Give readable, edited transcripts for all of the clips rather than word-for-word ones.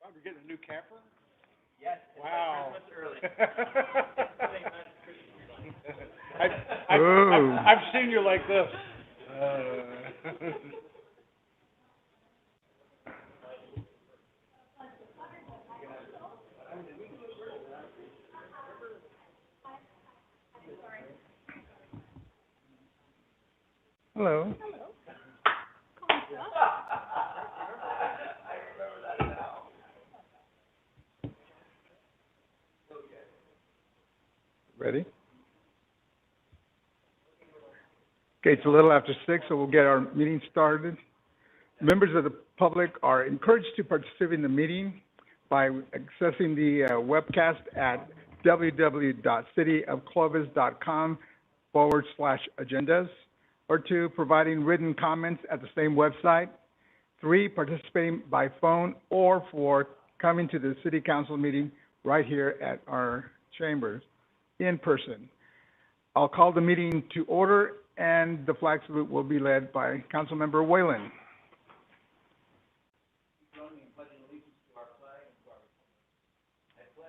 Wow, we're getting a new camper? Yes, it's Wow. like Christmas early. I've seen you like this. Hello. Ready? Okay, it's a little after 6, so we'll get our meeting started. Members of the public are encouraged to participate in the meeting by accessing the webcast at www.cityofclovis.com/agendas, or 2, providing written comments at the same website, 3, participating by phone, or 4, coming to the city council meeting right here at our chambers in person. I'll call the meeting to order, and the flag salute will be led by Councilmember Whalen.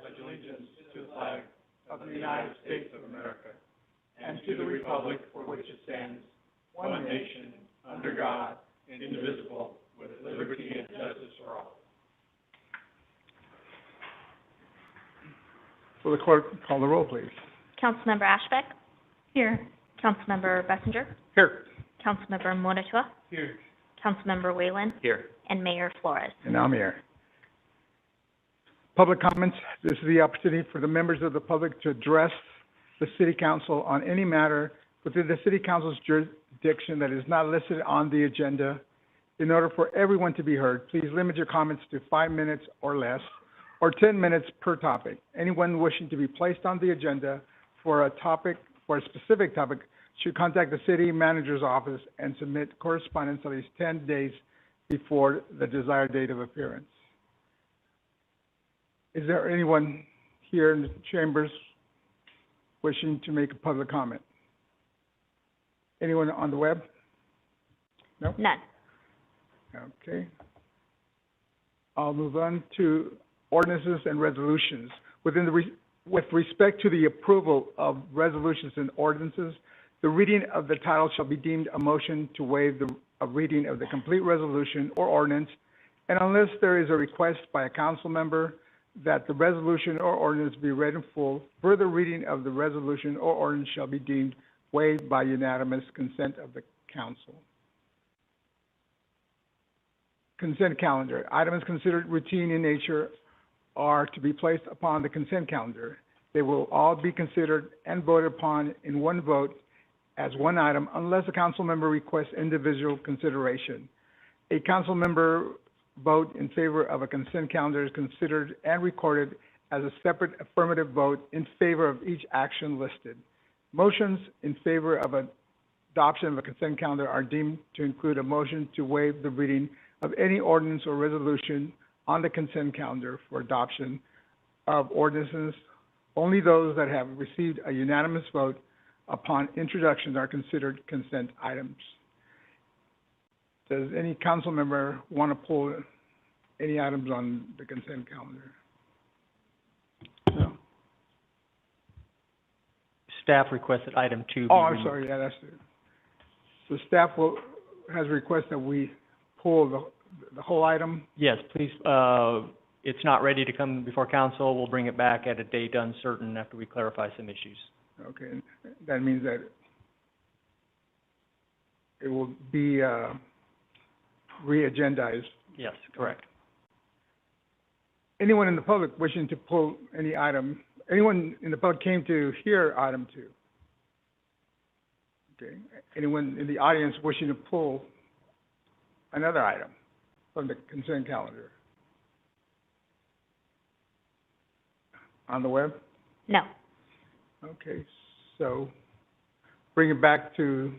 Pledge allegiance to the flag of the United States of America and to the republic for which it stands, one nation, under God, indivisible, with liberty and justice for all. Will the clerk call the roll, please? Councilmember Ashbeck. Here. Councilmember Bessinger. Here. Councilmember Monitua. Here. Councilmember Whalen. Here. And Mayor Flores. And I'm here. Public comments. This is the opportunity for the members of the public to address the city council on any matter within the city council's jurisdiction that is not listed on the agenda. In order for everyone to be heard, please limit your comments to 5 minutes or less, or 10 minutes per topic. Anyone wishing to be placed on the agenda for a specific topic, should contact the city manager's office and submit correspondence at least 10 days before the desired date of appearance. Is there anyone here in the chambers wishing to make a public comment? Anyone on the web? No? None. Okay. I'll move on to ordinances and resolutions. With respect to the approval of resolutions and ordinances, the reading of the title shall be deemed a motion to waive a reading of the complete resolution or ordinance, and unless there is a request by a council member that the resolution or ordinance be read in full, further reading of the resolution or ordinance shall be deemed waived by unanimous consent of the council. Consent calendar. Items considered routine in nature are to be placed upon the consent calendar. They will all be considered and voted upon in one vote as one item unless a council member requests individual consideration. A council member vote in favor of a consent calendar is considered and recorded as a separate affirmative vote in favor of each action listed. Motions in favor of adoption of a consent calendar are deemed to include a motion to waive the reading of any ordinance or resolution on the consent calendar for adoption of ordinances. Only those that have received a unanimous vote upon introduction are considered consent items. Does any council member want to pull any items on the consent calendar? No. Staff requested item 2 be Oh, I'm removed. sorry, yeah, that's it. So staff has requested that we pull the whole item. Yes, please, it's not ready to come before council. We'll bring it back at a date uncertain after we clarify some issues. Okay, that means that it will be re-agendized. Yes, correct. Anyone in the public wishing to pull any item, anyone in the public came to hear item 2? Okay, anyone in the audience wishing to pull another item from the consent calendar? On the web? No. Okay, so bring it back to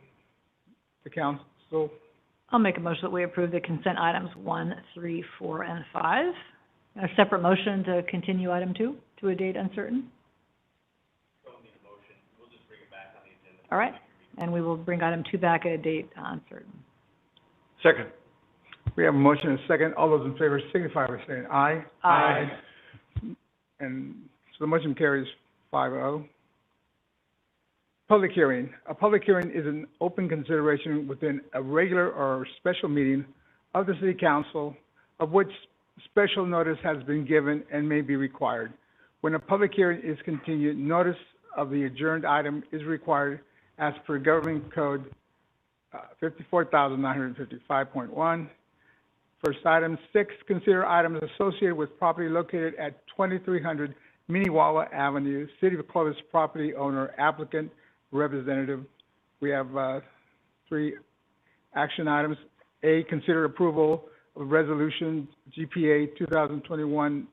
the council. I'll make a motion that we approve the consent items 1, 3, 4, and 5. A separate motion to continue item 2 to a date uncertain. Don't need a motion. We'll just bring it back on the agenda. All right, and we will bring item 2 back at a date uncertain. Second. We have a motion and a second. All those in favor signify by saying aye. Aye. And so the motion carries 5-0. Public hearing. A public hearing is an open consideration within a regular or special meeting of the City Council of which special notice has been given and may be required. When a public hearing is continued, notice of the adjourned item is required as per Government Code 54,955.1. First item, 6, consider items associated with property located at 2300 Minnewawa Avenue, City of Clovis property owner, applicant, representative. We have 3 action items. A, consider approval of Resolution GPA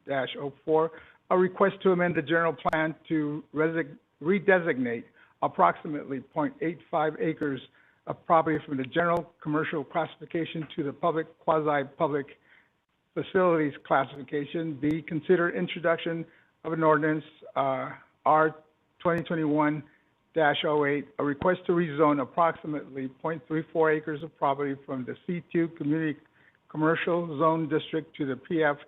2021-04, a request to amend the general plan to redesignate approximately 0.85 acres of property from the general commercial classification to the public quasi-public facilities classification. B, consider introduction of an ordinance R 2021-08, a request to rezone approximately 0.34 acres of property from the C2 Community Commercial Zone District to the PF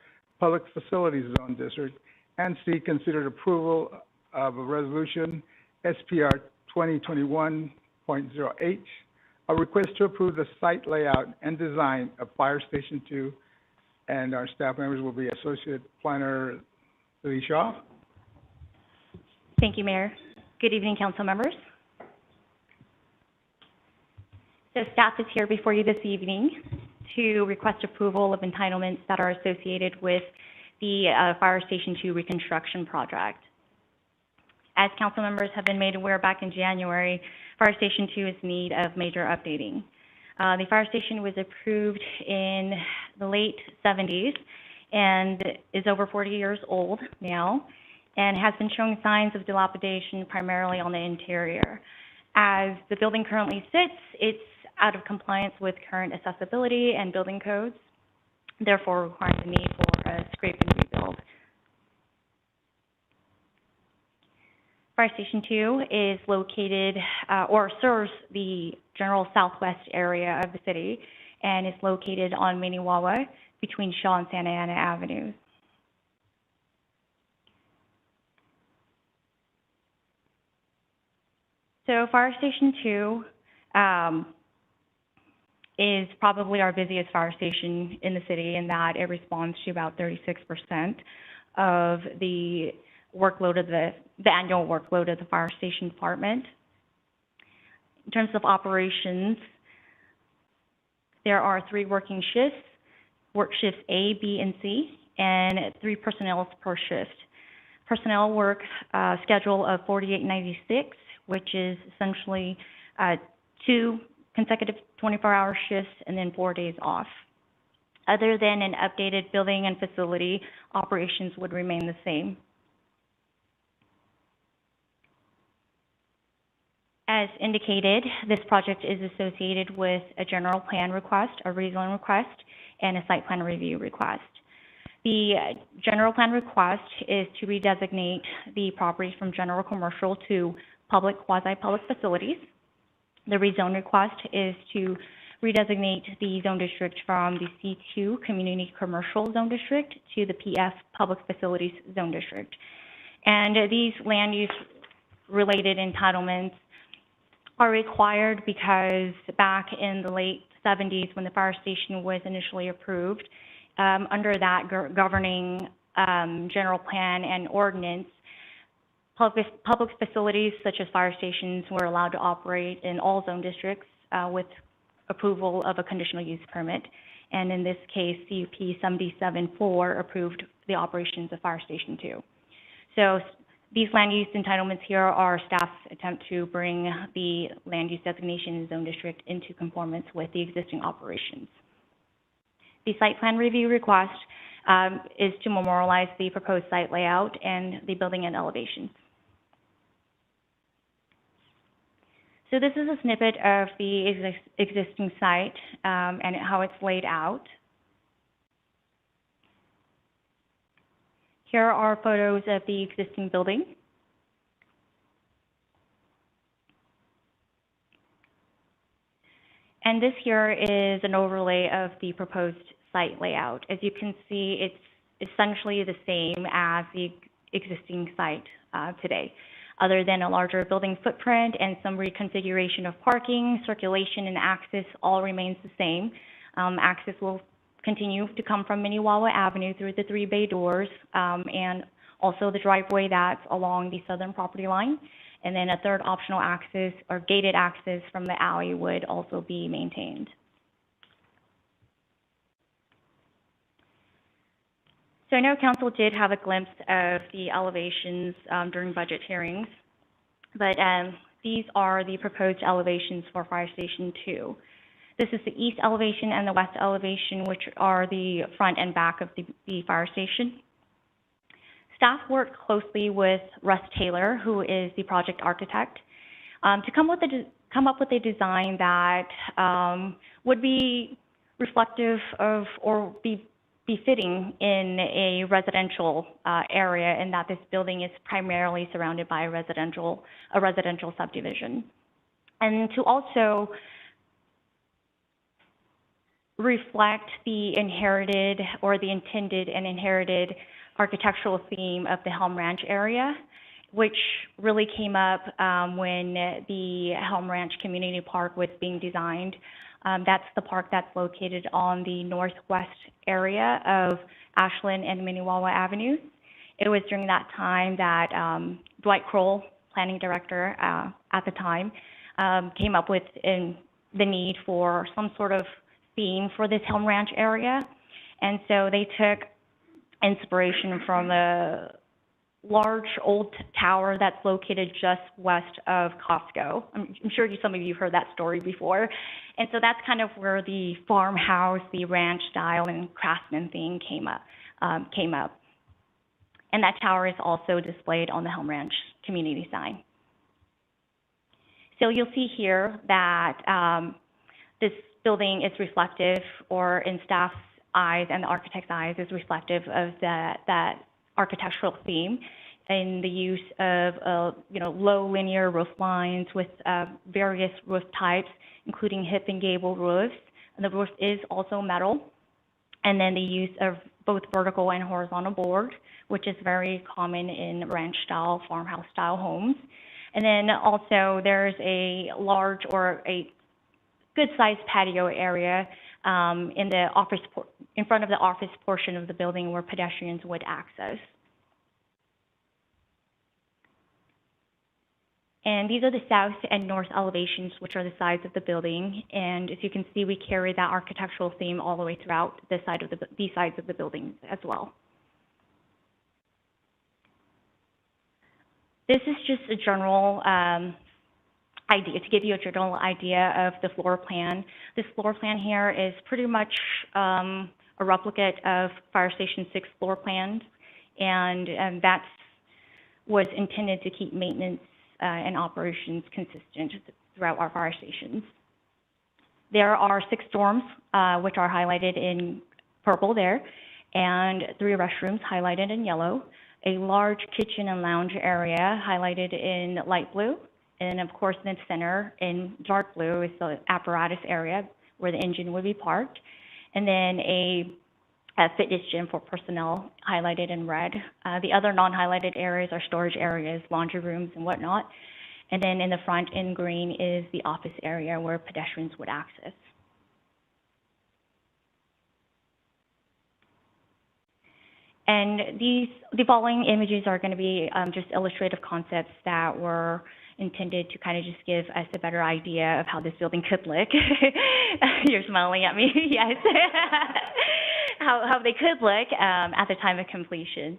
Public Facilities Zone District. And C, considered approval of a resolution SPR 2021.08, a request to approve the site layout and design of Fire Station 2, and our staff members will be Associate Planner Lee Shaw. Thank you, Mayor. Good evening, council members. So staff is here before you this evening to request approval of entitlements that are associated with the Fire Station 2 reconstruction project. As council members have been made aware back in January, Fire Station 2 is in need of major updating. The fire station was approved in the late 70s and is over 40 years old now and has been showing signs of dilapidation primarily on the interior. As the building currently sits, it's out of compliance with current accessibility and building codes, therefore requiring the need for a scrape and rebuild. Fire Station 2 is located or serves the general southwest area of the city and is located on Minnewawa between Shaw and Santa Ana Avenues. So Fire Station 2 is probably our busiest fire station in the city in that it responds to about 36% of the workload of the annual workload of the fire station department. In terms of operations, there are 3 working shifts, work shifts A, B, and C, and 3 personnel per shift. Personnel work schedule of 4896, which is essentially 2 consecutive 24-hour shifts and then 4 days off. Other than an updated building and facility, operations would remain the same. As indicated, this project is associated with a general plan request, a rezone request, and a site plan review request. The general plan request is to redesignate the properties from general commercial to public quasi-public facilities. The rezone request is to redesignate the zone district from the C2 Community Commercial Zone District to the PF Public Facilities Zone District. And these land use related entitlements are required because back in the late 70s when the fire station was initially approved, under that governing general plan and ordinance, public facilities such as fire stations were allowed to operate in all zone districts with approval of a conditional use permit. And in this case, CUP 77-4 approved the operations of Fire Station 2. So these land use entitlements here are staff's attempt to bring the land use designation in zone district into conformance with the existing operations. The site plan review request is to memorialize the proposed site layout and the building and elevations. So this is a snippet of the existing site and how it's laid out. Here are photos of the existing building. And this here is an overlay of the proposed site layout. As you can see, it's essentially the same as the existing site today, other than a larger building footprint and some reconfiguration of parking, circulation, and access all remains the same. Access will continue to come from Minnewawa Avenue through the 3 bay doors, and also the driveway that's along the southern property line. And then a third optional access or gated access from the alley would also be maintained. So I know council did have a glimpse of the elevations during budget hearings, but these are the proposed elevations for Fire Station 2. This is the east elevation and the west elevation, which are the front and back of the fire station. Staff worked closely with Russ Taylor, who is the project architect, to come up with a design that would be reflective of or be fitting in a residential area, in that this building is primarily surrounded by a residential subdivision. And to also reflect the inherited or the intended and inherited architectural theme of the Helm Ranch area, which really came up when the Helm Ranch Community Park was being designed. That's the park that's located on the northwest area of Ashland and Minnewawa Avenues. It was during that time that Dwight Kroll, planning director at the time, came up with the need for some sort of theme for this Helm Ranch area. And so they took inspiration from a large old tower that's located just west of Costco. I'm sure some of you have heard that story before. And so that's kind of where the farmhouse, the ranch style and craftsman theme came up. And that tower is also displayed on the Helm Ranch community sign. So you'll see here that this building is reflective, or in staff's eyes and the architect's eyes, is reflective of that architectural theme, in the use of low linear roof lines with various roof types, including hip and gable roofs. And the roof is also metal. And then the use of both vertical and horizontal board, which is very common in ranch-style, farmhouse-style homes. And then also there's a large or a good-sized patio area in front of the office portion of the building where pedestrians would access. And these are the south and north elevations, which are the sides of the building. And as you can see, we carry that architectural theme all the way throughout these sides of the building as well. This is just a general idea, to give you a general idea of the floor plan. This floor plan here is pretty much a replicate of Fire Station 6 floor plans, and that was intended to keep maintenance and operations consistent throughout our fire stations. There are 6 dorms, which are highlighted in purple there, and 3 restrooms highlighted in yellow, a large kitchen and lounge area highlighted in light blue, and of course in the center in dark blue is the apparatus area where the engine would be parked, and then a fitness gym for personnel highlighted in red. The other non-highlighted areas are storage areas, laundry rooms, and whatnot. And then in the front in green is the office area where pedestrians would access. And the following images are going to be just illustrative concepts that were intended to kind of just give us a better idea of how this building could look. You're smiling at me, yes. How they could look at the time of completion.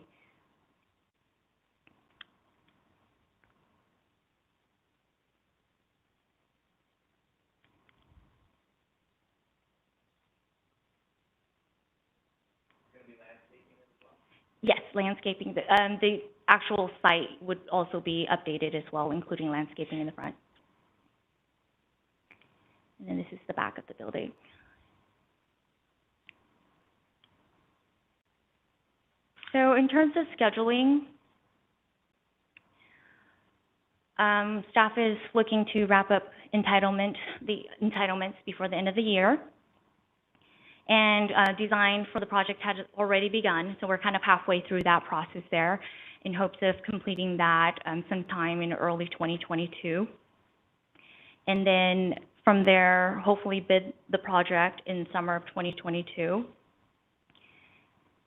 Yes, landscaping. The actual site would also be updated as well, including landscaping in the front. And then this is the back of the building. So in terms of scheduling, Staff is looking to wrap up the entitlements before the end of the year. And design for the project had already begun, so we're kind of halfway through that process there in hopes of completing that sometime in early 2022. And then from there, hopefully bid the project in summer of 2022.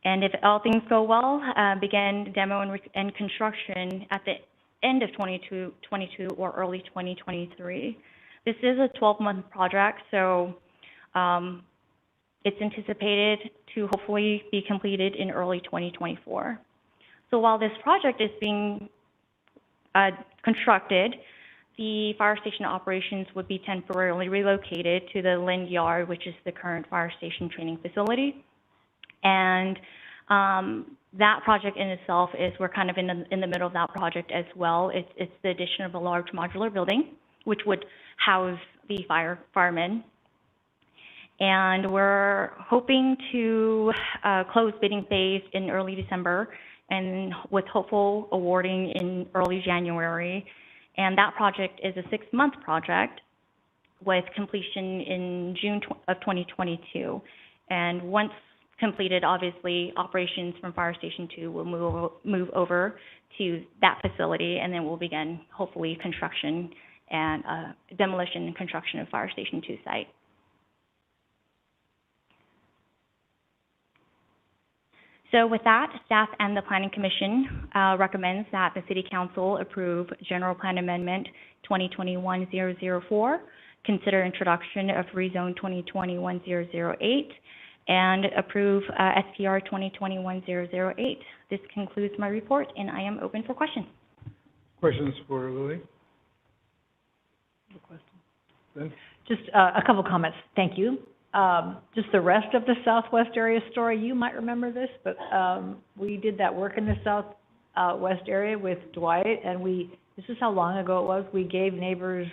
And if all things go well, begin demo and construction at the end of 2022 or early 2023. This is a 12-month project, so it's anticipated to hopefully be completed in early 2024. So while this project is being constructed, the fire station operations would be temporarily relocated to the Lind Yard, which is the current fire station training facility. And that project in itself is, we're kind of in the middle of that project as well. It's the addition of a large modular building, which would house the firemen. And we're hoping to close bidding phase in early December, and with hopeful awarding in early January. And that project is a 6-month project with completion in June of 2022. And once completed, obviously, operations from Fire Station 2 will move over to that facility, and then we'll begin, hopefully, construction and demolition and construction of Fire Station 2 site. So with that, staff and the Planning Commission recommends that the City Council approve General Plan Amendment 2021-004, consider introduction of Rezone 2021-008, and approve SPR 2021-008. This concludes my report, and I am open for questions. Questions for Lily? No question. Ben? Just a couple comments. Thank you. Just the rest of the Southwest area story, you might remember this, but we did that work in the Southwest area with Dwight, and this is how long ago it was, we gave neighbors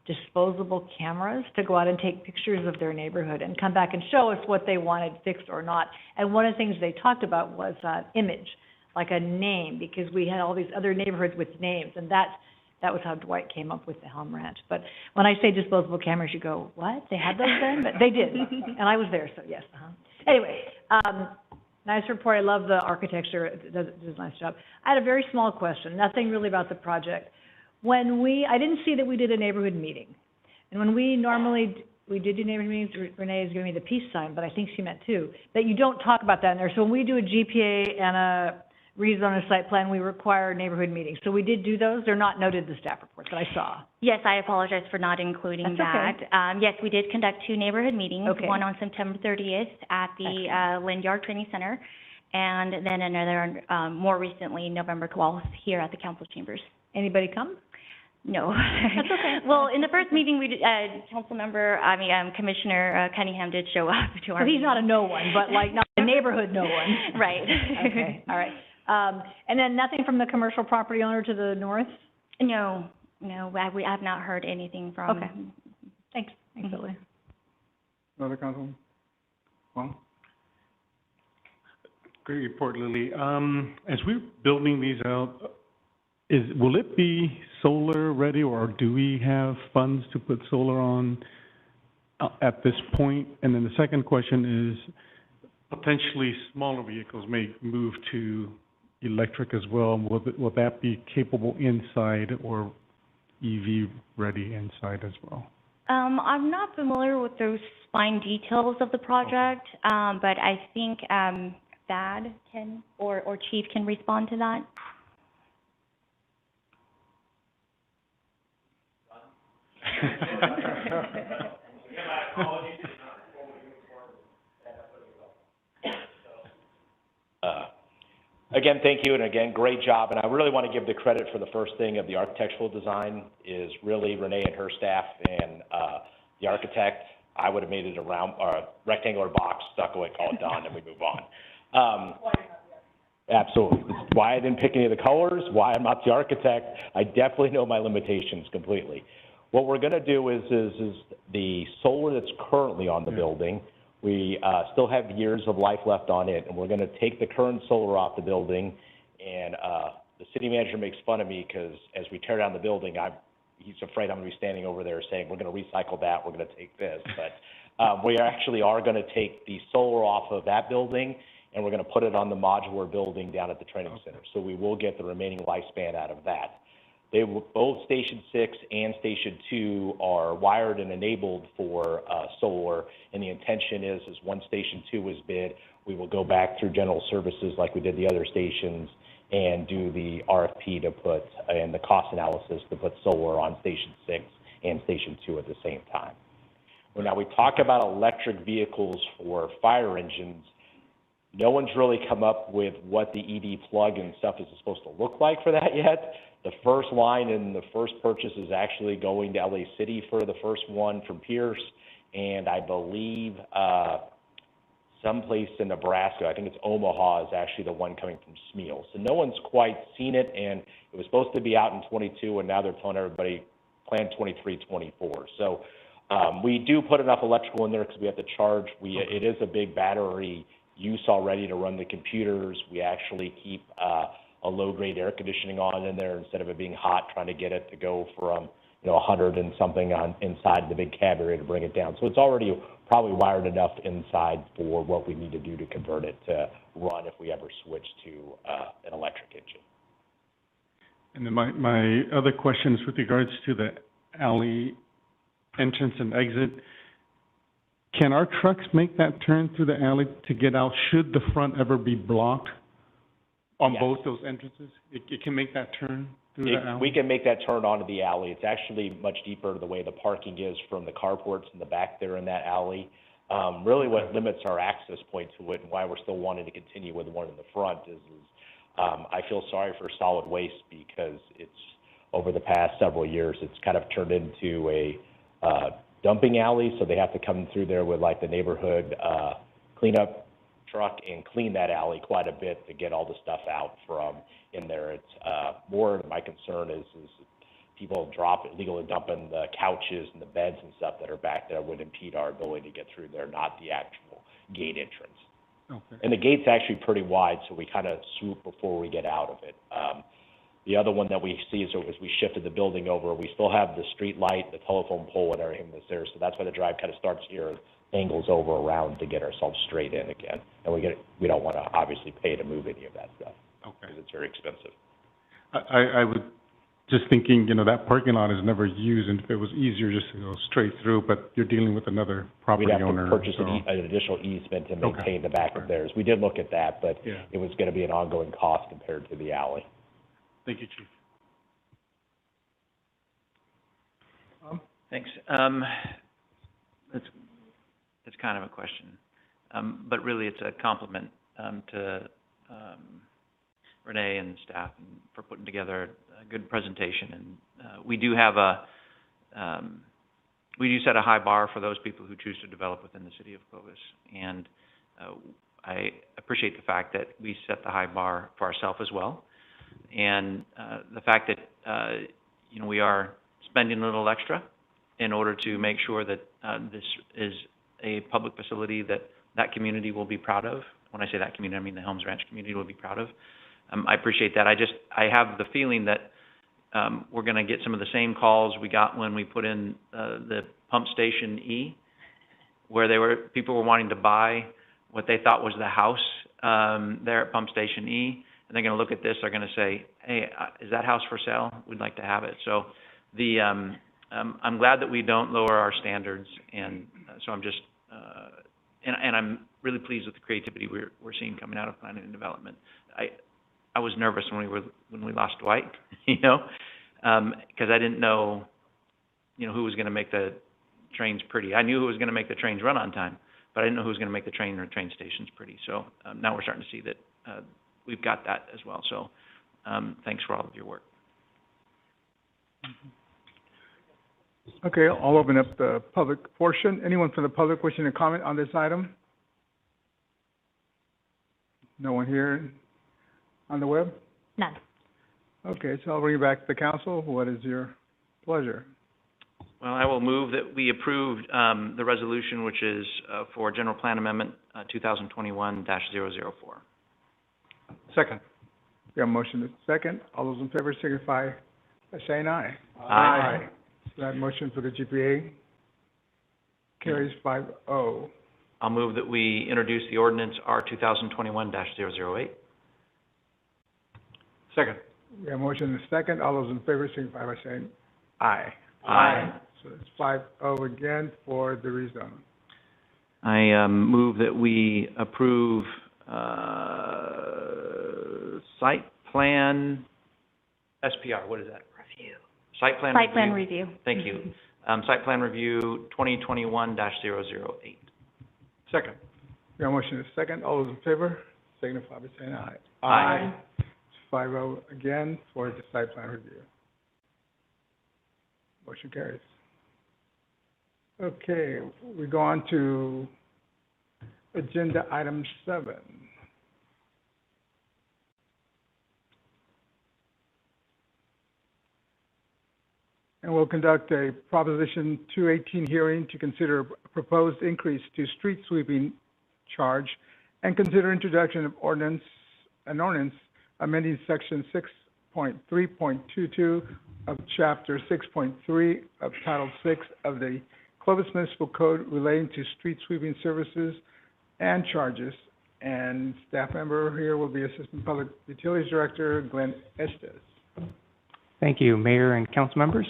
disposable cameras to go out and take pictures of their neighborhood and come back and show us what they wanted fixed or not. And one of the things they talked about was image, like a name, because we had all these other neighborhoods with names, and that was how Dwight came up with the Helm Ranch. But when I say disposable cameras, you go, what? They had those then? But they did, and I was there, so yes. Anyway, nice report. I love the architecture. It does a nice job. I had a very small question, nothing really about the project. I didn't see that we did a neighborhood meeting. And when we did do neighborhood meetings, Renee is giving me the peace sign, but I think she meant too, that you don't talk about that in there. So when we do a GPA and a rezone a site plan, we require neighborhood meetings. So we did do those. They're not noted in the staff report that I saw. Yes, I apologize for not including that. Okay. Yes, we did conduct 2 neighborhood meetings, Okay. one on September 30th at the Lind Yard Training Center, and then another more recently, November 12th, here at the council chambers. Anybody come? No. That's okay. Well, in the first meeting, we did, Commissioner Cunningham did show up to our So he's meeting. not a no one, but like not a neighborhood no one. Right. Okay, all right. And then nothing from the commercial property owner to the north? No, we have not heard anything from. Okay. Thanks, Lily. Another councilman? Well, Great report, Lily. As we're building these out, will it be solar ready, or do we have funds to put solar on at this point? And then the second question is, potentially smaller vehicles may move to electric as well. Will that be capable inside or EV ready inside as well? I'm not familiar with those fine details of the project, but I think Thad can, or Chief can respond to that. Again, thank you, and again, great job. And I really want to give the credit for the first thing of the architectural design is really Renee and her staff and the architect. I would have made it a round or a rectangular box, stucco it, call it done, and we move on. Absolutely. It's why I didn't pick any of the colors, why I'm not the architect. I definitely know my limitations completely. What we're going to do is the solar that's currently on the building, we still have years of life left on it, and we're going to take the current solar off the building and the city manager makes fun of me because as we tear down the building, he's afraid I'm gonna be standing over there saying, we're gonna recycle that, we're gonna take this. But, we actually are gonna take the solar off of that building and we're gonna put it on the modular building down at the training center. So we will get the remaining lifespan out of that. Both Station 6 and Station 2 are wired and enabled for solar, and the intention is once Station 2 is bid, we will go back through general services like we did the other stations and do the RFP to put, and the cost analysis to put solar on Station 6 and Station 2 at the same time. Well, now we talk about electric vehicles for fire engines. No one's really come up with what the EV plug and stuff is supposed to look like for that yet. The first line and the first purchase is actually going to LA City for the first one from Pierce, and I believe someplace in Nebraska, I think it's Omaha, is actually the one coming from Smeal. So no one's quite seen it, and it was supposed to be out in 22, and now they're telling everybody plan 23, 24. So we do put enough electrical in there because we have to charge. It is a big battery use already to run the computers. We actually keep a low-grade air conditioning on in there instead of it being hot, trying to get it to go from, 100 and something on inside the big cab area to bring it down. So it's already probably wired enough inside for what we need to do to convert it to run if we ever switch to an electric engine. And then my other question is with regards to the alley entrance and exit. Can our trucks make that turn through the alley to get out should the front ever be blocked on Yes. both those entrances? It can make that turn through the alley? We can make that turn onto the alley. It's actually much deeper the way the parking is from the carports in the back there in that alley. Really what limits our access point to it and why we're still wanting to continue with the one in the front is I feel sorry for solid waste because it's, over the past several years, it's kind of turned into a dumping alley, so they have to come through there with like the neighborhood cleanup truck and clean that alley quite a bit to get all the stuff out from in there. It's more my concern is people illegally dumping the couches and the beds and stuff that are back there would impede our ability to get through there, not the actual gate entrance. Okay. And the gate's actually pretty wide, so we kind of swoop before we get out of it. The other one that we see is as we shifted the building over, we still have the street light, the telephone pole, and everything that's there. So that's why the drive kind of starts here and angles over around to get ourselves straight in again. And we don't want to obviously pay to move any of that stuff. Okay. Because it's very expensive. I was just thinking, that parking lot is never used, and if it was easier just to go straight through, but you're dealing with another property owner. We'd have to purchase so. an additional easement to Okay. maintain the back of theirs. We did look at that, but Yeah. it was going to be an ongoing cost compared to the alley. Thank you, Chief. Thanks. It's kind of a question, but really it's a compliment to Renee and the staff for putting together a good presentation. And we do have we do set a high bar for those people who choose to develop within the city of Clovis. And I appreciate the fact that we set the high bar for ourselves as well. And the fact that, we are spending a little extra in order to make sure that this is a public facility that community will be proud of. When I say that community, I mean the Helms Ranch community will be proud of. I appreciate that. I have the feeling that we're going to get some of the same calls we got when we put in the pump station E, where people were wanting to buy what they thought was the house there at pump station E, and they're going to look at this. They're going to say, "Hey, is that house for sale? We'd like to have it." So I'm glad that we don't lower our standards, and so I'm just and I'm really pleased with the creativity we're seeing coming out of planning and development. I was nervous when we lost Dwight, because I didn't know, who was going to make the trains pretty. I knew who was going to make the trains run on time, but I didn't know who was going to make the train or train stations pretty. So now we're starting to see that we've got that as well. So thanks for all of your work. Okay, I'll open up the public portion. Anyone from the public wishing to comment on this item? No one here on the web? None. Okay, so I'll bring it back to the council. What is your pleasure? Well, I will move that we approve the resolution, which is for General Plan Amendment 2021-004. Second. We have a motion and a second. All those in favor signify by saying aye. Aye. So that motion for the GPA carries 5-0. I'll move that we introduce the ordinance R 2021-008. Second. We have a motion and a second. All those in favor signify by saying aye. Aye. So it's 5-0 again for the rezone. I move that we approve site plan, SPR, what is that? Review. Site plan review. Site plan review. Thank you. Site plan review 2021-008. Second. We have a motion and a second. All those in favor signify by saying aye. Aye. It's 5-0 again for the site plan review. Motion carries. Okay, we go on to agenda item 7. And we'll conduct a Proposition 218 hearing to consider a proposed increase to street sweeping charge and consider introduction of ordinance amending section 6.3.22 of chapter 6.3 of Title 6 of the Clovis Municipal Code relating to street sweeping services and charges. And staff member here will be Assistant Public Utilities Director Glenn Estes. Thank you, Mayor and council members.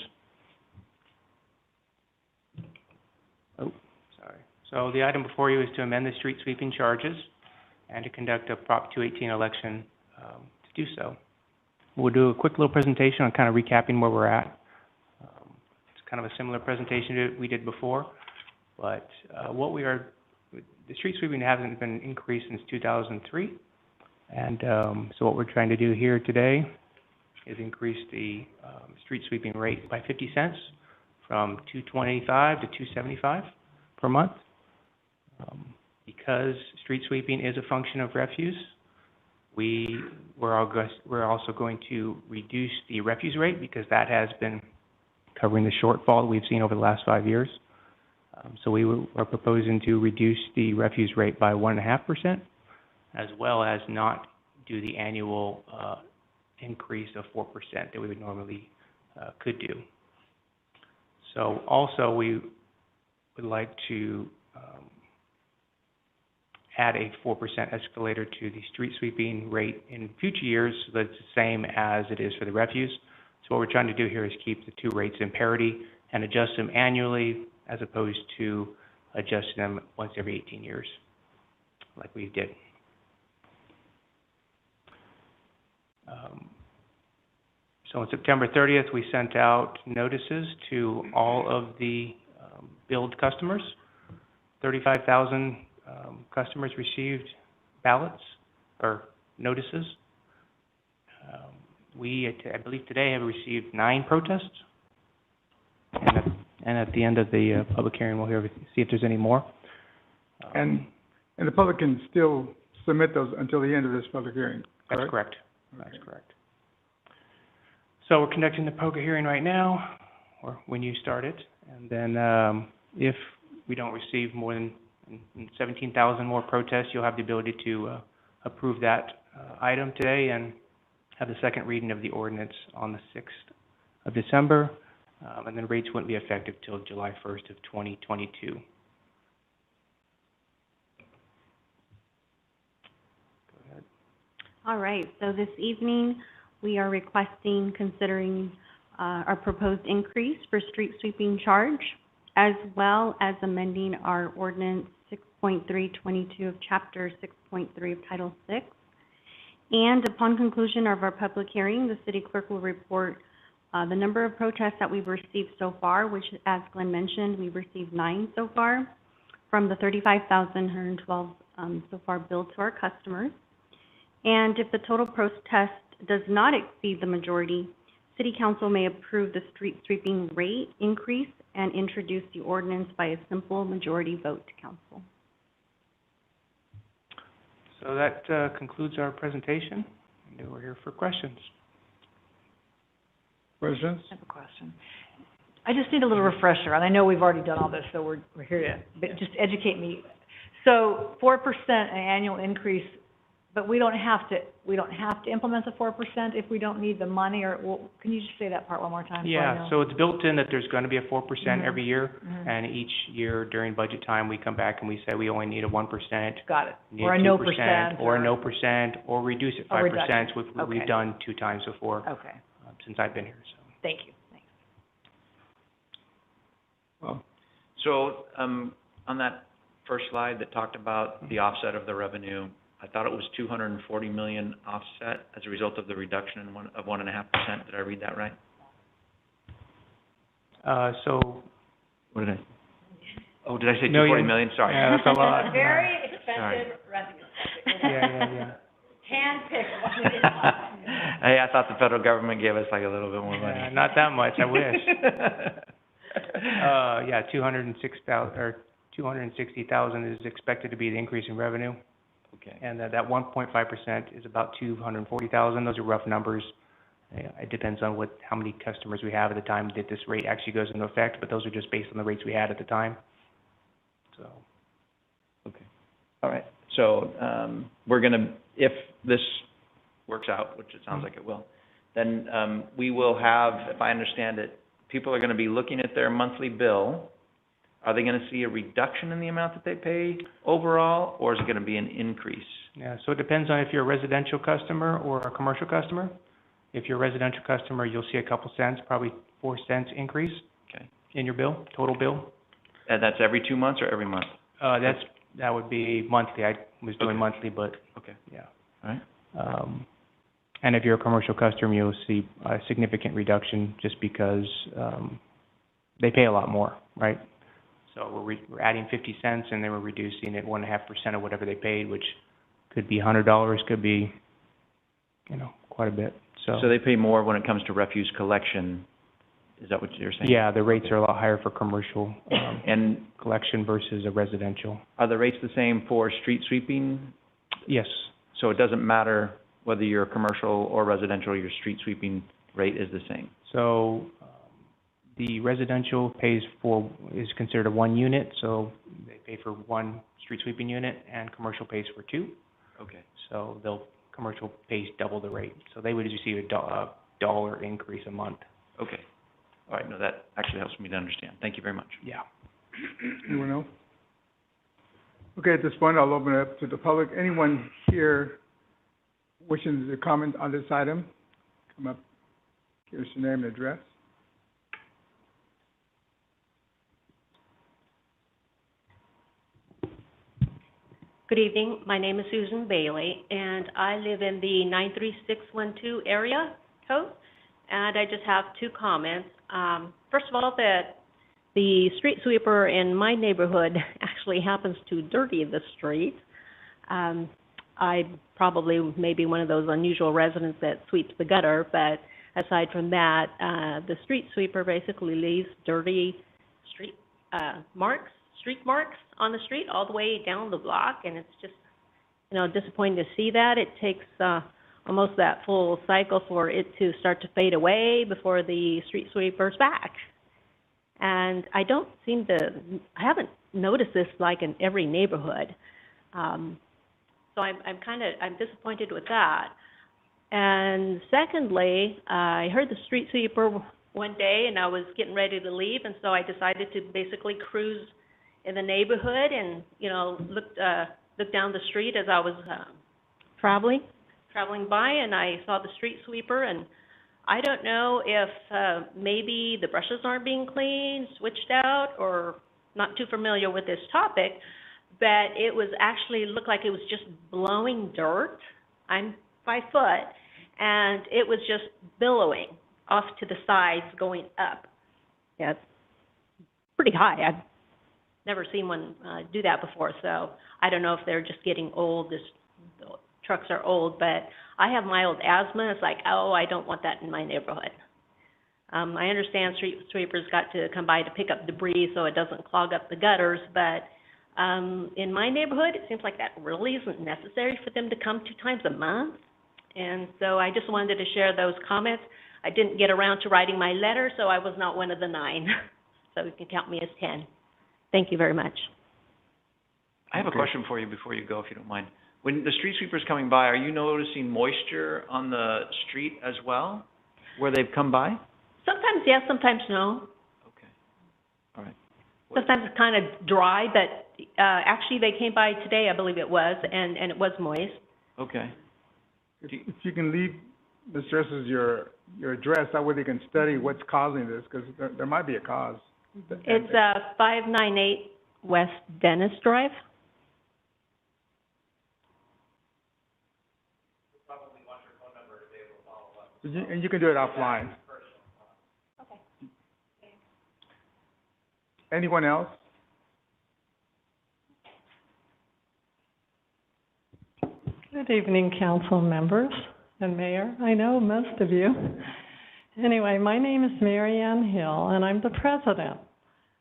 Oh, sorry. So the item before you is to amend the street sweeping charges and to conduct a Prop 218 election to do so. We'll do a quick little presentation on kind of recapping where we're at. It's kind of a similar presentation to we did before, but the street sweeping hasn't been increased since 2003, and so what we're trying to do here today is increase the street sweeping rate by 50 cents from $2.25 to $2.75 per month. Because street sweeping is a function of refuse, we're also going to reduce the refuse rate because that has been covering the shortfall that we've seen over the last 5 years. So we are proposing to reduce the refuse rate by 1.5%, as well as not do the annual increase of 4% that we would normally could do. So also we would like to add a 4% escalator to the street sweeping rate in future years so that it's the same as it is for the refuse. So what we're trying to do here is keep the two rates in parity and adjust them annually as opposed to adjusting them once every 18 years like we did. So on September 30th, we sent out notices to all of the billed customers. 35,000 customers received ballots or notices. I believe today have received 9 protests. And at the end of the public hearing, we'll see if there's any more. And the public can still submit those until the end of this public hearing, correct? That's correct. Okay. That's correct. So we're conducting the public hearing right now, or when you start it. And then if we don't receive more than 17,000 more protests, you'll have the ability to approve that item today and have the second reading of the ordinance on the 6th of December. And then rates wouldn't be effective till July 1st of 2022. Go ahead. All right, so this evening, we are considering our proposed increase for street sweeping charge, as well as amending our ordinance 6.322 of chapter 6.3 of Title 6. And upon conclusion of our public hearing, the city clerk will report the number of protests that we've received so far, which, as Glenn mentioned, we've received 9 so far from the 35,112 so far billed to our customers. And if the total protest does not exceed the majority, City Council may approve the street sweeping rate increase and introduce the ordinance by a simple majority vote to council. So that concludes our presentation, and we're here for questions. Questions? I have a question. I just need a little refresher, and I know we've already done all this, so we're here to, but just educate me. So 4% an annual increase but we don't have to implement the 4% if we don't need the money, or, well, can you just say that part one more time? So I Yeah, know? so it's built in that there's gonna be a 4% Mhm. every year, Mhm. and each year during budget time, we come back and we say we only need a 1%, Got it. need Or a 2%, no percent, or a no percent, or reduce it A 5%, reduction. which Okay. we've done 2 times before, Okay, since I've been here, so. thank you. Thanks. Well, So, on that first slide that talked about the offset of the revenue, I thought it was 240 million offset as a result of the reduction in 1.5%. Did I read that right? So, What did I? Oh, did I say Million. 240 million? Sorry. yeah, that's a lot. Very Sorry. expensive revenue subject. Yeah. Handpicked one it is. Hey, I thought the federal government gave us like a little bit more money. Not that much, I wish. 260,000 is expected to be the increase in revenue, Okay. and that 1.5% is about 240,000. Those are rough numbers. It depends on how many customers we have at the time that this rate actually goes into effect, but those are just based on the rates we had at the time. So, Okay. All right. So, we're gonna, if this works out, which it sounds like it will, then, we will have, if I understand it, people are gonna be looking at their monthly bill. Are they gonna see a reduction in the amount that they pay overall, or is it gonna be an increase? yeah, so it depends on if you're a residential customer or a commercial customer. If you're a residential customer, you'll see a couple cents, probably 4 cents increase Okay. in your bill, total bill. And that's every 2 months or every month? That would be monthly. I was doing Okay. monthly, but, Okay. yeah. All right. And if you're a commercial customer, you'll see a significant reduction just because, they pay a lot more, right? So we're adding 50 cents and then we're reducing it 1.5% of whatever they paid, which could be $100, could be, quite a bit, so. So they pay more when it comes to refuse collection, is that what you're saying? Yeah, the rates are a lot higher for commercial, And collection versus a residential. are the rates the same for street sweeping? Yes, So it doesn't matter whether you're commercial or residential, your street sweeping rate is the same? so, the residential is considered a 1 unit, so they pay for 1 street sweeping unit, and commercial pays for 2. Okay. So commercial pays double the rate, so they would receive a dollar increase a month. Okay. All right, no, that actually helps me to understand. Thank you very much. Yeah. anyone else? Okay, at this point, I'll open it up to the public. Anyone here wishing to comment on this item? Come up, give us your name and address. Good evening. My name is Susan Bailey, and I live in the 93612 area code, and I just have 2 comments. First of all, that the street sweeper in my neighborhood actually happens to dirty the street. I probably may be one of those unusual residents that sweeps the gutter, but aside from that, the street sweeper basically leaves dirty street marks on the street all the way down the block, and it's just, disappointing to see that. It takes almost that full cycle for it to start to fade away before the street sweeper's back. And I haven't noticed this like in every neighborhood. So I'm disappointed with that. And secondly, I heard the street sweeper one day, and I was getting ready to leave, and so I decided to basically cruise in the neighborhood and, look down the street as I was traveling by, and I saw the street sweeper, and I don't know if maybe the brushes aren't being cleaned, switched out, or not too familiar with this topic, but it was actually looked like it was just blowing dirt. I'm 5 foot, and it was just billowing off to the sides going up. Yeah, it's pretty high. I've never seen one do that before, so I don't know if they're just getting old, the trucks are old, but I have mild asthma. It's like, I don't want that in my neighborhood. I understand street sweepers got to come by to pick up debris so it doesn't clog up the gutters, but in my neighborhood, it seems like that really isn't necessary for them to come 2 times a month. And so I just wanted to share those comments. I didn't get around to writing my letter, so I was not one of the 9. So you can count me as 10. Thank you very much. I have a question for you before you go, if you don't mind. When the street sweeper's coming by, are you noticing moisture on the street as well, where they've come by? Sometimes yes, sometimes no. Okay, all right. Sometimes it's kind of dry, but, actually they came by today, I believe it was, and it was moist. Okay. If you can leave, Mr. Estes, your address, that way they can study what's causing this, because there might be a cause. It's, 598 West Dennis Drive. And you can do it offline. Okay. Anyone else? Good evening, council members and mayor. I know most of you. Anyway, my name is Mary Ann Hill, and I'm the president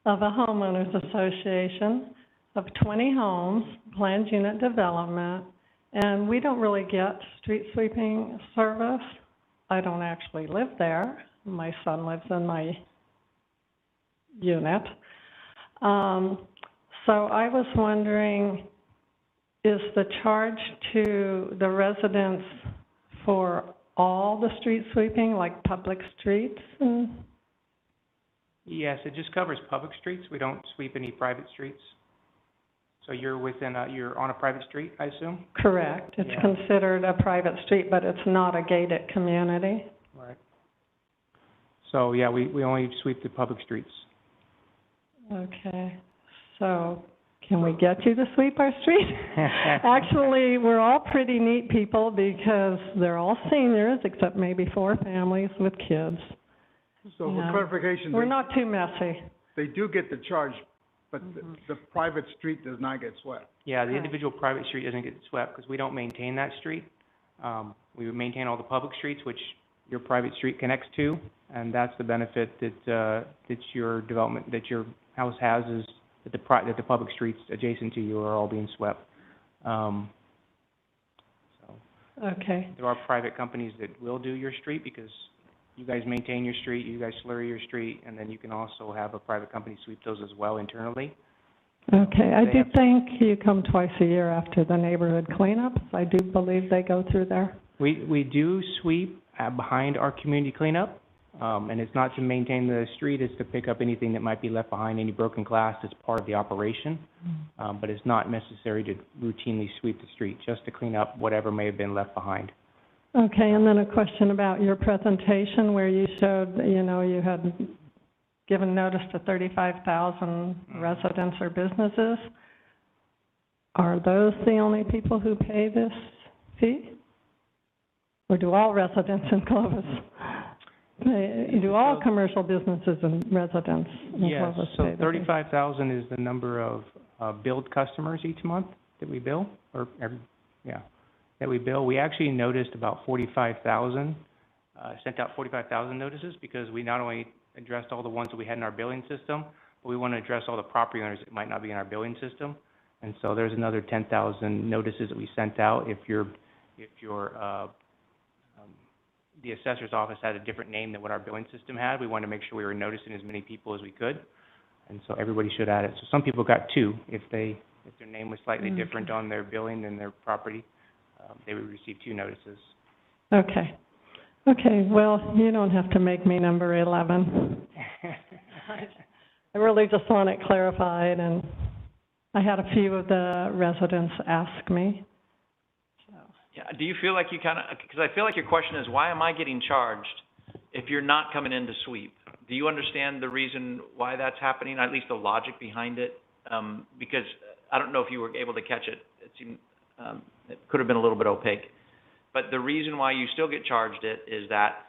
of a homeowners association of 20 homes, planned unit development, and we don't really get street sweeping service. I don't actually live there. My son lives in my unit. So I was wondering, is the charge to the residents for all the street sweeping, like public streets? Yes, it just covers public streets. We don't sweep any private streets. So you're you're on a private street, I assume? Correct. It's Yeah. considered a private street, but it's not a gated community. Right. So, yeah, we only sweep the public streets. Okay. So can we get you to sweep our street? Actually, we're all pretty neat people because they're all seniors, except maybe 4 families with kids. So for Yeah. clarification, We're not too messy. they do get the charge, but the private street does not get swept. Yeah, the Right. individual private street doesn't get swept because we don't maintain that street. We maintain all the public streets, which your private street connects to, and that's the benefit that your development, that your house has, is that the public streets adjacent to you are all being swept. So Okay. there are private companies that will do your street because you guys maintain your street, you guys slurry your street, and then you can also have a private company sweep those as well internally. Okay. I They do have- think you come twice a year after the neighborhood cleanups. I do believe they go through there. We do sweep behind our community cleanup, and it's not to maintain the street, it's to pick up anything that might be left behind, any broken glass that's part of the operation. But it's not necessary to routinely sweep the street, just to clean up whatever may have been left behind. Okay, and then a question about your presentation where you showed, you had given notice to 35,000 residents or businesses. Are those the only people who pay this fee? Or do all residents in Clovis, do all commercial businesses and residents in Yes, Clovis pay so the fee? 35,000 is the number of billed customers each month that we bill, that we bill. We actually noticed about 45,000, sent out 45,000 notices because we not only addressed all the ones that we had in our billing system, but we want to address all the property owners that might not be in our billing system. And so there's another 10,000 notices that we sent out. If the assessor's office had a different name than what our billing system had, we wanted to make sure we were noticing as many people as we could. And so everybody should add it. So some people got 2. If their name was slightly different on their billing than their property, they would receive 2 notices. Okay. Okay, well, you don't have to make me number 11. I really just want it clarified, and I had a few of the residents ask me. Yeah, do you feel like you kind of, because I feel like your question is, why am I getting charged if you're not coming in to sweep? Do you understand the reason why that's happening, at least the logic behind it? Because I don't know if you were able to catch it. It seemed, it could have been a little bit opaque. But the reason why you still get charged it is that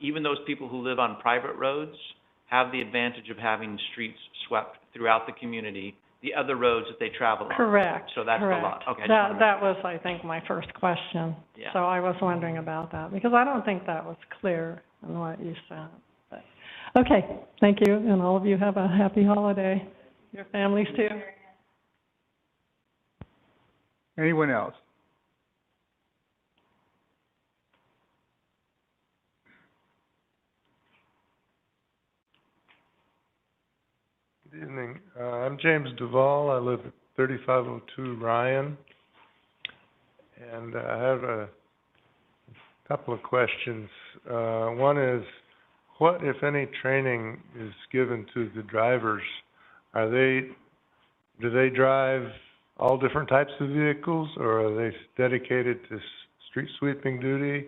even those people who live on private roads have the advantage of having streets swept throughout the community, the other roads that they travel on. Correct. So that's correct. the lot. Okay. That was, I think, my first question. Yeah. So I was wondering about that, because I don't think that was clear in what you said. But, okay, thank you, and all of you have a happy holiday. Your families too. Anyone else? Good evening. I'm James Duvall. I live at 3502 Ryan. And I have a couple of questions. One is, what, if any, training is given to the drivers? Do they drive all different types of vehicles, or are they dedicated to street sweeping duty?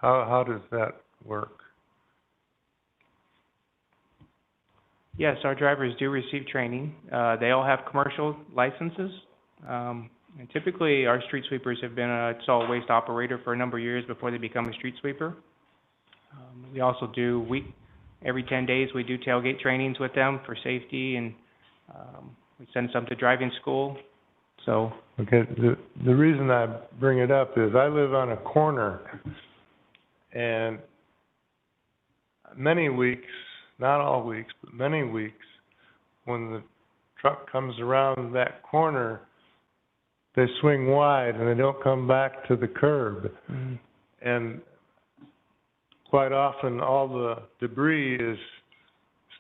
How does that work? Yes, our drivers do receive training. They all have commercial licenses. And typically, our street sweepers have been a solid waste operator for a number of years before they become a street sweeper. We also do every 10 days, we do tailgate trainings with them for safety, and we send some to driving school. So. Okay, the reason I bring it up is I live on a corner, and many weeks, not all weeks, but many weeks, when the truck comes around that corner, they swing wide and they don't come back to the curb. Mm-hmm. And quite often, all the debris is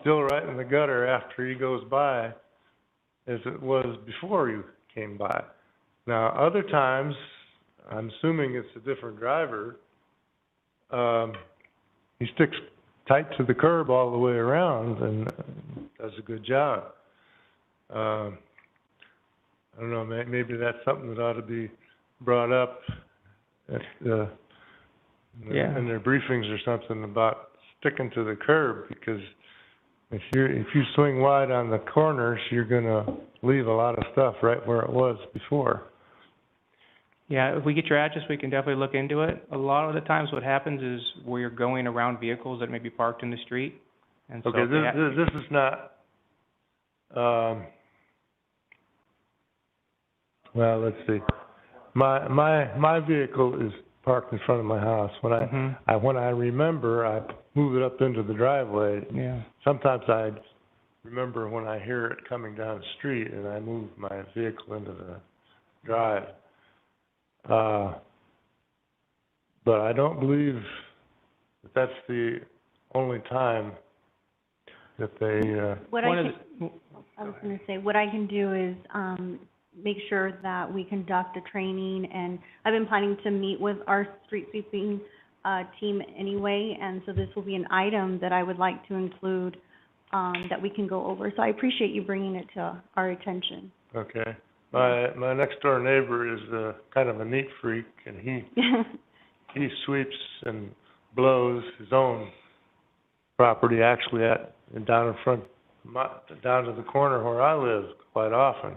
still right in the gutter after he goes by, as it was before you came by. Now, other times, I'm assuming it's a different driver, he sticks tight to the curb all the way around and does a good job. I don't know, maybe that's something that ought to be brought up at in their briefings or something about sticking to the curb, because if you swing wide on the corners, you're going to leave a lot of stuff right where it was before. Yeah, if we get your address, we can definitely look into it. A lot of the times what happens is we're going around vehicles that may be parked in the street. And so okay, this is not, well, let's see. My vehicle is parked in front of my house. When when I remember, I move it up into the driveway. Yeah. Sometimes I remember when I hear it coming down the street, and I move my vehicle into the drive. But I don't believe that that's the only time that they, I was going to say, what I can do is make sure that we conduct a training, and I've been planning to meet with our street sweeping team anyway, and so this will be an item that I would like to include that we can go over. So I appreciate you bringing it to our attention. Okay. My next door neighbor is kind of a neat freak, and he sweeps and blows his own property actually down in front, down to the corner where I live quite often.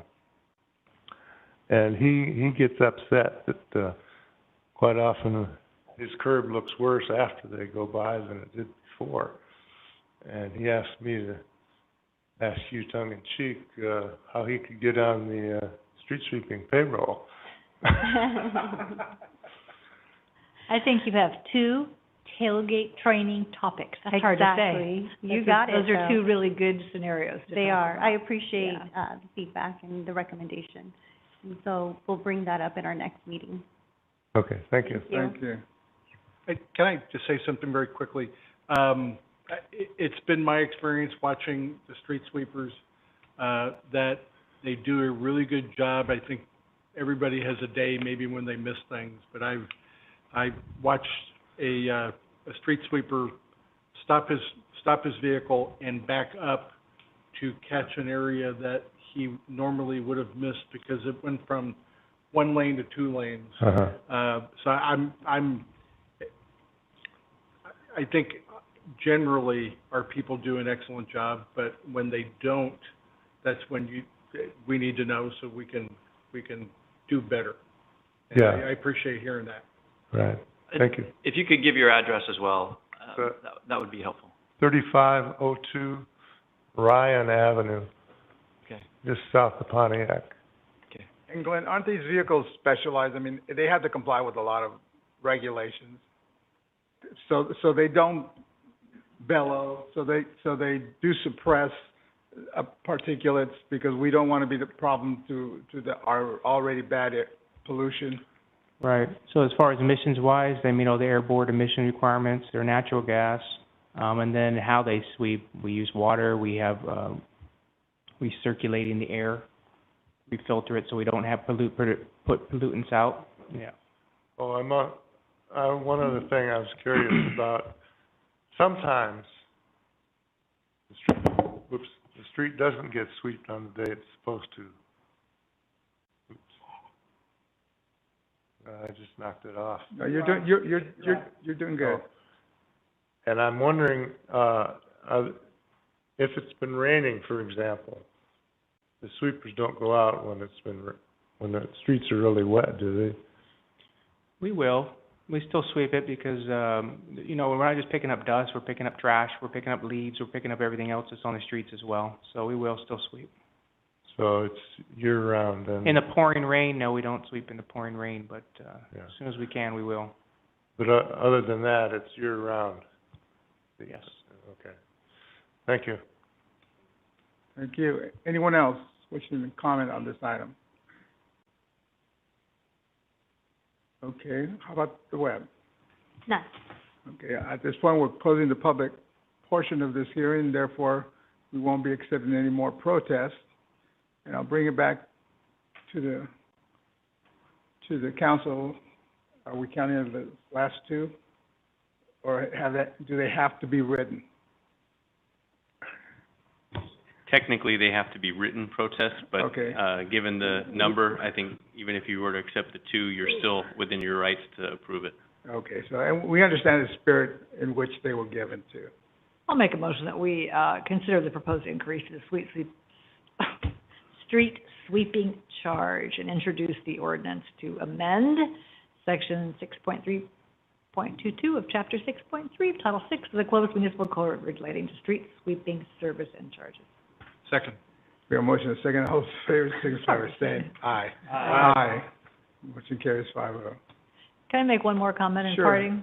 And he gets upset that quite often his curb looks worse after they go by than it did before. And he asked me to ask you tongue-in-cheek how he could get on the street sweeping payroll. I think you have two tailgate training topics. That's hard to say. You got it. Those are two really good scenarios. They are. I appreciate the feedback and the recommendation. And so we'll bring that up in our next meeting. Okay, thank you. Thank you. Can I just say something very quickly? It's been my experience watching the street sweepers that they do a really good job. I think everybody has a day maybe when they miss things, but I've watched a street sweeper stop his vehicle and back up to catch an area that he normally would have missed because it went from one lane to two lanes. So I think generally our people do an excellent job, but when they don't, that's when we need to know so we can do better. And Yeah. I appreciate hearing that. Right. Thank you. If you could give your address as well, that would be helpful. 3502 Ryan Avenue. Okay. Just south of Pontiac. Okay. And Glenn, aren't these vehicles specialized? I mean, they have to comply with a lot of regulations. So they don't bellow, so they do suppress particulates because we don't want to be the problem to our already bad air pollution. Right. So as far as emissions-wise, they meet all the airborne emission requirements, their natural gas, and then how they sweep. We use water. We have recirculating the air. We filter it so we don't have put pollutants out. Yeah. Oh, one other thing I was curious about. Sometimes the street doesn't get swept on the day it's supposed to. Oops. I just knocked it off. No, you're doing good. Oh. And I'm wondering, if it's been raining, for example, the sweepers don't go out when when the streets are really wet, do they? We will. We still sweep it because, you know, we're not just picking up dust, we're picking up trash, we're picking up leaves, we're picking up everything else that's on the streets as well. So we will still sweep. So it's year-round then? In the pouring rain, no, we don't sweep in the pouring rain, but Yeah. as soon as we can, we will. But other than that, it's year-round? Yes. Okay. Thank you. Thank you. Anyone else wishing to comment on this item? Okay, how about the web? None. Okay, at this point, we're closing the public portion of this hearing, therefore, we won't be accepting any more protests. And I'll bring it back to the council. Are we counting the last two? Or do they have to be written? Technically, they have to be written protests, but, Okay. Given the number, I think even if you were to accept the two, you're still within your rights to approve it. Okay, so, and we understand the spirit in which they were given to. I'll make a motion that we, consider the proposed increase to the street sweeping charge and introduce the ordinance to amend section 6.3.22 of chapter 6.3 of Title 6 of the Clovis Municipal Code relating to street sweeping service and charges. Second. We have a motion and a second. All those in favor, signify by saying aye. Aye. Motion carries 5-0. Can I make one more comment in Sure. parting?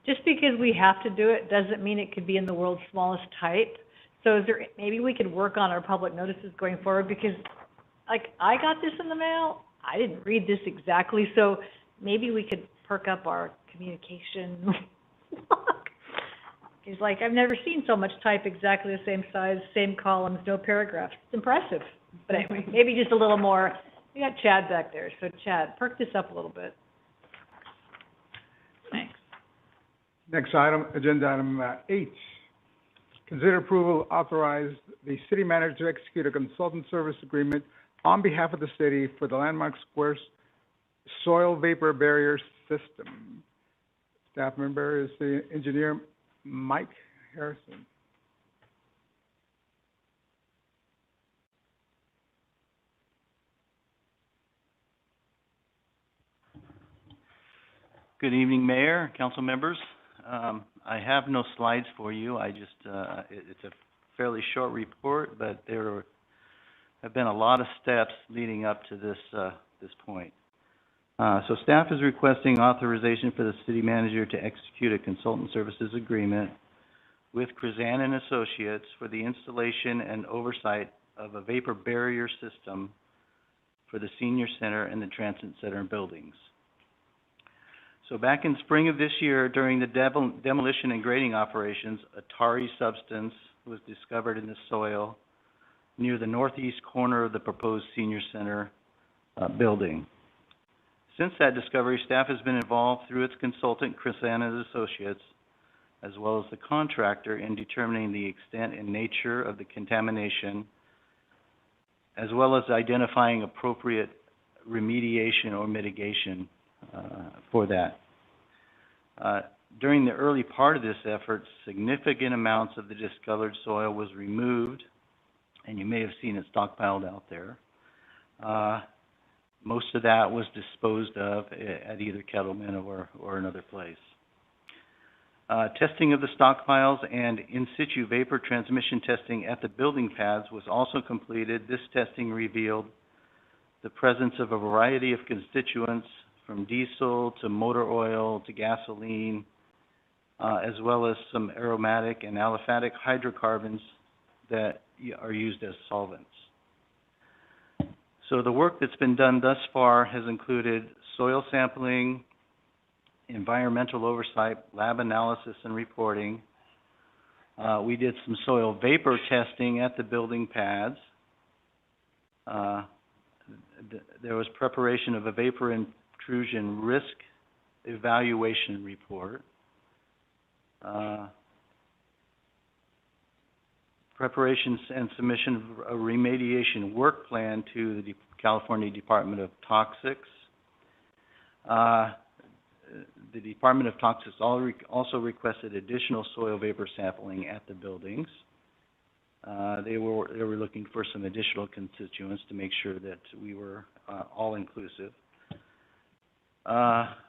Just because we have to do it doesn't mean it could be in the world's smallest type. So is there, maybe we could work on our public notices going forward, because, like, I got this in the mail, I didn't read this exactly, so maybe we could perk up our communication. It's like, I've never seen so much type exactly the same size, same columns, no paragraphs. It's impressive. But anyway, maybe just a little more. We got Chad back there, so Chad, perk this up a little bit. Thanks. Next item, agenda item 8. Consider approval to authorize the city manager to execute a consultant service agreement on behalf of the city for the Landmark Square soil vapor barrier system. Staff member is the engineer Mike Harrison. Good evening, Mayor, council members. I have no slides for you. I just, it's a fairly short report, but there have been a lot of steps leading up to this point. So staff is requesting authorization for the city manager to execute a consultant services agreement with Krizan and Associates for the installation and oversight of a vapor barrier system for the senior center and the transit center buildings. So back in spring of this year, during the demolition and grading operations, a tarry substance was discovered in the soil near the northeast corner of the proposed senior center building. Since that discovery, staff has been involved through its consultant, Krizan and Associates, as well as the contractor, in determining the extent and nature of the contamination, as well as identifying appropriate remediation or mitigation for that. During the early part of this effort, significant amounts of the discolored soil was removed, and you may have seen it stockpiled out there. Most of that was disposed of at either Kettleman or another place. Testing of the stockpiles and in situ vapor transmission testing at the building pads was also completed. This testing revealed the presence of a variety of constituents, from diesel to motor oil to gasoline, as well as some aromatic and aliphatic hydrocarbons that are used as solvents. So the work that's been done thus far has included soil sampling, environmental oversight, lab analysis and reporting. We did some soil vapor testing at the building pads. There was preparation of a vapor intrusion risk evaluation report. Preparations and submission of a remediation work plan to the California Department of Toxics. The Department of Toxics also requested additional soil vapor sampling at the buildings. They were looking for some additional constituents to make sure that we were all inclusive.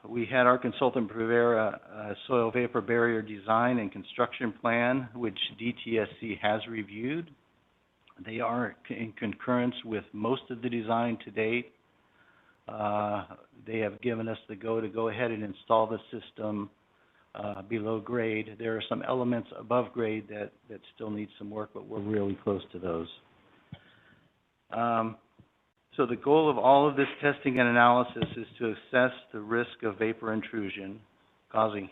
We had our consultant prepare a soil vapor barrier design and construction plan, which DTSC has reviewed. They are in concurrence with most of the design to date. They have given us the go to go ahead and install the system below grade. There are some elements above grade that still need some work, but we're really close to those. So the goal of all of this testing and analysis is to assess the risk of vapor intrusion causing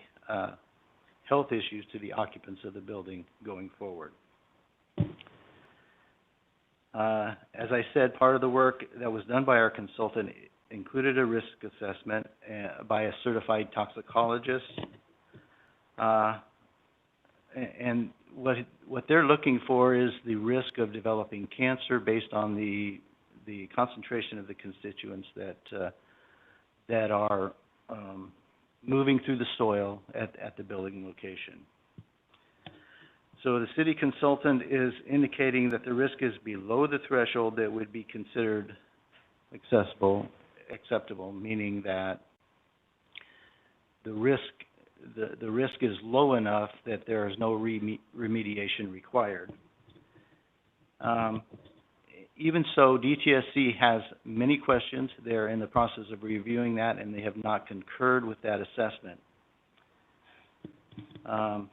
health issues to the occupants of the building going forward. As I said, part of the work that was done by our consultant included a risk assessment by a certified toxicologist. And what they're looking for is the risk of developing cancer based on the concentration of the constituents that are moving through the soil at the building location. So the city consultant is indicating that the risk is below the threshold that would be considered acceptable, meaning that the risk is low enough that there is no remediation required. Even so, DTSC has many questions. They're in the process of reviewing that, and they have not concurred with that assessment. I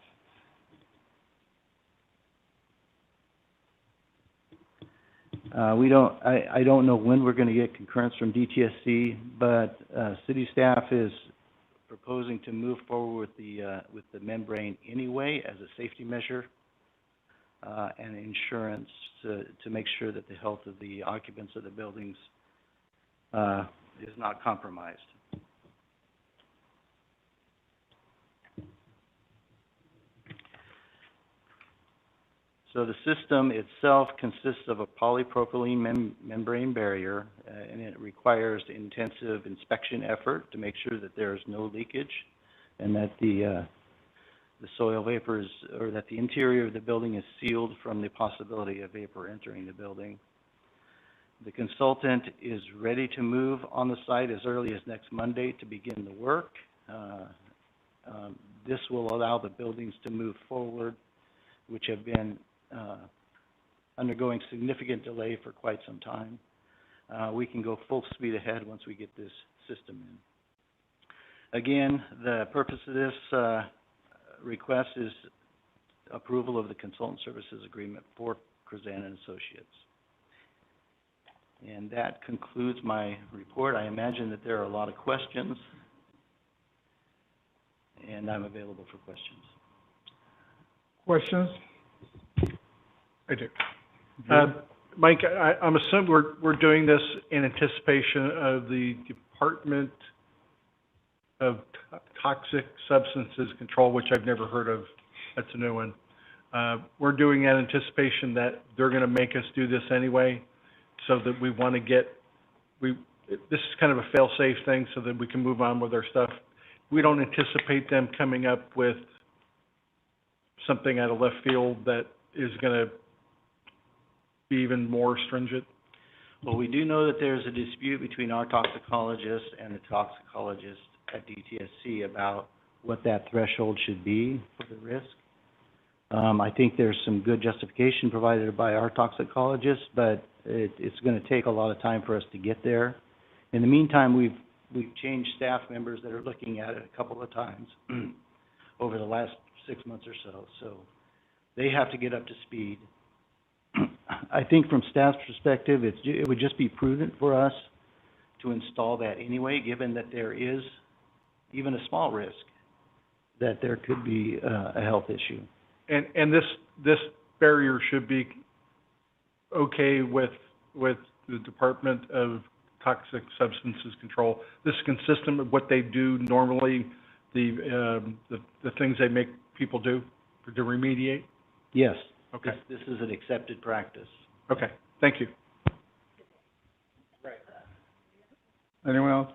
don't know when we're going to get concurrence from DTSC, but city staff is proposing to move forward with the membrane anyway as a safety measure and insurance to make sure that the health of the occupants of the buildings is not compromised. So the system itself consists of a polypropylene membrane barrier, and it requires intensive inspection effort to make sure that there is no leakage and that the soil vapors, or that the interior of the building is sealed from the possibility of vapor entering the building. The consultant is ready to move on the site as early as next Monday to begin the work. This will allow the buildings to move forward, which have been undergoing significant delay for quite some time. We can go full speed ahead once we get this system in. Again, the purpose of this request is approval of the consultant services agreement for Cruzan and Associates. And that concludes my report. I imagine that there are a lot of questions, and I'm available for questions. Questions? I do. Mike, I'm assuming we're doing this in anticipation of the Department of Toxic Substances Control, which I've never heard of. That's a new one. We're doing that in anticipation that they're going to make us do this anyway, so that we want to get, this is kind of a fail-safe thing so that we can move on with our stuff. We don't anticipate them coming up with something out of left field that is going to be even more stringent. Well, we do know that there's a dispute between our toxicologist and the toxicologist at DTSC about what that threshold should be for the risk. I think there's some good justification provided by our toxicologist, but it's going to take a lot of time for us to get there. In the meantime, we've changed staff members that are looking at it a couple of times over the last 6 months or so. So they have to get up to speed. I think from staff's perspective, it would just be prudent for us to install that anyway, given that there is even a small risk that there could be a health issue. And this barrier should be okay with the Department of toxic substances control. This is consistent with what they do normally, the things they make people do to remediate? Yes. Okay, This is an accepted practice. okay, thank you. Anyone else?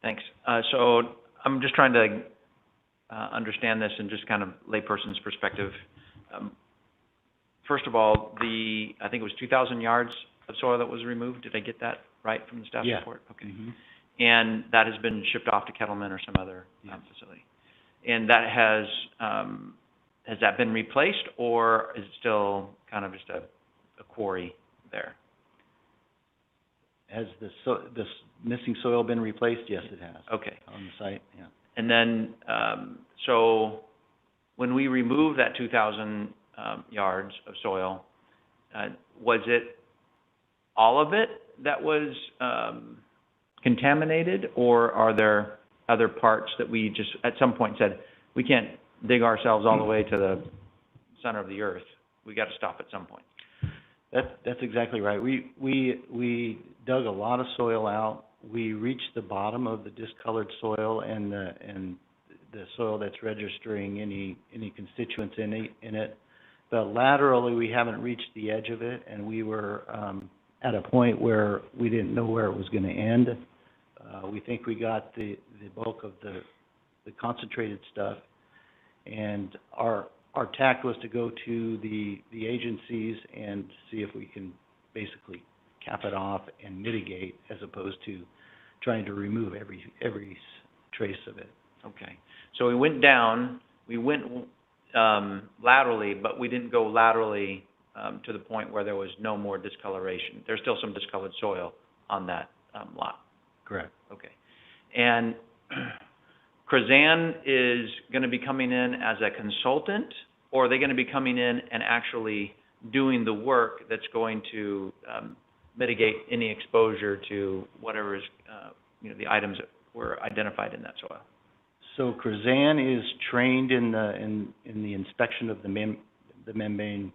Thanks. So I'm just trying to understand this in just kind of layperson's perspective. First of all, I think it was 2,000 yards of soil that was removed. Did I get that right from the staff Yeah. report? Okay. Mm-hmm. And that has been shipped off to Kettleman or some other facility. And that has that been replaced, or is it still kind of just a quarry there? Has this missing soil been replaced? Yes, it has. Okay. On the site, yeah. And then, so when we removed that 2,000 yards of soil, was it all of it that was contaminated, or are there other parts that we just at some point said, we can't dig ourselves all the way to the center of the earth, we got to stop at some point? That's exactly right. We dug a lot of soil out. We reached the bottom of the discolored soil and the soil that's registering any constituents in it. But laterally, we haven't reached the edge of it, and we were at a point where we didn't know where it was going to end. We think we got the bulk of the concentrated stuff, and our tact was to go to the agencies and see if we can basically cap it off and mitigate, as opposed to trying to remove every trace of it. Okay. So we went down, we went laterally, but we didn't go laterally to the point where there was no more discoloration. There's still some discolored soil on that lot. Correct. Okay. And Krazan is going to be coming in as a consultant, or are they going to be coming in and actually doing the work that's going to mitigate any exposure to whatever is, the items that were identified in that soil? So Krazan is trained in the inspection of the membrane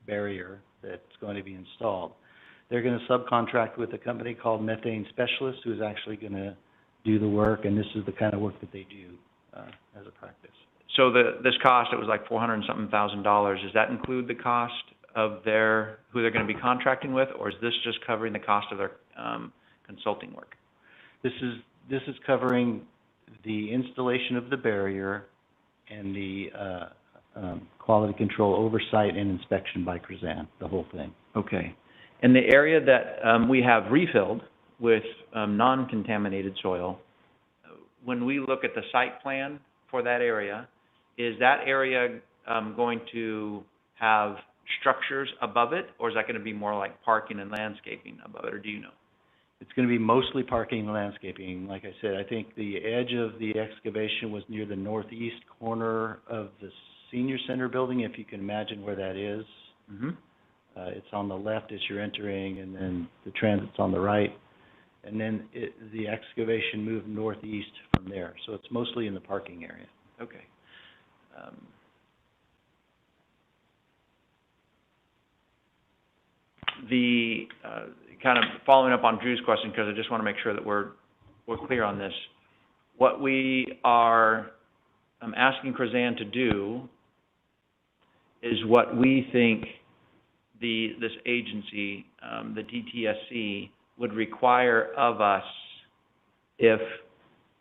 barrier that's going to be installed. They're going to subcontract with a company called Methane Specialist, who is actually going to do the work, and this is the kind of work that they do as a practice. So this cost, it was like $400 and something thousand. Does that include the cost of who they're going to be contracting with, or is this just covering the cost of their consulting work? This is covering the installation of the barrier and the quality control oversight and inspection by Krazan, the whole thing. Okay. And the area that we have refilled with non-contaminated soil, when we look at the site plan for that area, is that area going to have structures above it, or is that going to be more like parking and landscaping above it, or do you know? It's going to be mostly parking and landscaping. Like I said, I think the edge of the excavation was near the northeast corner of the senior center building, if you can imagine where that is. Mm-hmm. It's on the left as you're entering, and then the transit's on the right. And then the excavation moved northeast from there. So it's mostly in the parking area. Okay. Kind of following up on Drew's question, because I just want to make sure that we're clear on this. What we are asking Krazan to do is what we think this agency, the DTSC, would require of us if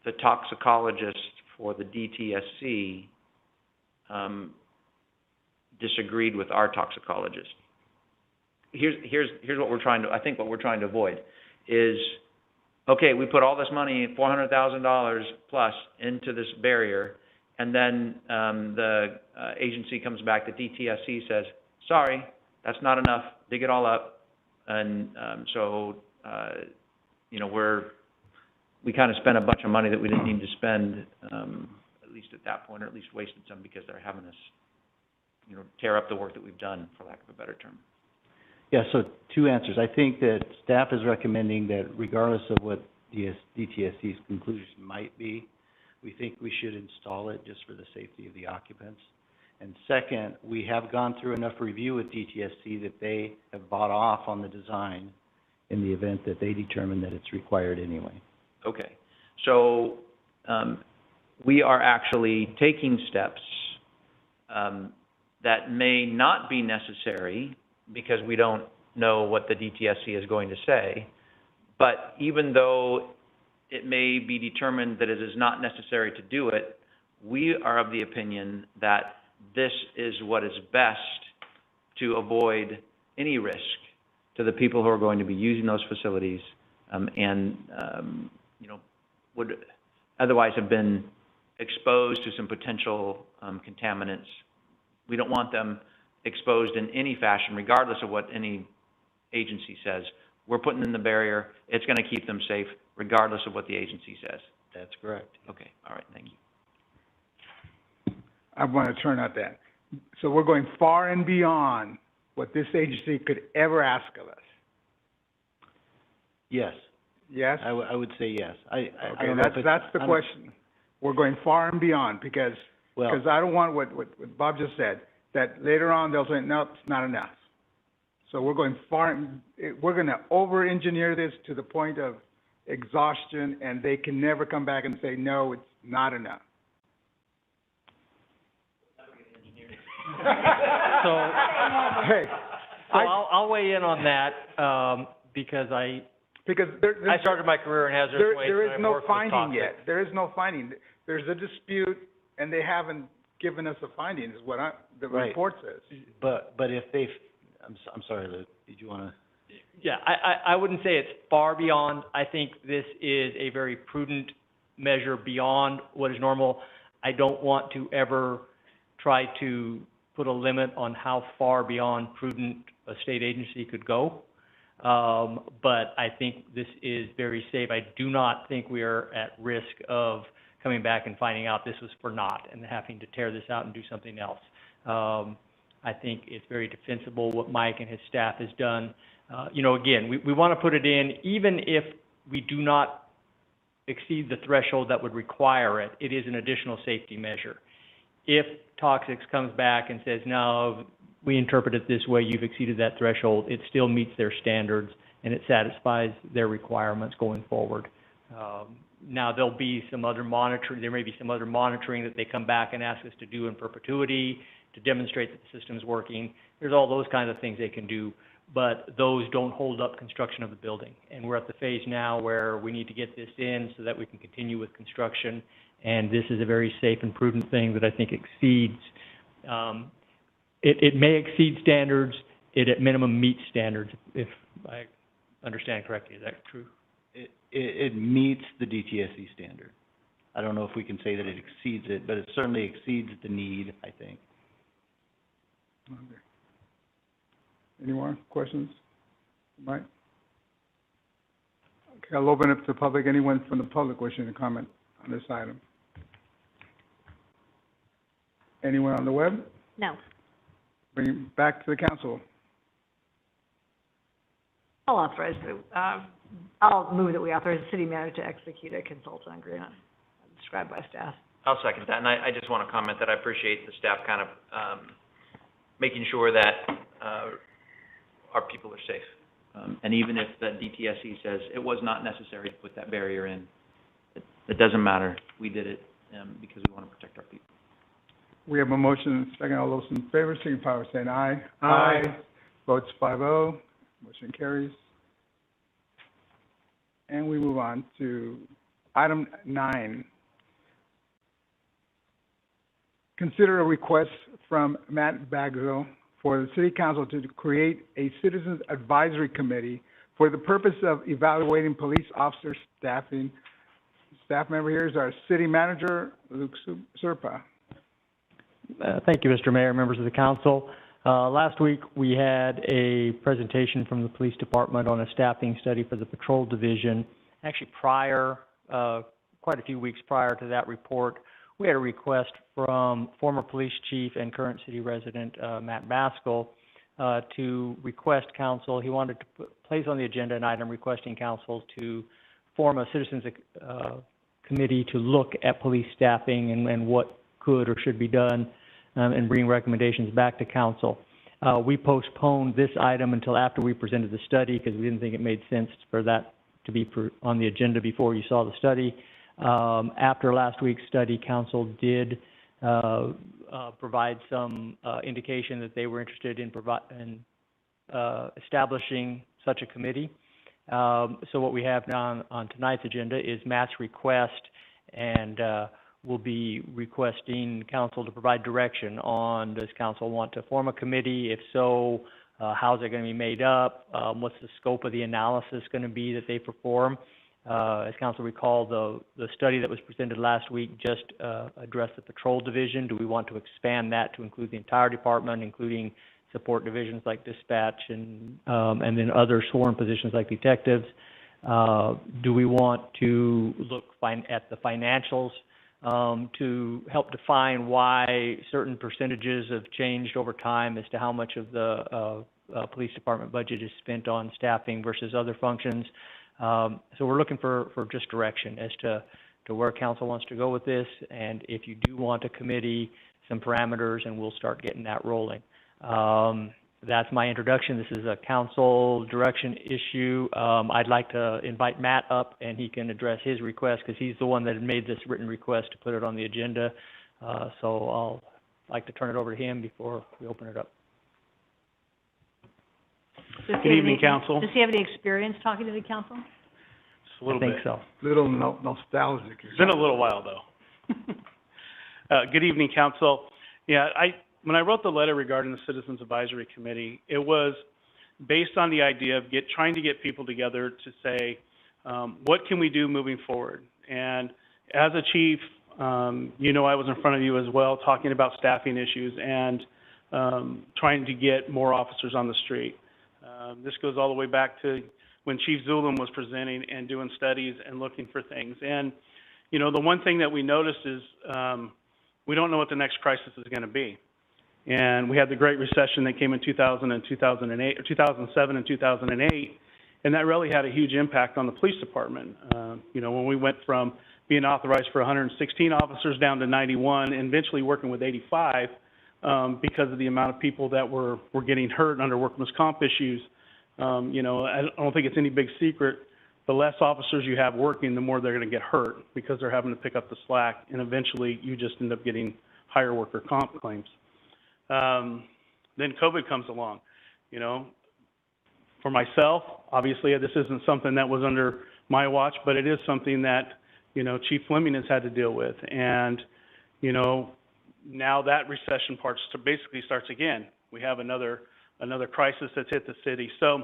the toxicologist for the DTSC disagreed with our toxicologist. Here's what we're trying to, I think what we're trying to avoid is, okay, we put all this money, $400,000 plus, into this barrier, and then the agency comes back, the DTSC says, sorry, that's not enough, dig it all up, and we kind of spent a bunch of money that we didn't need to spend, at least at that point, or at least wasted some because they're having us, tear up the work that we've done, for lack of a better term. Yeah, so two answers. I think that staff is recommending that regardless of what the DTSC's conclusion might be, we think we should install it just for the safety of the occupants. And second, we have gone through enough review with DTSC that they have bought off on the design, in the event that they determine that it's required anyway. Okay, so, we are actually taking steps, that may not be necessary because we don't know what the DTSC is going to say. But even though it may be determined that it is not necessary to do it, we are of the opinion that this is what is best to avoid any risk to the people who are going to be using those facilities, you know, would otherwise have been exposed to some potential contaminants. We don't want them exposed in any fashion, regardless of what any agency says. We're putting in the barrier. It's going to keep them safe, regardless of what the agency says. That's correct. Okay, all right, thank you. I want to turn out that. So we're going far and beyond what this agency could ever ask of us. Yes, Yes? I would say yes. I Okay, don't know if it's... that's the I don't- question. We're going far and beyond because Well, I don't want what Bob just said, that later on they'll say, nope, it's not enough. So we're going far, we're going to over-engineer this to the point of exhaustion, and they can never come back and say, no, it's not enough. So, Hey, so I'll weigh in on that, because I started my career in hazardous waste. there and is I've no worked with finding toxic. yet. There is no finding. There's a dispute, and they haven't given us a finding, is what the Right. report says. but if they... I'm sorry, Luke, did you want to... Yeah, I wouldn't say it's far beyond. I think this is a very prudent measure beyond what is normal. I don't want to ever try to put a limit on how far beyond prudent a state agency could go. But I think this is very safe. I do not think we are at risk of coming back and finding out this was for naught and having to tear this out and do something else. I think it's very defensible what Mike and his staff has done. You know, again, we want to put it in, even if we do not exceed the threshold that would require it, it is an additional safety measure. If Toxics comes back and says, no, we interpret it this way, you've exceeded that threshold, it still meets their standards and it satisfies their requirements going forward. Now, there'll be some other monitoring, there may be some other monitoring that they come back and ask us to do in perpetuity to demonstrate that the system's working. There's all those kinds of things they can do, but those don't hold up construction of the building. And we're at the phase now where we need to get this in so that we can continue with construction. And this is a very safe and prudent thing that I think exceeds, it may exceed standards, it at minimum meets standards, if I understand correctly. Is that true? It meets the DTSC standard. I don't know if we can say that it exceeds it, but it certainly exceeds the need, I think. Okay. Any more questions? Mike? Okay, I'll open up to the public. Anyone from the public wishing to comment on this item? Anyone on the web? No. Bring it back to the council. I'll move that we authorize the city manager to execute a consultant agreement described by staff. I'll second that, and I just want to comment that I appreciate the staff kind of, making sure that, our people are safe. And even if the DTSC says it was not necessary to put that barrier in, it doesn't matter. We did it, because we want to protect our people. We have a motion and a second. All those in favor, signify by saying aye. Aye. Votes 5-0. Motion carries. And we move on to item 9. Consider a request from Matt Bagzo for the City Council to create a Citizens Advisory Committee for the purpose of evaluating police officer staffing. Staff member here is our City Manager, Luke Serpa. Thank you, Mr. Mayor, members of the council. Last week, we had a presentation from the police department on a staffing study for the patrol division. Actually, quite a few weeks prior to that report, we had a request from former police chief and current city resident, Matt Baskell, to request council. He wanted to place on the agenda an item requesting council to form a citizens committee to look at police staffing and what could or should be done, and bring recommendations back to council. We postponed this item until after we presented the study because we didn't think it made sense for that to be on the agenda before you saw the study. After last week's study, council did provide some indication that they were interested in establishing such a committee. So what we have now on tonight's agenda is Matt's request, and we'll be requesting council to provide direction on, does council want to form a committee? If so, how's it going to be made up? What's the scope of the analysis going to be that they perform? As council recall, the study that was presented last week just addressed the patrol division. Do we want to expand that to include the entire department, including support divisions like dispatch and then other sworn positions like detectives? Do we want to look at the financials to help define why certain percentages have changed over time as to how much of the police department budget is spent on staffing versus other functions? So we're looking for just direction as to where council wants to go with this, and if you do want a committee, some parameters, and we'll start getting that rolling. That's my introduction. This is a council direction issue. I'd like to invite Matt up, and he can address his request because he's the one that had made this written request to put it on the agenda. So I'll like to turn it over to him before we open it up. Good evening, council. Does he have any experience talking to the council? Just a little bit. I think so. Little nostalgic. It's been a little while, though. Good evening, council. Yeah, when I wrote the letter regarding the Citizens Advisory Committee, it was based on the idea of trying to get people together to say, what can we do moving forward? And as a chief, you know, I was in front of you as well talking about staffing issues and trying to get more officers on the street. This goes all the way back to when Chief Zulum was presenting and doing studies and looking for things. And, you know, the one thing that we noticed is we don't know what the next crisis is going to be. And we had the Great Recession that came in 2000 and 2008, or 2007 and 2008, and that really had a huge impact on the police department. You know, when we went from being authorized for 116 officers down to 91, and eventually working with 85, because of the amount of people that were getting hurt under workman's comp issues. You know, I don't think it's any big secret. The less officers you have working, the more they're going to get hurt because they're having to pick up the slack, and eventually you just end up getting higher worker comp claims. Then COVID comes along. You know, for myself, obviously this isn't something that was under my watch, but it is something that, you know, Chief Fleming has had to deal with. And, you know, now that recession part basically starts again. We have another crisis that's hit the city. So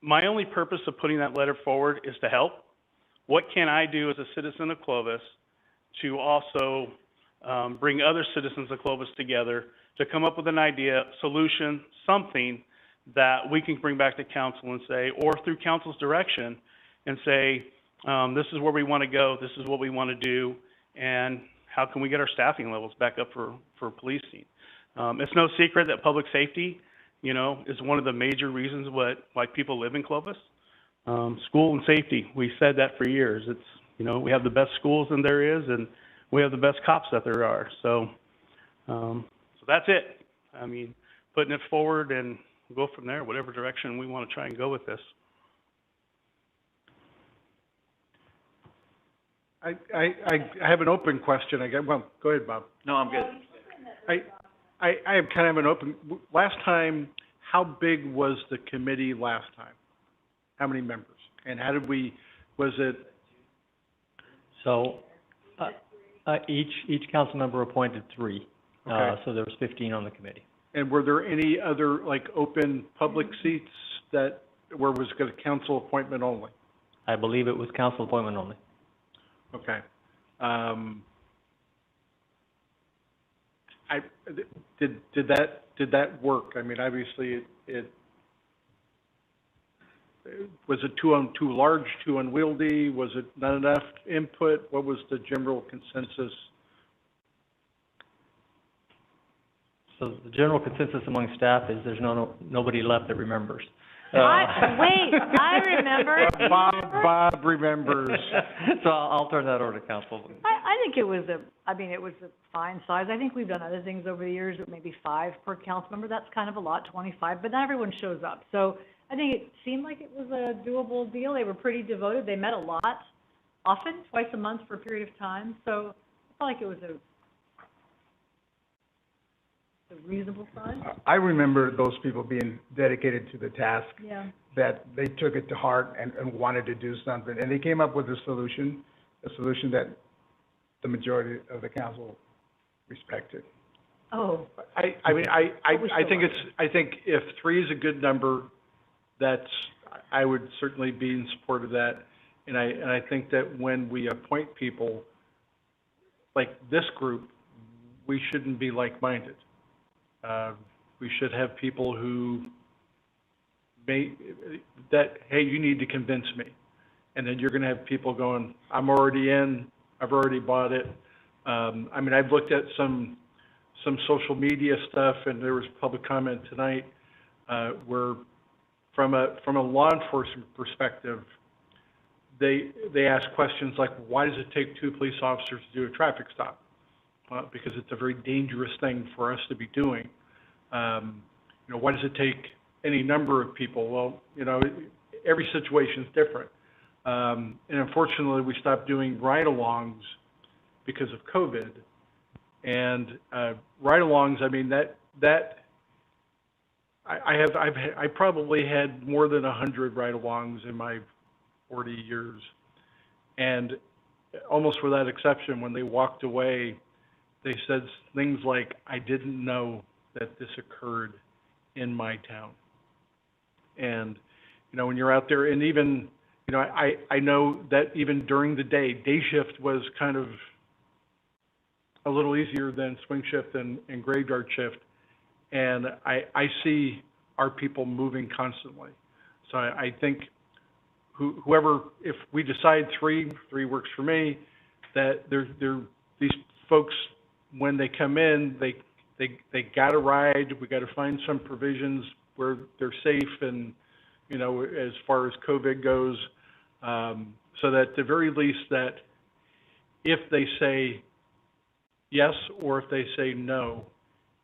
my only purpose of putting that letter forward is to help. What can I do as a citizen of Clovis to also bring other citizens of Clovis together to come up with an idea, solution, something that we can bring back to council and say, or through council's direction, and say, this is where we want to go, this is what we want to do, and how can we get our staffing levels back up for policing? It's no secret that public safety, you know, is one of the major reasons why people live in Clovis. School and safety, we said that for years. It's, you know, we have the best schools than there is, and we have the best cops that there are. So that's it. I mean, putting it forward, and we'll go from there, whatever direction we want to try and go with this. I have an open question. Well, go ahead, Bob. No, I'm good. I have kind of an open, last time, how big was the committee last time? How many members? And how did was it? So, each council member appointed 3. Okay. So there was 15 on the committee. And were there any other, like, open public seats that, where was it a council appointment only? I believe it was council appointment only. Okay. Did that work? I mean, obviously it was it too large, too unwieldy? Was it not enough input? What was the general consensus? So the general consensus among staff is there's nobody left that remembers. I remember. Bob remembers. So I'll turn that over to council. I think it was it was a fine size. I think we've done other things over the years, but maybe 5 per council member. That's kind of a lot, 25, but not everyone shows up. So I think it seemed like it was a doable deal. They were pretty devoted. They met a lot, often, twice a month for a period of time. So I felt like it was a reasonable size. I remember those people being dedicated to the task, Yeah. that they took it to heart and wanted to do something. And they came up with a solution that the majority of the council respected. Oh. I think if 3 is a good number, I would certainly be in support of that. And I think that when we appoint people like this group, we shouldn't be like-minded. We should have people who hey, you need to convince me. And then you're gonna have people going, I'm already in, I've already bought it. I've looked at some social media stuff, and there was public comment tonight, where from a law enforcement perspective, they ask questions like, why does it take 2 police officers to do a traffic stop? Because it's a very dangerous thing for us to be doing. Why does it take any number of people? Well, every situation's different. And unfortunately, we stopped doing ride-alongs because of COVID. And ride-alongs, I probably had more than 100 ride-alongs in my 40 years. And almost without exception, when they walked away, they said things like, I didn't know that this occurred in my town. And, when you're out there, and even, I know that even during the day shift was kind of a little easier than swing shift and graveyard shift. And I see our people moving constantly. So I think whoever, if we decide 3 works for me, that these folks, when they come in, they gotta ride. We gotta find some provisions where they're safe, and as far as COVID goes, so that at the very least, that if they say yes or if they say no,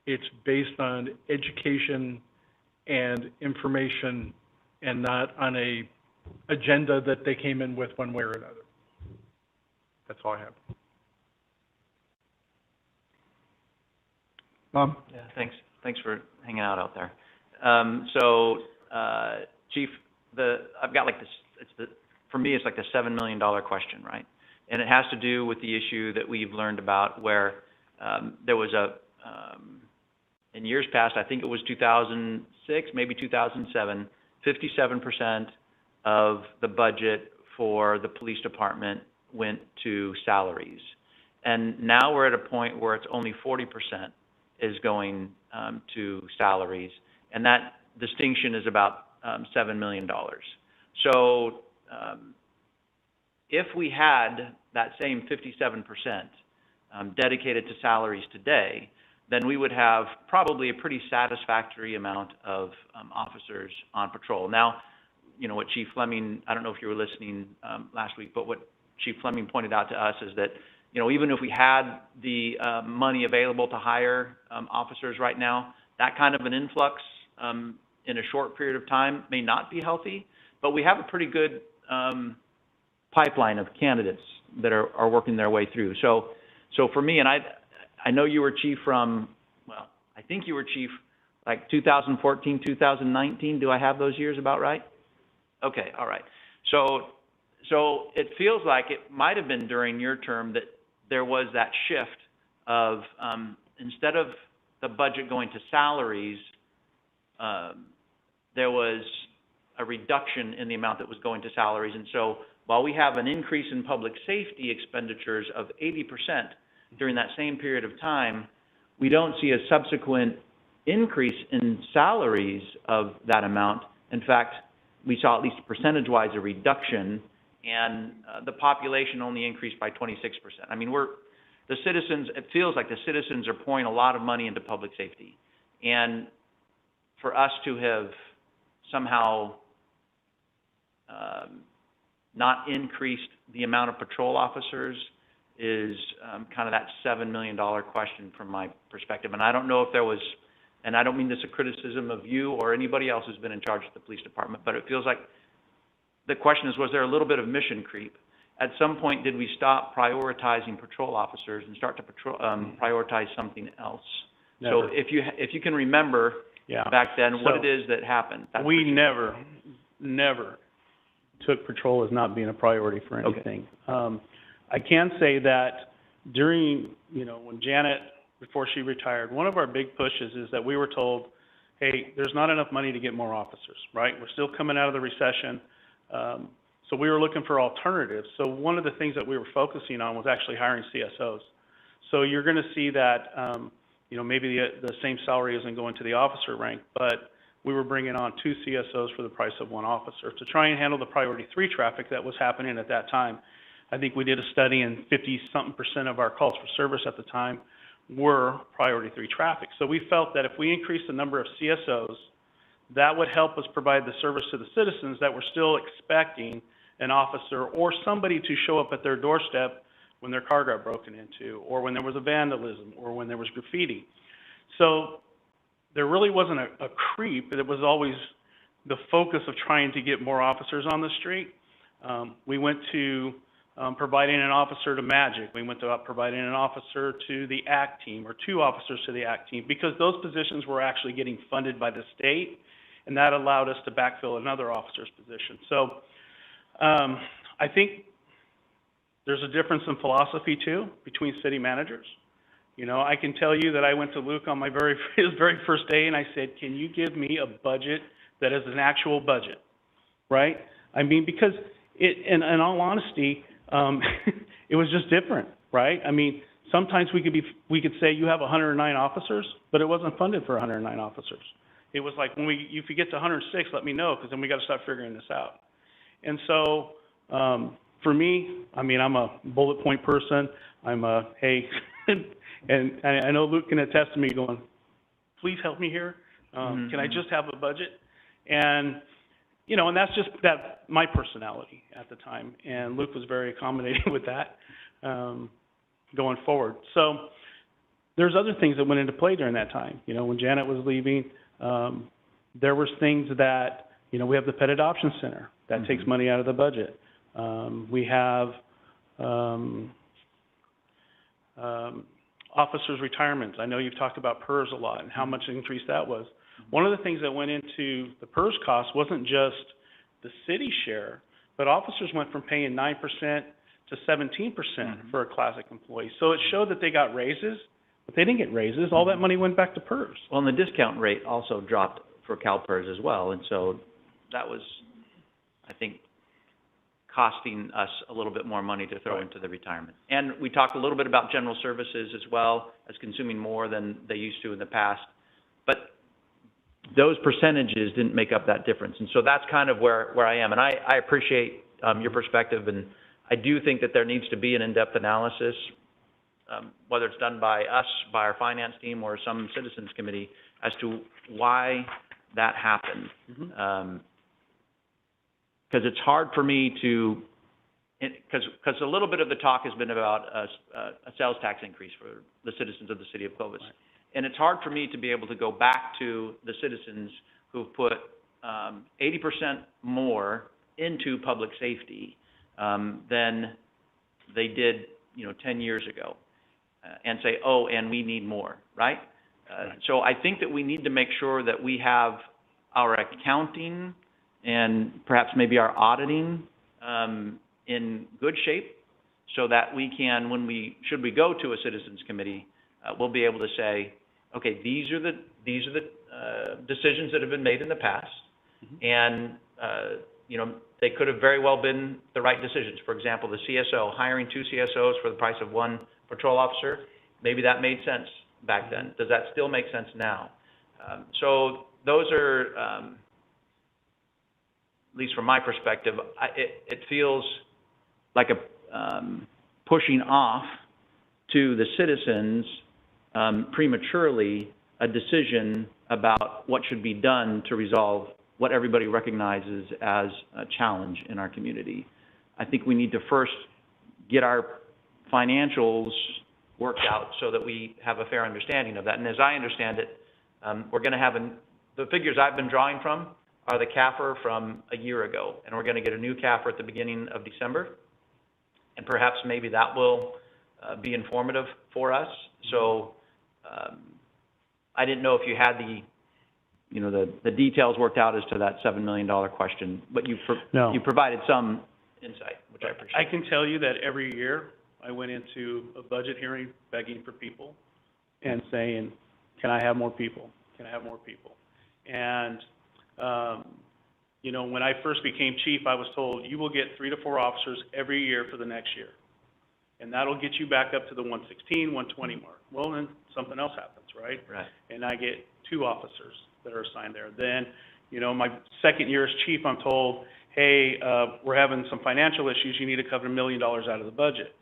it's based on education and information, and not on a agenda that they came in with one way or another. That's all I have. Yeah, thanks for hanging out there. Chief, I've got like this, for me, it's like the $7 million question, right? And it has to do with the issue that we've learned about where, there was in years past, I think it was 2006, maybe 2007, 57% of the budget for the police department went to salaries. And now we're at a point where it's only 40% is going to salaries, and that distinction is about $7 million. So if we had that same 57% dedicated to salaries today, then we would have probably a pretty satisfactory amount of officers on patrol. Now, what Chief Fleming, I don't know if you were listening last week, but what Chief Fleming pointed out to us is that even if we had the money available to hire officers right now, that kind of an influx in a short period of time may not be healthy, but we have a pretty good pipeline of candidates that are working their way through. So for me, and I know you were chief from, well, I think you were chief like 2014, 2019. Do I have those years about right? Okay, all right. So it feels like it might have been during your term that there was that shift of instead of the budget going to salaries, there was a reduction in the amount that was going to salaries. And so while we have an increase in public safety expenditures of 80% during that same period of time, we don't see a subsequent increase in salaries of that amount. In fact, we saw at least percentage-wise a reduction, and the population only increased by 26%. I mean, it feels like the citizens are pouring a lot of money into public safety. And for us to have somehow, not increased the amount of patrol officers is, kind of that $7 million question from my perspective. And I don't know if there was, and I don't mean this a criticism of you or anybody else who's been in charge of the police department, but it feels like the question is, was there a little bit of mission creep? At some point, did we stop prioritizing patrol officers and start to prioritize something else? Never. So if you can remember back then what it is that happened. We never took patrol as not being a priority for anything. Okay. I can say that during, when Janet, before she retired, one of our big pushes is that we were told, hey, there's not enough money to get more officers, right? We're still coming out of the recession. So we were looking for alternatives. So one of the things that we were focusing on was actually hiring CSOs. So you're going to see that, maybe the same salary isn't going to the officer rank, but we were bringing on 2 CSOs for the price of 1 officer to try and handle the priority 3 traffic that was happening at that time. I think we did a study, and 50-something% of our calls for service at the time were priority 3 traffic. So we felt that if we increased the number of CSOs, that would help us provide the service to the citizens that were still expecting an officer or somebody to show up at their doorstep when their car got broken into, or when there was a vandalism, or when there was graffiti. So there really wasn't a creep. It was always the focus of trying to get more officers on the street. We went to providing an officer to Magic. We went to providing an officer to the ACT team, or 2 officers to the ACT team, because those positions were actually getting funded by the state, and that allowed us to backfill another officer's position. So I think there's a difference in philosophy, too, between city managers. I can tell you that I went to Luke on his very first day, and I said, can you give me a budget that is an actual budget, right? I mean, because in all honesty, it was just different, right? I mean, sometimes we could say you have 109 officers, but it wasn't funded for 109 officers. It was like, if you get to 106, let me know, because then we got to start figuring this out. And so, for me, I mean, I'm a bullet point person. I'm a, hey, and I know Luke can attest to me going, please help me here. Can I just have a budget? And, and that's just my personality at the time. And Luke was very accommodating with that, going forward. So there's other things that went into play during that time. When Janet was leaving, there was things that, we have the Pet Adoption Center. That takes money out of the budget. We have officers' retirements. I know you've talked about PERS a lot and how much increase that was. One of the things that went into the PERS cost wasn't just the city share, but officers went from paying 9% to 17% for a classic employee. So it showed that they got raises, but they didn't get raises. All that money went back to PERS. Well, and the discount rate also dropped for CalPERS as well, and so that was, I think, costing us a little bit more money to throw into the retirement. And we talked a little bit about general services as well, as consuming more than they used to in the past. But those percentages didn't make up that difference. And so that's kind of where I am. And I appreciate your perspective, and I do think that there needs to be an in-depth analysis, whether it's done by us, by our finance team, or some citizens committee, as to why that happened. Because it's hard for me to, because a little bit of the talk has been about a sales tax increase for the citizens of the city of Clovis. Right. And it's hard for me to be able to go back to the citizens who've put 80% more into public safety than they did, 10 years ago, and say, oh, and we need more, right? So I think that we need to make sure that we have our accounting and perhaps maybe our auditing in good shape, so that we can, should we go to a citizens committee, we'll be able to say, okay, these are the decisions that have been made in the past, and they could have very well been the right decisions. For example, the CSO, hiring 2 CSOs for the price of 1 patrol officer, maybe that made sense back then. Does that still make sense now? So those are, at least from my perspective, it feels like a pushing off to the citizens prematurely a decision about what should be done to resolve what everybody recognizes as a challenge in our community. I think we need to first get our financials worked out so that we have a fair understanding of that. And as I understand it, we're going to have the figures I've been drawing from are the CAFR from a year ago, and we're going to get a new CAFR at the beginning of December, and perhaps maybe that will be informative for us. So I didn't know if you had the details worked out as to that $7 million question, but you provided some insight, which I appreciate. I can tell you that every year I went into a budget hearing begging for people and saying, can I have more people? Can I have more people? And, when I first became chief, I was told, you will get 3 to 4 officers every year for the next year. And that'll get you back up to the 116, 120 mark. Well, then something else happens, right? Right. And I get 2 officers that are assigned there. Then, my second year as chief, I'm told, hey, we're having some financial issues. You need to cover $1 million out of the budget.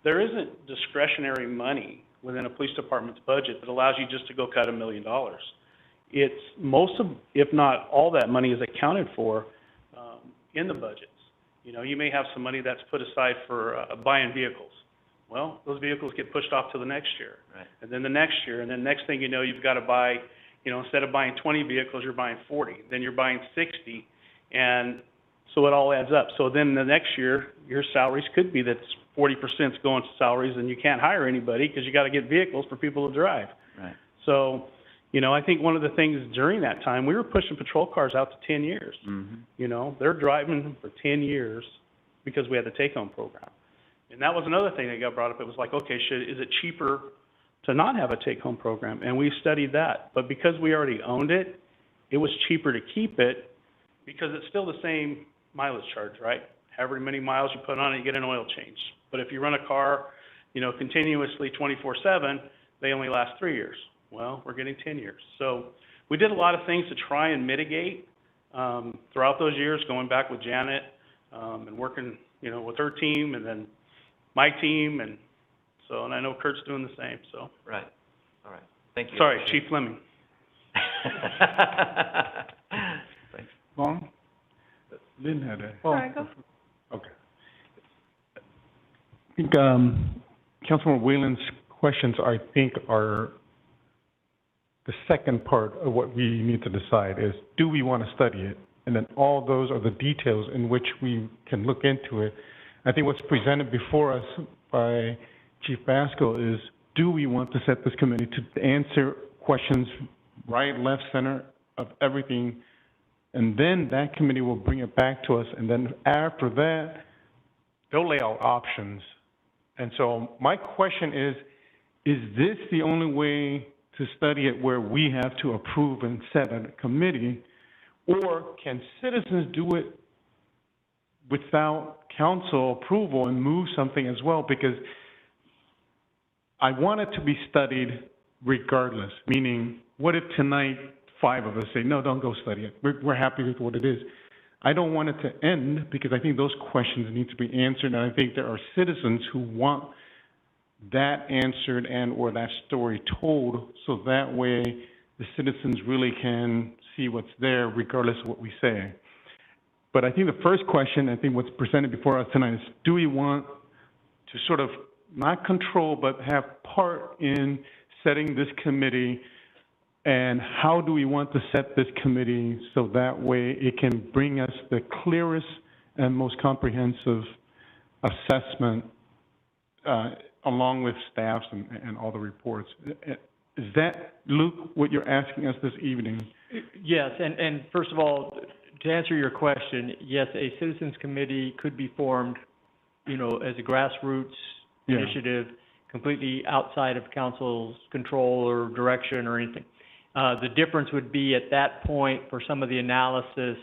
There isn't discretionary money within a police department's budget that allows you just to go cut $1 million. It's most of, if not all that money is accounted for in the budgets. You may have some money that's put aside for buying vehicles. Well, those vehicles get pushed off to the next year. Right. And then the next year, and then next thing you know, you've got to buy, instead of buying 20 vehicles, you're buying 40. Then you're buying 60, and so it all adds up. So then the next year, your salaries could be that 40% is going to salaries, and you can't hire anybody because you got to get vehicles for people to drive. Right. So, I think one of the things during that time, we were pushing patrol cars out to 10 years. Mm-hmm. They're driving for 10 years because we had the take-home program. And that was another thing that got brought up. It was like, okay, is it cheaper to not have a take-home program? And we studied that. But because we already owned it, it was cheaper to keep it because it's still the same mileage charge, right? However many miles you put on it, you get an oil change. But if you run a car, continuously 24/7, they only last 3 years. Well, we're getting 10 years. So we did a lot of things to try and mitigate throughout those years, going back with Janet and working, with her team and then my team. And I know Kurt's doing the same, so. Right. All right. Thank you. Sorry, Chief Fleming. Thanks. Long? Lynn had a... Sorry, go. Okay. I think Councilman Whalen's questions, are the second part of what we need to decide is, do we want to study it? And then all those are the details in which we can look into it. I think what's presented before us by Chief Basco is, do we want to set this committee to answer questions right, left, center of everything? And then that committee will bring it back to us. And then after that, they'll lay out options. And so my question is this the only way to study it where we have to approve and set a committee, or can citizens do it without council approval and move something as well? Because I want it to be studied regardless, meaning what if tonight 5 of us say, no, don't go study it. We're happy with what it is. I don't want it to end because I think those questions need to be answered, and I think there are citizens who want that answered and or that story told, so that way the citizens really can see what's there regardless of what we say. But I think the first question, I think what's presented before us tonight is, do we want to sort of not control but have part in setting this committee, and how do we want to set this committee so that way it can bring us the clearest and most comprehensive assessment along with staffs and all the reports. Is that, Luke, what you're asking us this evening? Yes, and first of all, to answer your question, yes, a citizens committee could be formed, as a grassroots initiative, completely outside of council's control or direction or anything. The difference would be at that point for some of the analysis,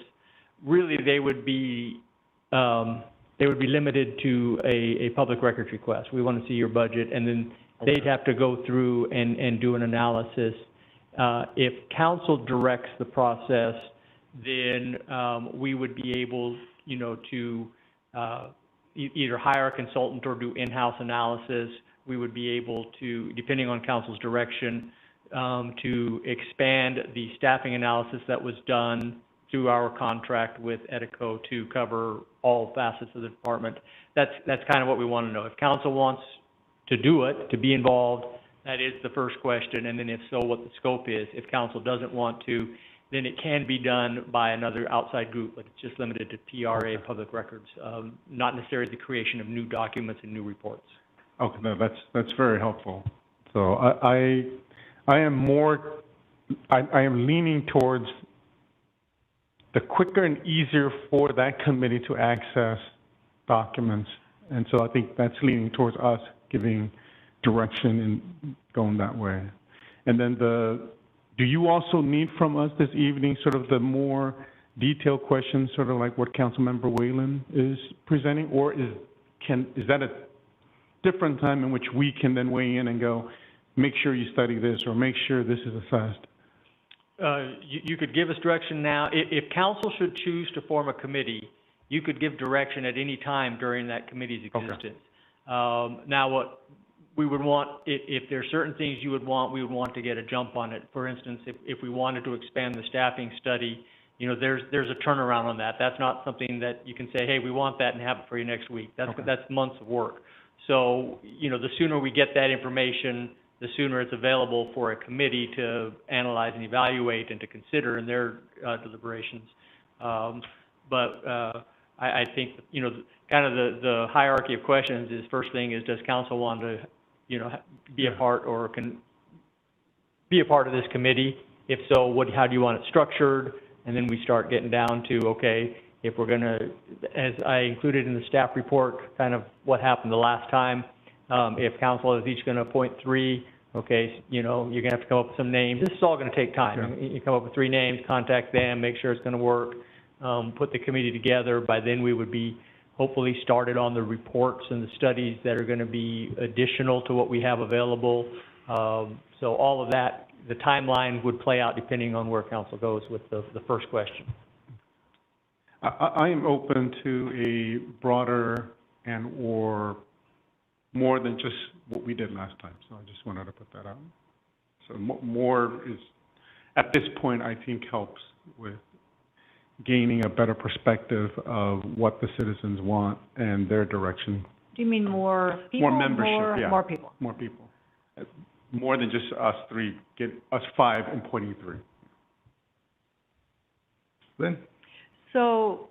really they would be limited to a public records request. We want to see your budget, and then they'd have to go through and do an analysis. If council directs the process, then we would be able, to either hire a consultant or do in-house analysis. We would be able to, depending on council's direction, to expand the staffing analysis that was done through our contract with Edico to cover all facets of the department. That's kind of what we want to know. If council wants to do it, to be involved, that is the first question, and then if so, what the scope is. If council doesn't want to, then it can be done by another outside group, but it's just limited to PRA, public records, not necessarily the creation of new documents and new reports. Okay, no, that's very helpful. So I am leaning towards the quicker and easier for that committee to access documents. And so I think that's leaning towards us giving direction and going that way. And then do you also need from us this evening sort of the more detailed questions, sort of like what Councilmember Whalen is presenting? Or is that a different time in which we can then weigh in and go, make sure you study this, or make sure this is assessed? You could give us direction now. If council should choose to form a committee, you could give direction at any time during that committee's existence. Okay. Now, what we would want, if there are certain things you would want, we would want to get a jump on it. For instance, if we wanted to expand the staffing study, you know, there's a turnaround on that. That's not something that you can say, hey, we want that and have it for you next week. That's months of work. So, you know, the sooner we get that information, the sooner it's available for a committee to analyze and evaluate and to consider in their deliberations. I think, you know, kind of the hierarchy of questions is, first thing is, does council want to, you know, be a part or can be a part of this committee? If so, how do you want it structured? And then we start getting down to, okay, if we're going to, as I included in the staff report, kind of what happened the last time, if council is each going to appoint 3, okay, you know, you're going to have to come up with some names. This is all going to take time. Yeah. You come up with 3 names, contact them, make sure it's going to work, put the committee together. By then we would be hopefully started on the reports and the studies that are going to be additional to what we have available. So all of that, the timeline would play out depending on where council goes with the first question. I am open to a broader and or more than just what we did last time. So I just wanted to put that out. So more is, at this point, I think helps with gaining a better perspective of what the citizens want and their direction. Do you mean more people? More membership, yeah. More people. More people. More than just us 3, get us 5 and pointing 3. Lynn? So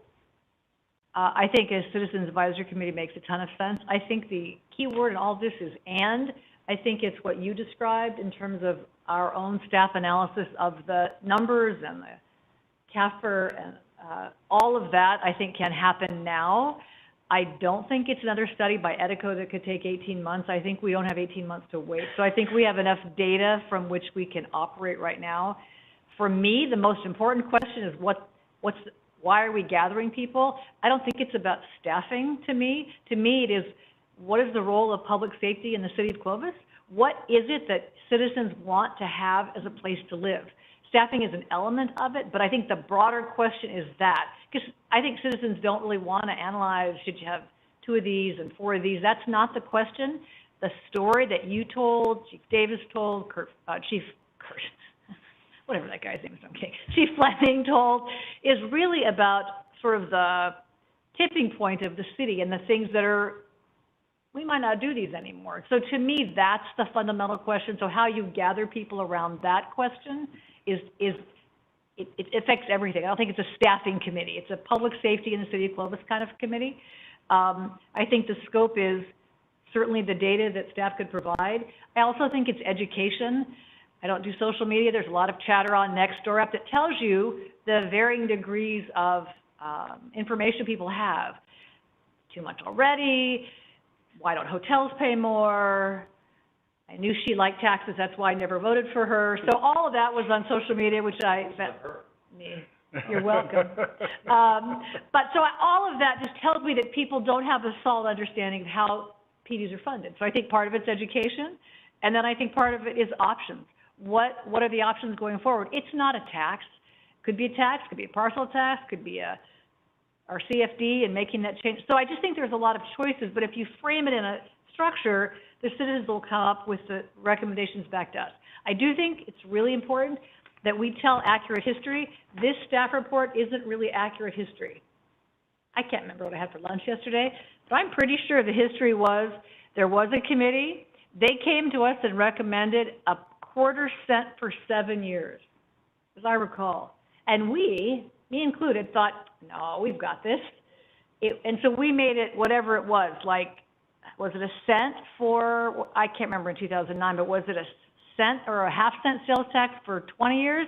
I think a Citizens Advisory Committee makes a ton of sense. I think the key word in all this is and. I think it's what you described in terms of our own staff analysis of the numbers and the CAFR and all of that, I think, can happen now. I don't think it's another study by Edico that could take 18 months. I think we don't have 18 months to wait. So I think we have enough data from which we can operate right now. For me, the most important question is why are we gathering people? I don't think it's about staffing to me. To me, it is, what is the role of public safety in the city of Clovis? What is it that citizens want to have as a place to live? Staffing is an element of it, but I think the broader question is that. Because I think citizens don't really want to analyze, should you have 2 of these and 4 of these? That's not the question. The story that you told, Chief Davis told, Chief whatever that guy's name is, okay, Chief Fleming told, is really about sort of the tipping point of the city and the things that are, we might not do these anymore. So to me, that's the fundamental question. So how you gather people around that question it affects everything. I don't think it's a staffing committee. It's a public safety in the city of Clovis kind of committee. I think the scope is certainly the data that staff could provide. I also think it's education. I don't do social media. There's a lot of chatter on Nextdoor app that tells you the varying degrees of information people have. Too much already. Why don't hotels pay more? I knew she liked taxes, that's why I never voted for her. So all of that was on social media, which you're welcome. But so all of that just tells me that people don't have a solid understanding of how PDs are funded. So I think part of it's education, and then I think part of it is options. What are the options going forward? It's not a tax. Could be a tax, could be a parcel tax, could be our CFD and making that change. So I just think there's a lot of choices, but if you frame it in a structure, the citizens will come up with the recommendations back to us. I do think it's really important. that we tell accurate history. This staff report isn't really accurate history. I can't remember what I had for lunch yesterday, but I'm pretty sure the history was, there was a committee, they came to us and recommended a $0.25 for 7 years, as I recall. And we, me included, thought, no, we've got this. And so we made it whatever it was, like, was it a cent for, I can't remember in 2009, but was it a cent or a half-cent sales tax for 20 years?